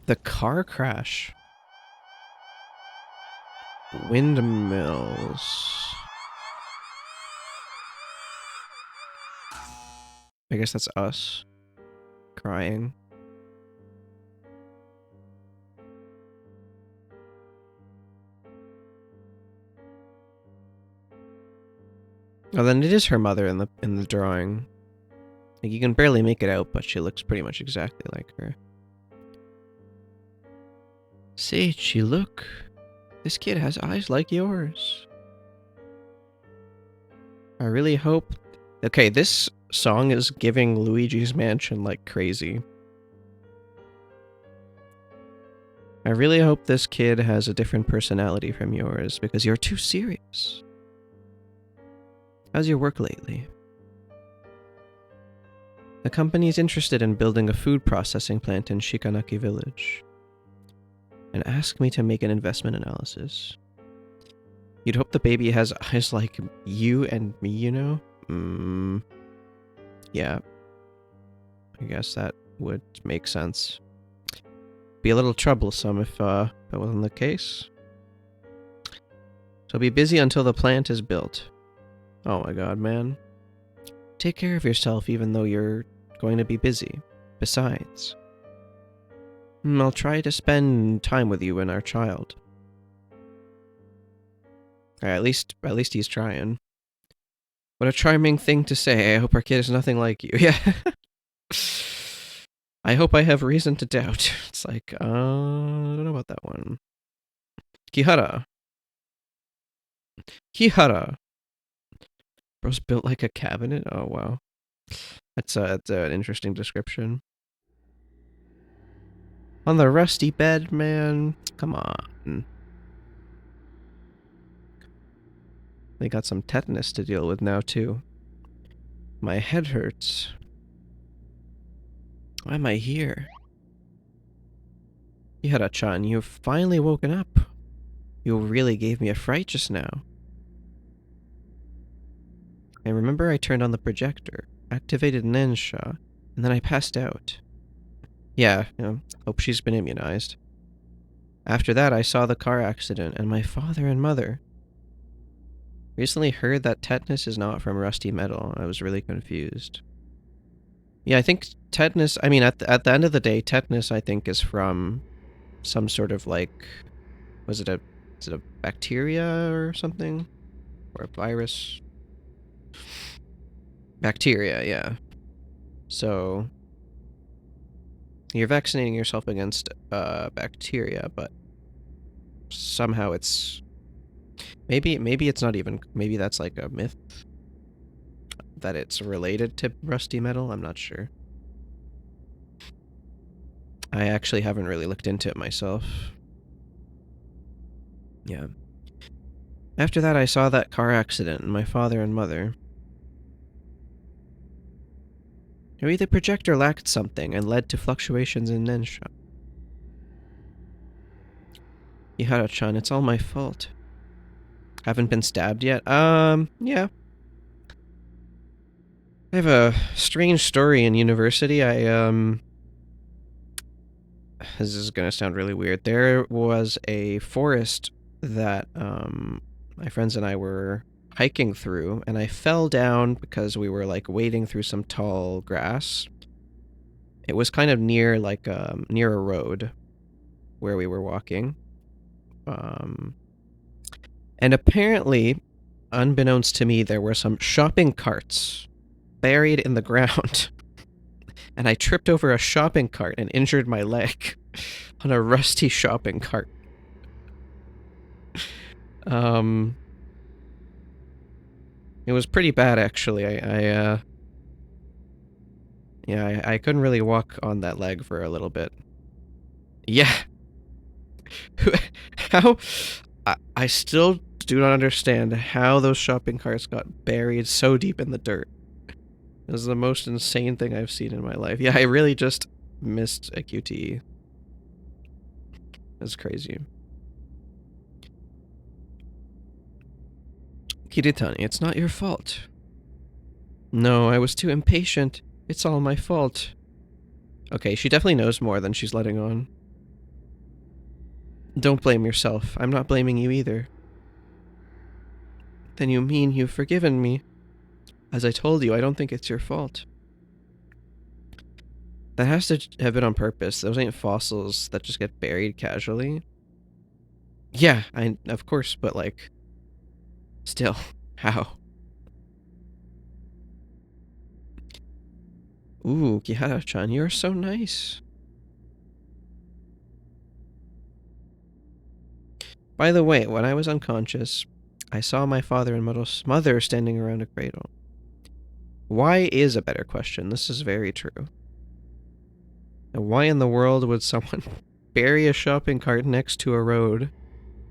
Speaker 1: The car crash. Windmills. I guess that's us. Crying. Oh, then it is her mother in the drawing. Like, you can barely make it out, but she looks pretty much exactly like her. Seichi, look. This kid has eyes like yours. I really hope... Okay, this song is giving Luigi's Mansion like crazy. I really hope this kid has a different personality from yours, because you're too serious. How's your work lately? The company's interested in building a food processing plant in Shikanaki village, and asked me to make an investment analysis. You'd hope the baby has eyes like you and me, you know? Yeah. I guess that would make sense. Be a little troublesome if that wasn't the case. So be busy until the plant is built. Oh my god, man. Take care of yourself even though you're going to be busy. Besides, I'll try to spend time with you and our child. At least he's trying. What a charming thing to say. I hope our kid is nothing like you. Yeah. I hope I have reason to doubt. It's like, I don't know about that one. Kihara. Kihara. Bro's built like a cabinet? Oh, wow. That's an interesting description. On the rusty bed, man. Come on. They got some tetanus to deal with now, too. My head hurts. Why am I here? Ihara-chan, you've finally woken up. You really gave me a fright just now. I remember I turned on the projector, activated Nensha, and then I passed out. Yeah, hope she's been immunized. After that, I saw the car accident and my father and mother. Recently heard that tetanus is not from rusty metal. I was really confused. Yeah, I think tetanus, I mean, at the end of the day, tetanus, I think, is from some sort of, like, is it a bacteria or something? Or a virus? Bacteria, yeah. So, you're vaccinating yourself against bacteria, but somehow it's... Maybe it's not even... Maybe that's like a myth that it's related to rusty metal. I'm not sure. I actually haven't really looked into it myself. Yeah. After that, I saw that car accident and my father and mother. Maybe the projector lacked something and led to fluctuations in Nensha. Ihara-chan, it's all my fault. Haven't been stabbed yet? Yeah. I have a strange story in university. This is gonna sound really weird. There was a forest that, my friends and I were hiking through, and I fell down because we were, like, wading through some tall grass. It was kind of near, like, near a road where we were walking. And apparently,
Speaker 2: unbeknownst to me, there were some shopping carts buried in the ground. And I tripped over a shopping cart and injured my leg on a rusty shopping cart. It was pretty bad, actually. I couldn't really walk on that leg for a little bit. Yeah. How? I still do not understand how those shopping carts got buried so deep in the dirt. It was the most insane thing I've seen in my life. Yeah, I really just missed a QTE. That's crazy. Kiritani, it's not your fault. No, I was too impatient. It's all my fault. Okay, she definitely knows more than she's letting on. Don't blame yourself. I'm not blaming you either. Then you mean you've forgiven me? As I told you, I don't think it's your fault. That has to have been on purpose. Those ain't fossils that just get buried casually. Yeah, of course, but like... Still, how? Ooh, Kihara-chan, you're so nice. By the way, when I was unconscious, I saw my father and mother standing around a cradle. Why is a better question. This is very true. And why in the world would someone bury a shopping cart next to a road,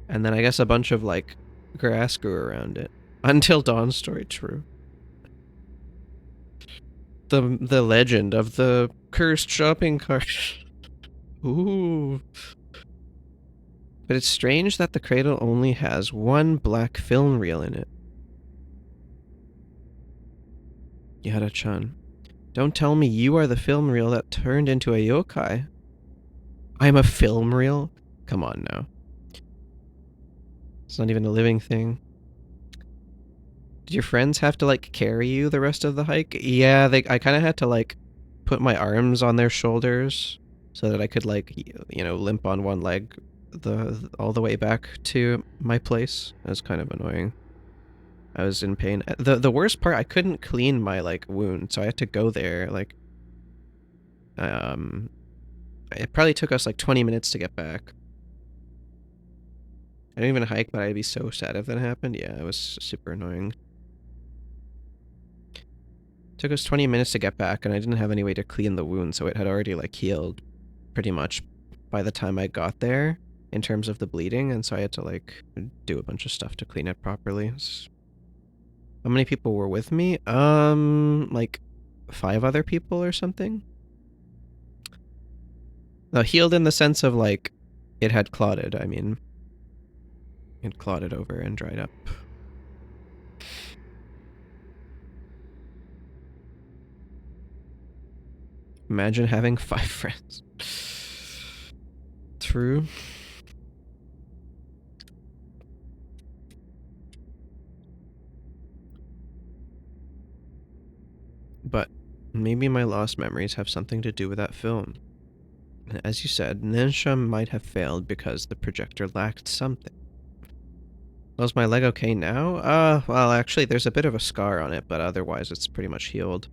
Speaker 2: and then I guess a bunch of, like, grass grew around it? Until Dawn's story, true. The legend of the cursed shopping cart. Ooh. But it's strange that the cradle only has one black film reel in it. Yara-chan, don't tell me you are the film reel that turned into a yokai. I'm a film reel? Come on now. It's not even a living thing. Did your friends have to, like, carry you the rest of the hike? Yeah, I kind of had to, like, put my arms on their shoulders so that I could, like, you know, limp on one leg all the way back to my place. That was kind of annoying. I was in pain. The worst part, I couldn't clean my, like, wound, so I had to go there, like, it probably took us, like, 20 minutes to get back. I didn't even hike, but I'd be so sad if that happened. Yeah, it was super annoying. It took us 20 minutes to get back, and I didn't have any way to clean the wound, so it had already, like, healed pretty much by the time I got there in terms of the bleeding, and so I had to, like, do a bunch of stuff to clean it properly. How many people were with me? Like 5 other people or something? No, healed in the sense of, like, it had clotted, I mean. It clotted over and dried up. Imagine having 5 friends. True. But maybe my lost memories have something to do with that film. And as you said, Ninja might have failed because the projector lacked something. Well, is my leg okay now? Well, actually, there's a bit of a scar on it, but otherwise it's pretty much healed.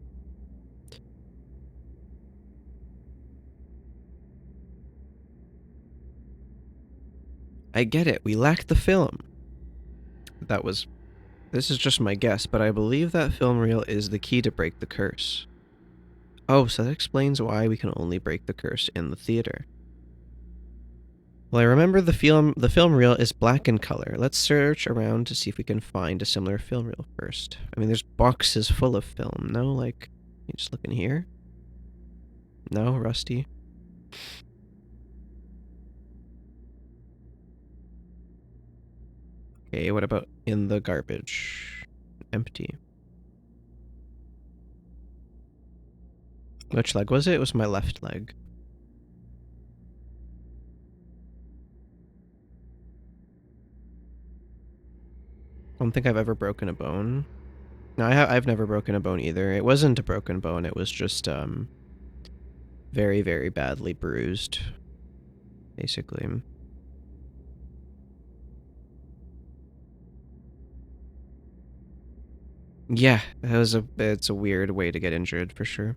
Speaker 2: I get it, we lacked the film. This is just my guess, but I believe that film reel is the key to break the curse. Oh, so that explains why we can only break the curse in the theater. Well, I remember the film reel is black in color. Let's search around to see if we can find a similar film reel first. I mean, there's boxes full of film, no? Like, you just look in here? No, rusty. Okay, what about in the garbage? Empty. Which leg was it? It was my left leg. I don't think I've ever broken a bone. No, I've never broken a bone either. It wasn't a broken bone, it was just, very, very badly bruised, basically. Yeah, it's a weird way to get injured, for sure.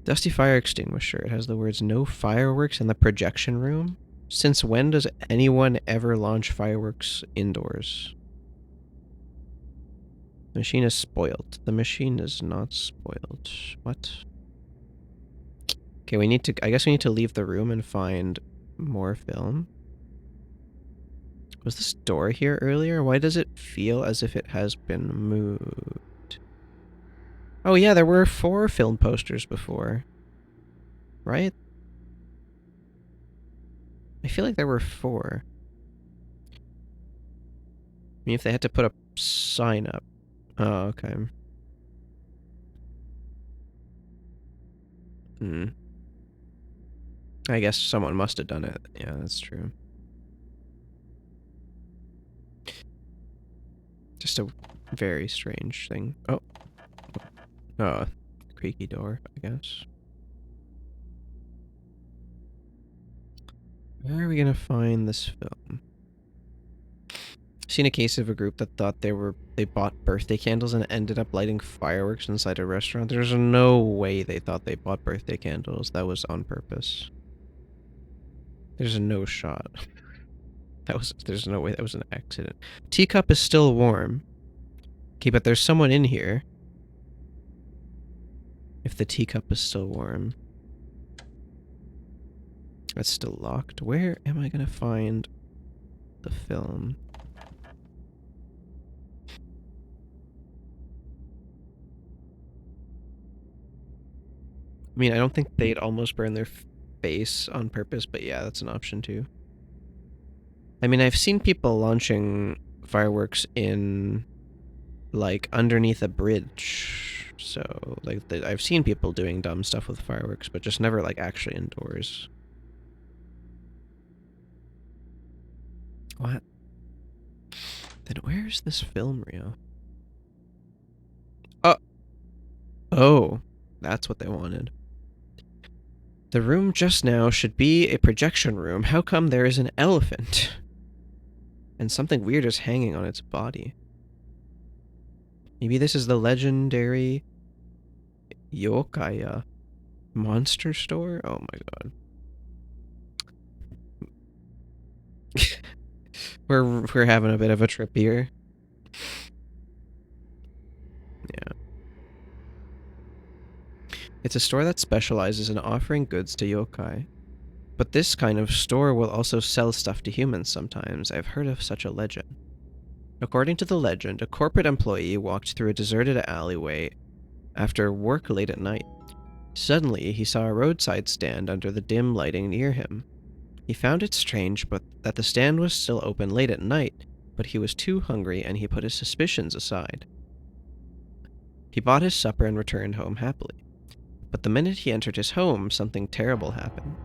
Speaker 2: Dusty fire extinguisher. It has the words "No fireworks in the projection room." Since when does anyone ever launch fireworks indoors? The machine is spoiled. The machine is not spoiled. What? Okay, I guess we need to leave the room and find more film. Was this door here earlier? Why does it feel as if it has been moved? Oh yeah, there were 4 film posters before. Right? I feel like there were 4. I mean, if they had to put a sign up. Oh, okay. I guess someone must have done it. Yeah, that's true. Just a very strange thing. Oh. Oh, creaky door, I guess. Where are we gonna find this film? I've seen a case of a group that thought they bought birthday candles and ended up lighting fireworks inside a restaurant. There's no way they thought they bought birthday candles. That was on purpose. There's no shot. There's no way that was an accident. Teacup is still warm. Okay, but there's someone in here. If the teacup is still warm. That's still locked. Where am I gonna find the film? I mean, I don't think they'd almost burn their face on purpose, but yeah, that's an option too. I mean, I've seen people launching fireworks in, like, underneath a bridge. So, like, I've seen people doing dumb stuff with fireworks, but just never, like, actually indoors. What? Then where's this film reel? Oh, that's what they wanted. The room just now should be a projection room. How come there is an elephant? And something weird is hanging on its body. Maybe this is the legendary Yokai monster store? Oh my god. We're having a bit of a trip here. Yeah. It's a store that specializes in offering goods to yokai. But this kind of store will also sell stuff to humans sometimes. I've heard of such a legend. According to the legend, a corporate employee walked through a deserted alleyway after work late at night. Suddenly, he saw a roadside stand under the dim lighting near him. He found it strange that the stand was still open late at night, but he was too hungry and he put his suspicions aside. He bought his supper and returned home happily. But the minute he entered his home, something terrible happened.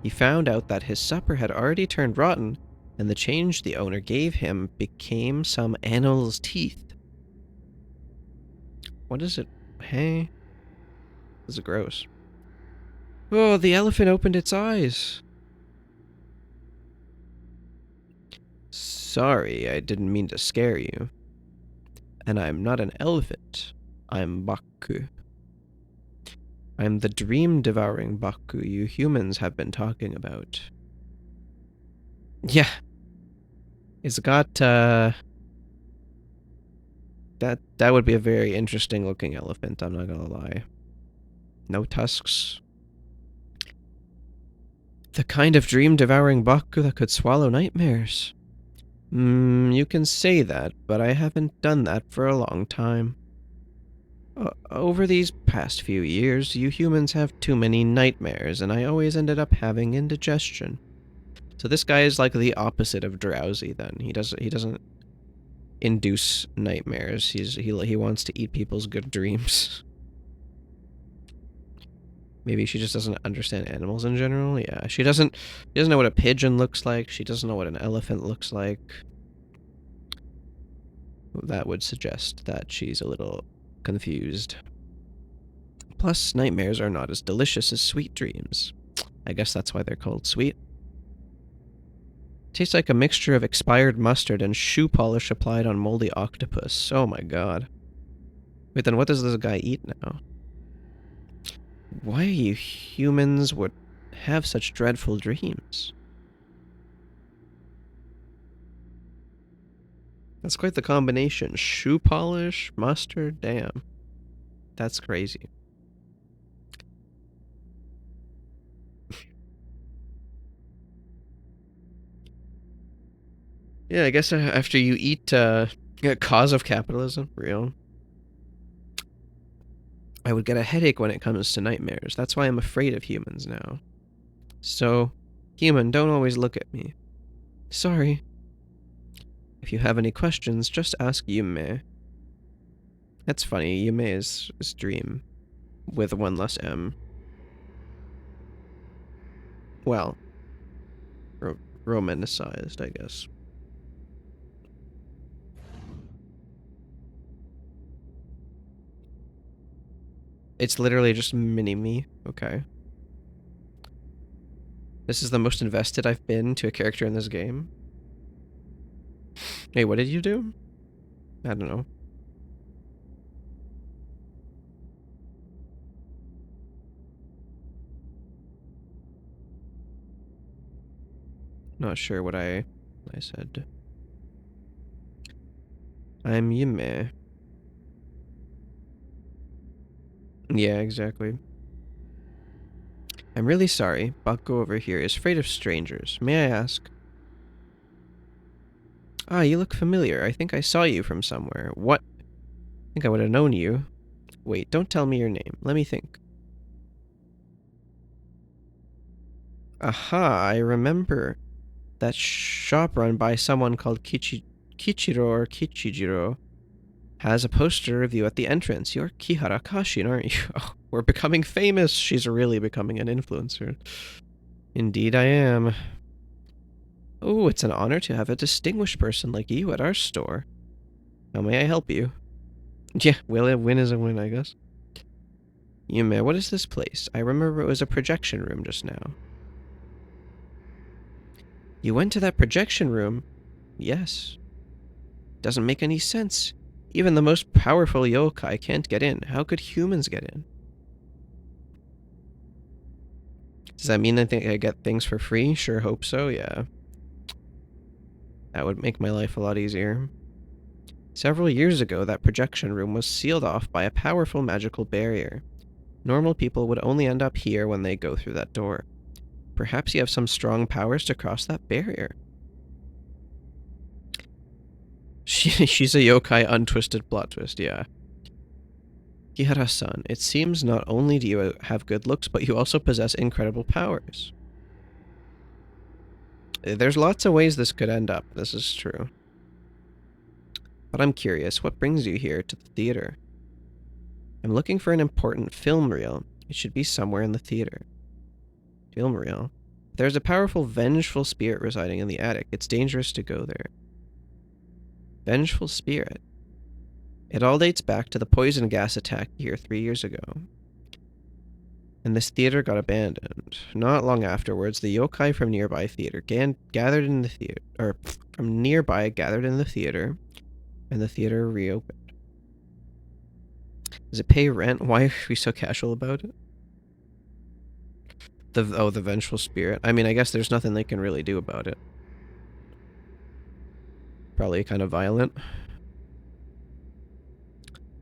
Speaker 2: He found out that his supper had already turned rotten, and the change the owner gave him became some animal's teeth. What is it? Hey? This is gross. Oh, the elephant opened its eyes. Sorry, I didn't mean to scare you. And I'm not an elephant. I'm Baku. I'm the dream-devouring Baku you humans have been talking about. Yeah. It's got, That would be a very interesting looking elephant, I'm not gonna lie. No tusks. The kind of dream-devouring Baku that could swallow nightmares. You can say that, but I haven't done that for a long time. Over these past few years, you humans have too many nightmares, and I always ended up having indigestion. So this guy is like the opposite of drowsy. Then he doesn't induce nightmares. He wants to eat people's good dreams. Maybe she just doesn't understand animals in general. Yeah, she doesn't know what a pigeon looks like. She doesn't know what an elephant looks like. That would suggest that she's a little confused. Plus, nightmares are not as delicious as sweet dreams. I guess that's why they're called sweet. Tastes like a mixture of expired mustard and shoe polish applied on moldy octopus. Oh my god. Wait, then what does this guy eat now? Why you humans would have such dreadful dreams? That's quite the combination. Shoe polish, mustard, damn. That's crazy. Yeah, I guess after you eat cause of capitalism, real. I would get a headache when it comes to nightmares. That's why I'm afraid of humans now. So, human, don't always look at me. Sorry. If you have any questions, just ask Yume. That's funny, Yume is dream. With one less M. Well, romanicized, I guess. It's literally just mini-me. Okay. This is the most invested I've been to a character in this game. Hey, what did you do? I don't know. Not sure what I said. I'm Yume. Yeah, exactly. I'm really sorry. Baku over here is afraid of strangers. May I ask? Ah, you look familiar. I think I saw you from somewhere. What? I think I would have known you. Wait, don't tell me your name. Let me think. Aha, I remember. That shop run by someone called Kichiro or Kichijiro has a poster of you at the entrance. You're Kihara Kashin, aren't you? Oh, we're becoming famous. She's really becoming an influencer. Indeed I am. Oh, it's an honor to have a distinguished person like you at our store. How may I help you? Yeah, well, a win is a win, I guess. Yume, what is this place? I remember it was a projection room just now. You went to that projection room? Yes. Doesn't make any sense. Even the most powerful yokai can't get in. How could humans get in? Does that mean I get things for free? Sure hope so, yeah. That would make my life a lot easier. Several years ago, that projection room was sealed off by a powerful magical barrier. Normal people would only end up here when they go through that door. Perhaps you have some strong powers to cross that barrier. She's a yokai untwisted plot twist, yeah. Kihara-san, it seems not only do you have good looks, but you also possess incredible powers. There's lots of ways this could end up, this is true. But I'm curious, what brings you here to the theater? I'm looking for an important film reel. It should be somewhere in the theater. Film reel? There's a powerful, vengeful spirit residing in the attic. It's dangerous to go there. Vengeful spirit? It all dates back to the poison gas attack here 3 years ago. And this theater got abandoned. Not long afterwards, the yokai from nearby theater gathered in the theater, and the theater reopened. Does it pay rent? Why are we so casual about it? The vengeful spirit. I mean, I guess there's nothing they can really do about it. Probably kind of violent.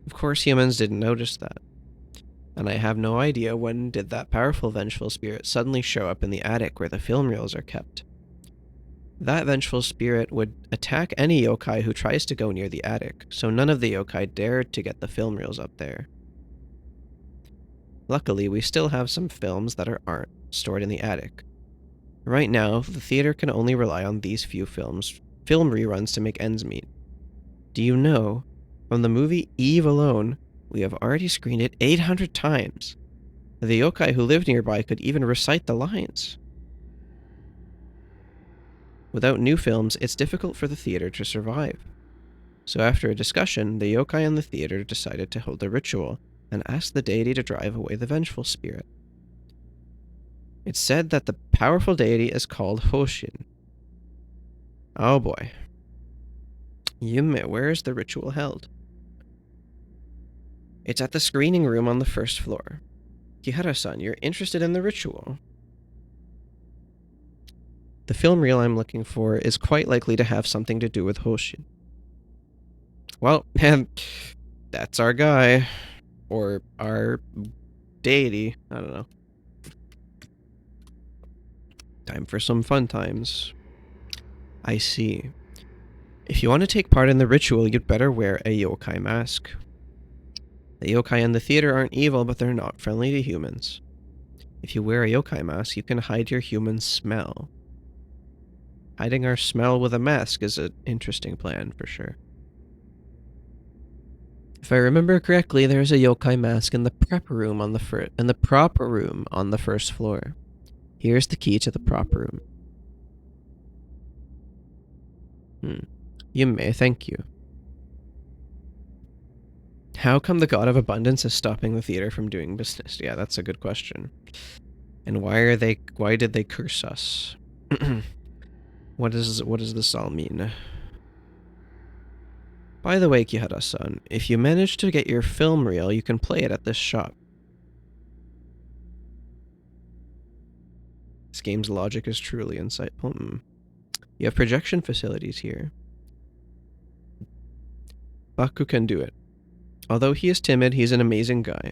Speaker 2: Of course, humans didn't notice that. And I have no idea when did that powerful vengeful spirit suddenly show up in the attic where the film reels are kept. That vengeful spirit would attack any yokai who tries to go near the attic, so none of the yokai dared to get the film reels up there. Luckily, we still have some films that aren't stored in the attic. Right now, the theater can only rely on these few film reruns to make ends meet. Do you know, from the movie Eve alone, we have already screened it 800 times. The yokai who live nearby could even recite the lines. Without new films, it's difficult for the theater to survive. So after a discussion, the yokai in the theater decided to hold a ritual and asked the deity to drive away the vengeful spirit. It's said that the powerful deity is called Hoshin. Oh boy. Yume, where is the ritual held? It's at the screening room on the first floor. Kihara-san, you're interested in the ritual. The film reel I'm looking for is quite likely to have something to do with Hoshin. Well, that's our guy. Or our deity. I don't know. Time for some fun times. I see. If you want to take part in the ritual, you'd better wear a yokai mask. The yokai in the theater aren't evil, but they're not friendly to humans. If you wear a yokai mask, you can hide your human smell. Hiding our smell with a mask is an interesting plan, for sure. If I remember correctly, there's a yokai mask in the prep room on the prop room on the first floor. Here's the key to the prop room. You may, thank you. How come the god of abundance is stopping the theater from doing business? Yeah, that's a good question. And why did they curse us? What does this all mean? By the way, Kihara-san, if you manage to get your film reel, you can play it at this shop. This game's logic is truly insightful. You have projection facilities here. Baku can do it. Although he is timid, he's an amazing guy.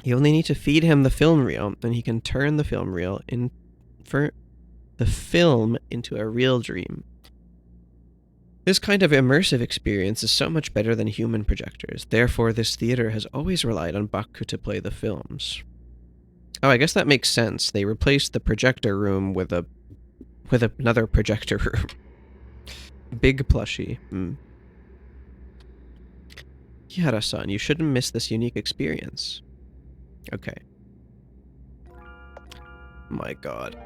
Speaker 2: You only need to feed him the film reel, and he can turn the film reel into a real dream. This kind of immersive experience is so much better than human projectors. Therefore, this theater has always relied on Baku to play the films. Oh, I guess that makes sense. They replaced the projector room with another projector room. Big plushie. Kihara-san, you shouldn't miss this unique experience. Okay. My god.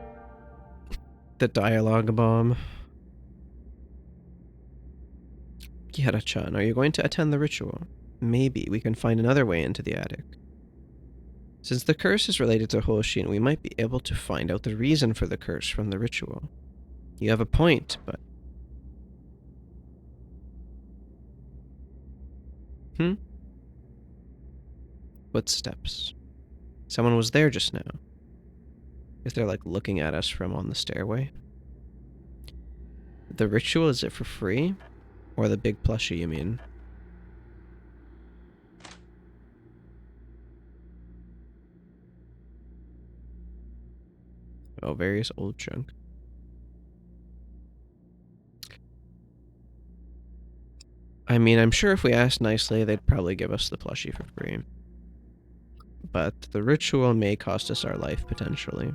Speaker 2: The dialogue bomb. Kihara-chan, are you going to attend the ritual? Maybe we can find another way into the attic. Since the curse is related to Hoshin, we might be able to find out the reason for the curse from the ritual. You have a point, but... Footsteps. Someone was there just now. Guess they're like looking at us from on the stairway. The ritual, is it for free? Or the big plushie, you mean? Oh, various old junk. I mean, I'm sure if we asked nicely, they'd probably give us the plushie for free. But the ritual may cost us our life, potentially.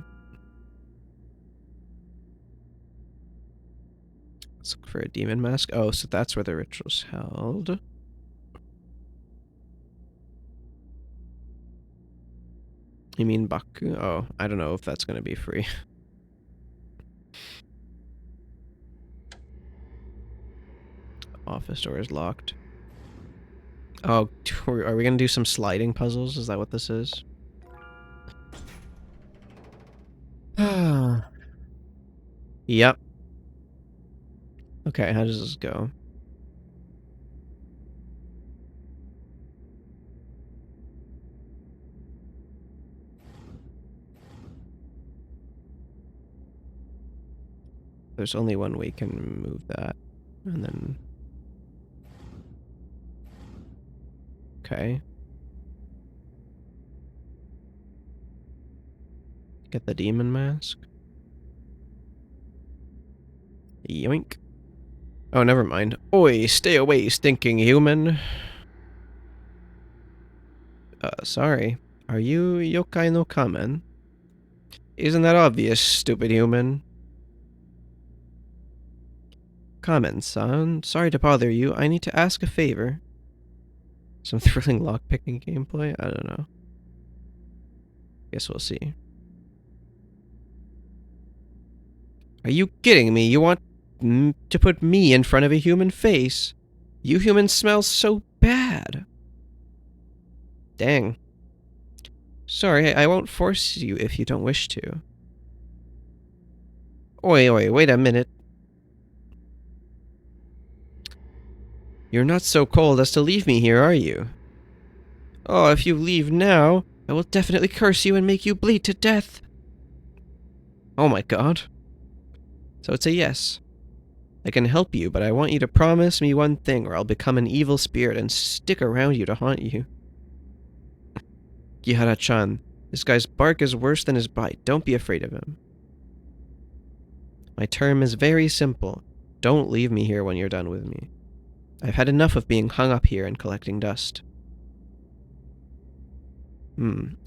Speaker 2: Let's look for a demon mask. Oh, so that's where the ritual's held. You mean Baku? Oh, I don't know if that's going to be free. Office door is locked. Oh, are we going to do some sliding puzzles? Is that what this is? Yep. Okay, how does this go? There's only one way we can move that. And then... Okay. Get the demon mask. Yoink. Oh, never mind. Oi, stay away, stinking human. Sorry. Are you Yokai no Kamen? Isn't that obvious, stupid human? Kamen-san, sorry to bother you. I need to ask a favor. Some thrilling lockpicking gameplay? I don't know. Guess we'll see. Are you kidding me? You want to put me in front of a human face? You humans smell so bad. Dang. Sorry, I won't force you if you don't wish to. Oi, wait a minute. You're not so cold as to leave me here, are you? Oh, if you leave now, I will definitely curse you and make you bleed to death. Oh my god. So it's a yes. I can help you, but I want you to promise me one thing or I'll become an evil spirit and stick around you to haunt you. Kihara-chan, this guy's bark is worse than his bite. Don't be afraid of him. My term is very simple. Don't leave me here when you're done with me. I've had enough of being hung up here and collecting dust.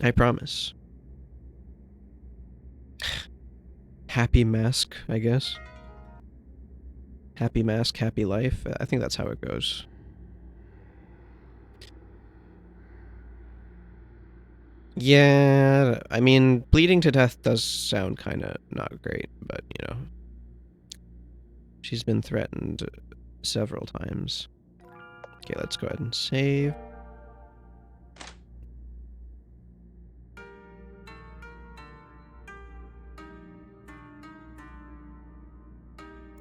Speaker 2: I promise. Happy mask, I guess. Happy mask, happy life. I think that's how it goes. Yeah, I mean, bleeding to death does sound kind of not great, but, you know. She's been threatened several times. Okay, let's go ahead and save.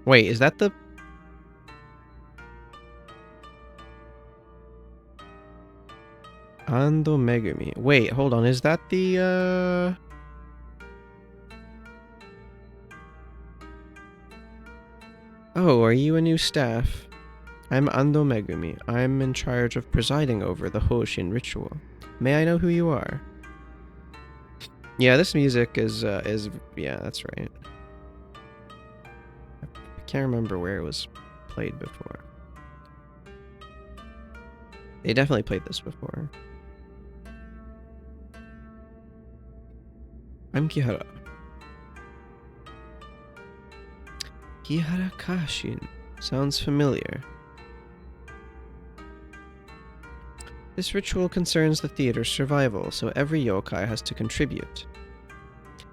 Speaker 2: Wait, is that the... Ando Megumi. Wait, hold on, is that the, Oh, are you a new staff? I'm Ando Megumi. I'm in charge of presiding over the Hoshin ritual. May I know who you are? Yeah, this music is, yeah, that's right. I can't remember where it was played before. They definitely played this before. I'm Kihara. Kihara Kashin. Sounds familiar. This ritual concerns the theater's survival, so every yokai has to contribute.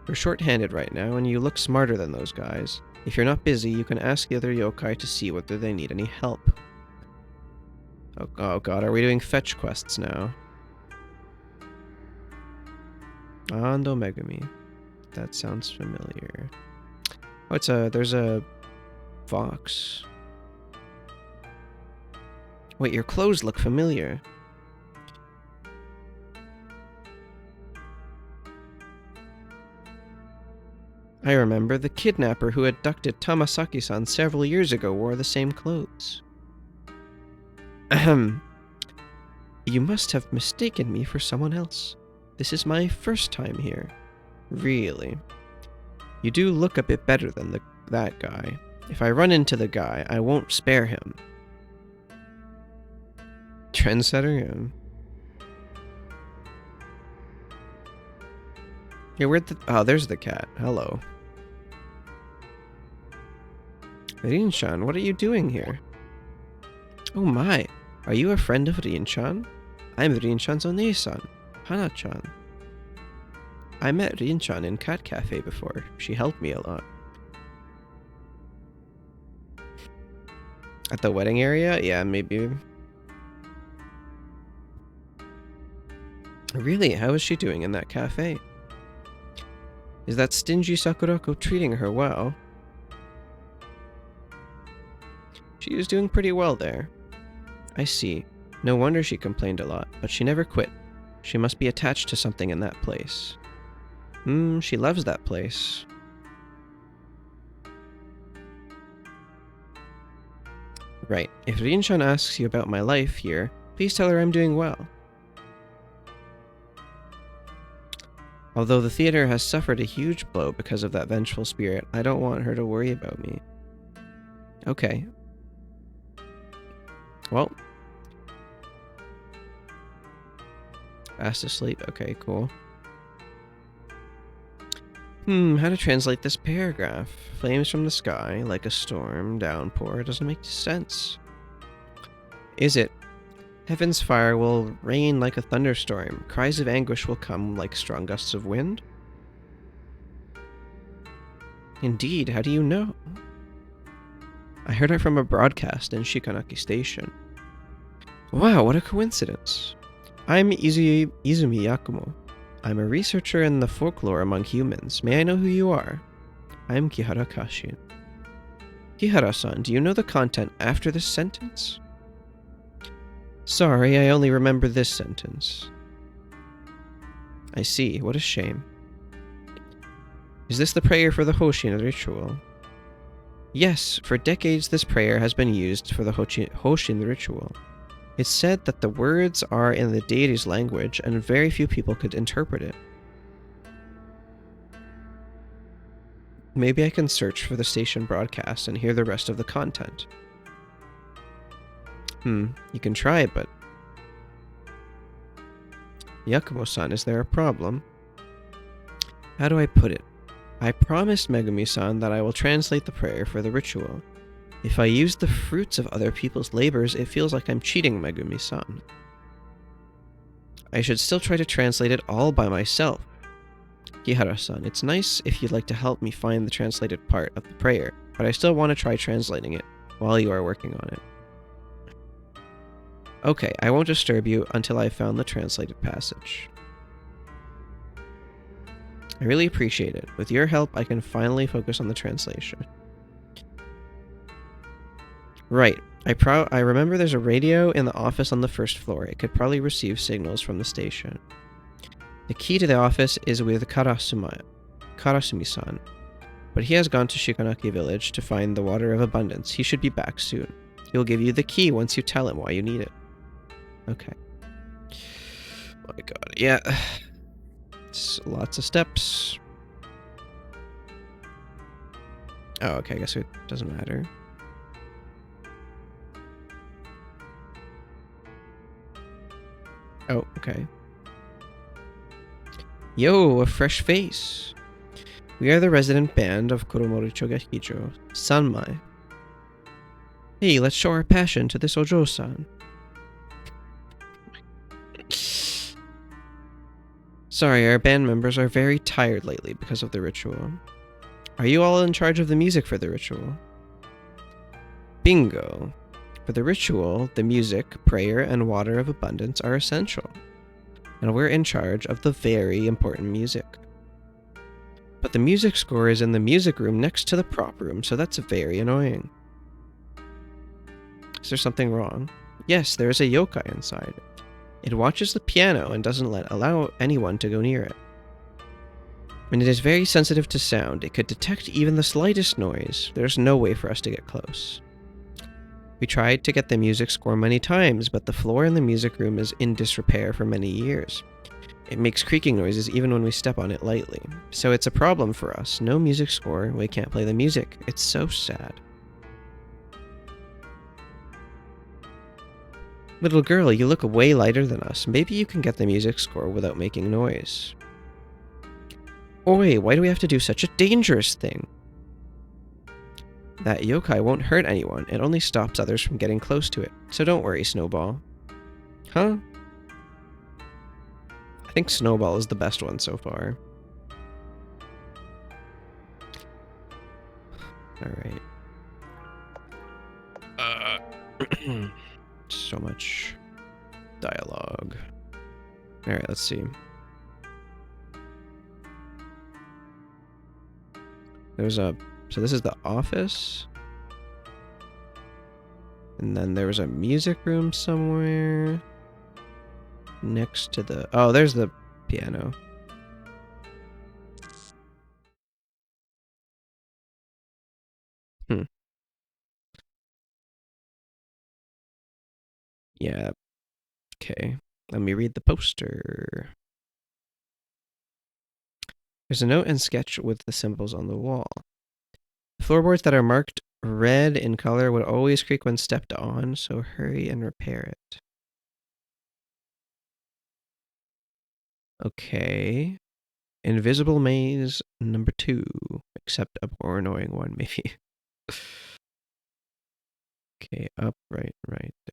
Speaker 2: You're short-handed right now, and you look smarter than those guys. If you're not busy, you can ask the other yokai to see whether they need any help. Oh god, are we doing fetch quests now? Ando Megumi. That sounds familiar. Oh, there's a Vox. Wait, your clothes look familiar. I remember the kidnapper who abducted Tamasaki-san several years ago wore the same clothes. Ahem. You must have mistaken me for someone else. This is my first time here. Really? You do look a bit better than that guy. If I run into the guy, I won't spare him. Trendsetter? Yeah. Yeah, where'd the... Oh, there's the cat. Hello. Rin-chan, what are you doing here? Oh my, are you a friend of Rin-chan? I'm Rin-chan's One-san, Hana-chan. I met Rin-chan in Cat Cafe before. She helped me a lot. At the wedding area? Yeah, maybe. Really? How is she doing in that cafe? Is that stingy Sakurako treating her well? She is doing pretty well there. I see. No wonder she complained a lot, but she never quit. She must be attached to something in that place. She loves that place. Right. If Rin-chan asks you about my life here, please tell her I'm doing well. Although the theater has suffered a huge blow because of that vengeful spirit, I don't want her to worry about me. Okay. Well. Fast asleep. Okay, cool. How to translate this paragraph? Flames from the sky, like a storm, downpour, doesn't make sense. Is it? Heaven's fire will rain like a thunderstorm. Cries of anguish will come like strong gusts of wind? Indeed, how do you know? I heard it from a broadcast in Shikanaki Station. Wow, what a coincidence. I'm Izumi Yakumo. I'm a researcher in the folklore among humans. May I know who you are? I'm Kihara Kashin. Kihara-san, do you know the content after this sentence? Sorry, I only remember this sentence. I see. What a shame. Is this the prayer for the Hoshin ritual? Yes, for decades this prayer has been used for the Hoshin ritual. It's said that the words are in the deity's language and very few people could interpret it. Maybe I can search for the station broadcast and hear the rest of the content. You can try, but... Yakumo-san, is there a problem? How do I put it? I promised Megumi-san that I will translate the prayer for the ritual. If I use the fruits of other people's labors, it feels like I'm cheating Megumi-san. I should still try to translate it all by myself. Kihara-san, it's nice if you'd like to help me find the translated part of the prayer, but I still want to try translating it while you are working on it. Okay, I won't disturb you until I've found the translated passage. I really appreciate it. With your help, I can finally focus on the translation. Right. I remember there's a radio in the office on the first floor. It could probably receive signals from the station. The key to the office is with Karasumi-san, but he has gone to Shikanaki village to find the water of abundance. He should be back soon. He'll give you the key once you tell him why you need it. Okay. My god, yeah. It's lots of steps. Oh, okay, I guess it doesn't matter. Oh, okay. Yo, a fresh face. We are the resident band of Kuromori Chogakicho, Sanmai. Hey, let's show our passion to this Ojo-san. Sorry, our band members are very tired lately because of the ritual. Are you all in charge of the music for the ritual? Bingo! For the ritual, the music, prayer, and water of abundance are essential. And we're in charge of the very important music. But the music score is in the music room next to the prop room, so that's very annoying. Is there something wrong? Yes, there is a yokai inside. It watches the piano and doesn't allow anyone to go near it. And it is very sensitive to sound. It could detect even the slightest noise. There's no way for us to get close. We tried to get the music score many times, but the floor in the music room is in disrepair for many years. It makes creaking noises even when we step on it lightly. So it's a problem for us. No music score, we can't play the music. It's so sad. Little girl, you look way lighter than us. Maybe you can get the music score without making noise. Oi, why do we have to do such a dangerous thing? That yokai won't hurt anyone. It only stops others from getting close to it. So don't worry, Snowball. Huh? I think Snowball is the best one so far. Alright. So much dialogue. Alright, let's see. So this is the office. And then there was a music room somewhere. Next to the... Oh, there's the piano. Yeah. Okay. Let me read the poster. There's a note and sketch with the symbols on the wall. Floorboards that are marked red in color would always creak when stepped on, so hurry and repair it. Okay. Invisible maze number 2. Except a more annoying one, maybe. Okay, up, right,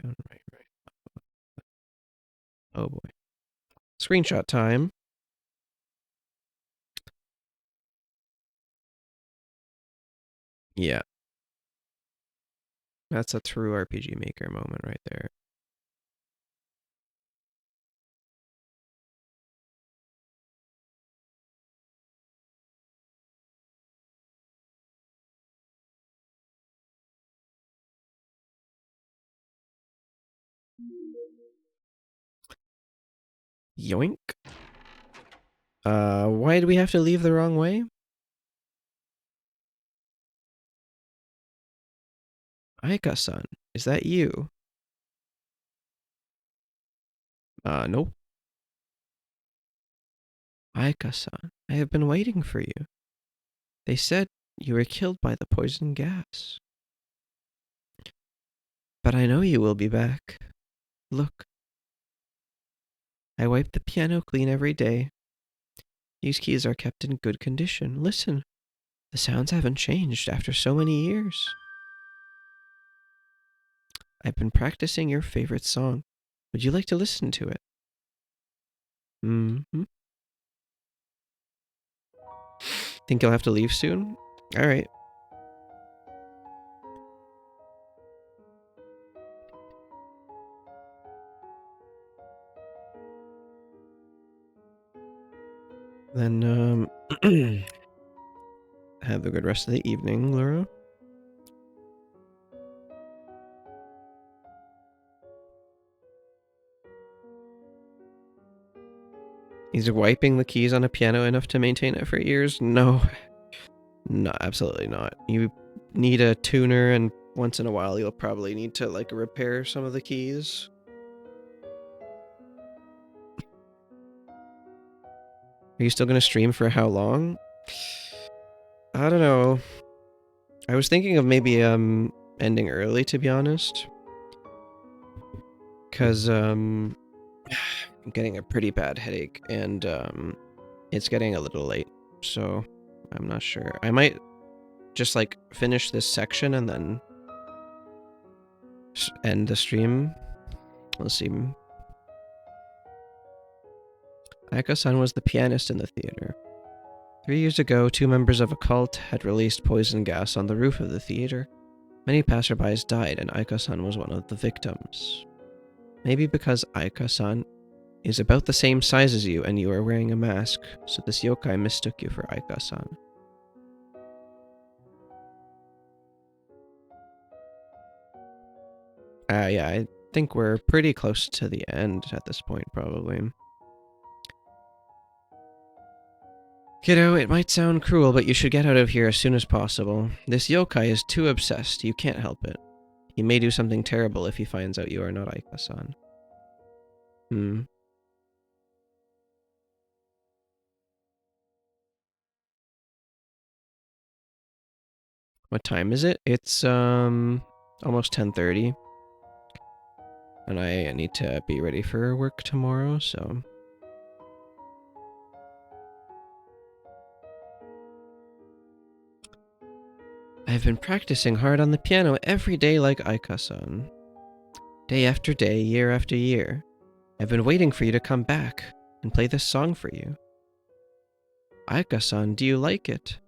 Speaker 2: down, right. Oh boy. Screenshot time. Yeah. That's a true RPG Maker moment right there. Yoink. Why did we have to leave the wrong way? Aika-san, is that you? Nope. Aika-san, I have been waiting for you. They said you were killed by the poison gas. But I know you will be back. Look. I wipe the piano clean every day. These keys are kept in good condition. Listen. The sounds haven't changed after so many years. I've been practicing your favorite song. Would you like to listen to it? Mm-hmm. Think you'll have to leave soon? Alright. Then, have a good rest of the evening, Laura. He's wiping the keys on a piano enough to maintain it for years? No. No, absolutely not. You need a tuner, and once in a while you'll probably need to, like, repair some of the keys. Are you still gonna stream for how long? I don't know. I was thinking of maybe, ending early, to be honest. Cause, I'm getting a pretty bad headache, and, it's getting a little late, so I'm not sure. I might just, like, finish this section and then end the stream. Let's see. Aika-san was the pianist in the theater. 3 years ago, 2 members of a cult had released poison gas on the roof of the theater. Many passerbys died, and Aika-san was one of the victims. Maybe because Aika-san is about the same size as you and you are wearing a mask, so this yokai mistook you for Aika-san. Yeah, I think we're pretty close to the end at this point, probably. Kiddo, it might sound cruel, but you should get out of here as soon as possible. This yokai is too obsessed, you can't help it. He may do something terrible if he finds out you are not Aika-san. What time is it? It's, almost 10:30. And I need to be ready for work tomorrow, so... I've been practicing hard on the piano every day like Aika-san. Day after day, year after year. I've been waiting for you to come back and play this song for you. Aika-san, do you like it?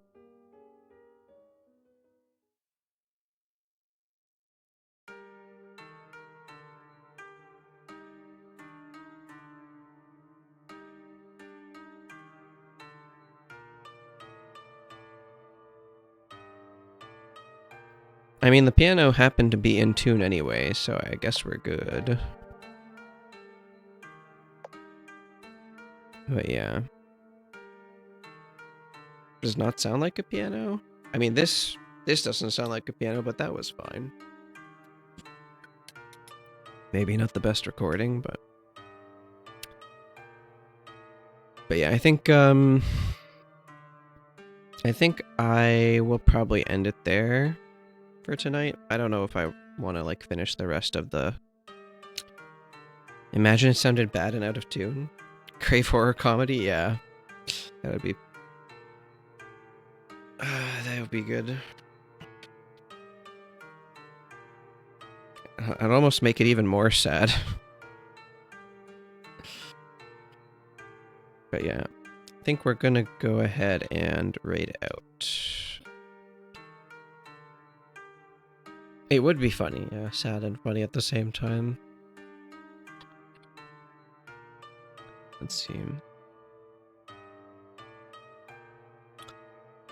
Speaker 2: I mean, the piano happened to be in tune anyway, so I guess we're good. But yeah. Does not sound like a piano? I mean, this doesn't sound like a piano, but that was fine. Maybe not the best recording, but... But yeah, I think I will probably end it there for tonight. I don't know if I want to, like, finish the rest of the... Imagine it sounded bad and out of tune. Crave horror comedy? Yeah. That would be... that would be good. I'd almost make it even more sad. But yeah. I think we're gonna go ahead and raid out. It would be funny, yeah. Sad and funny at the same time. Let's see.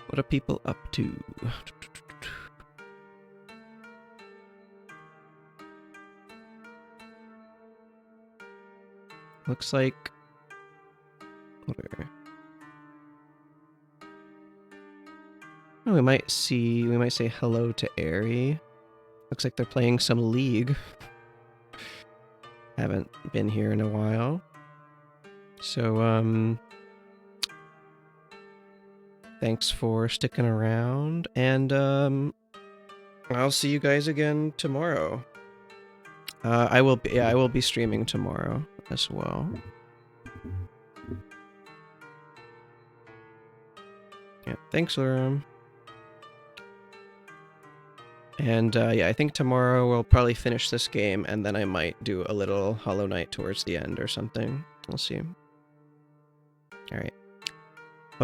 Speaker 2: What are people up to? Looks like... Whatever. Oh, we might say hello to Airy. Looks like they're playing some League. Haven't been here in a while. So, thanks for sticking around, and, I'll see you guys again tomorrow. I will be streaming tomorrow as well. Yeah, thanks, Laram. And yeah, I think tomorrow we'll probably finish this game, and then I might do a little Hollow Knight towards the end or something. We'll see.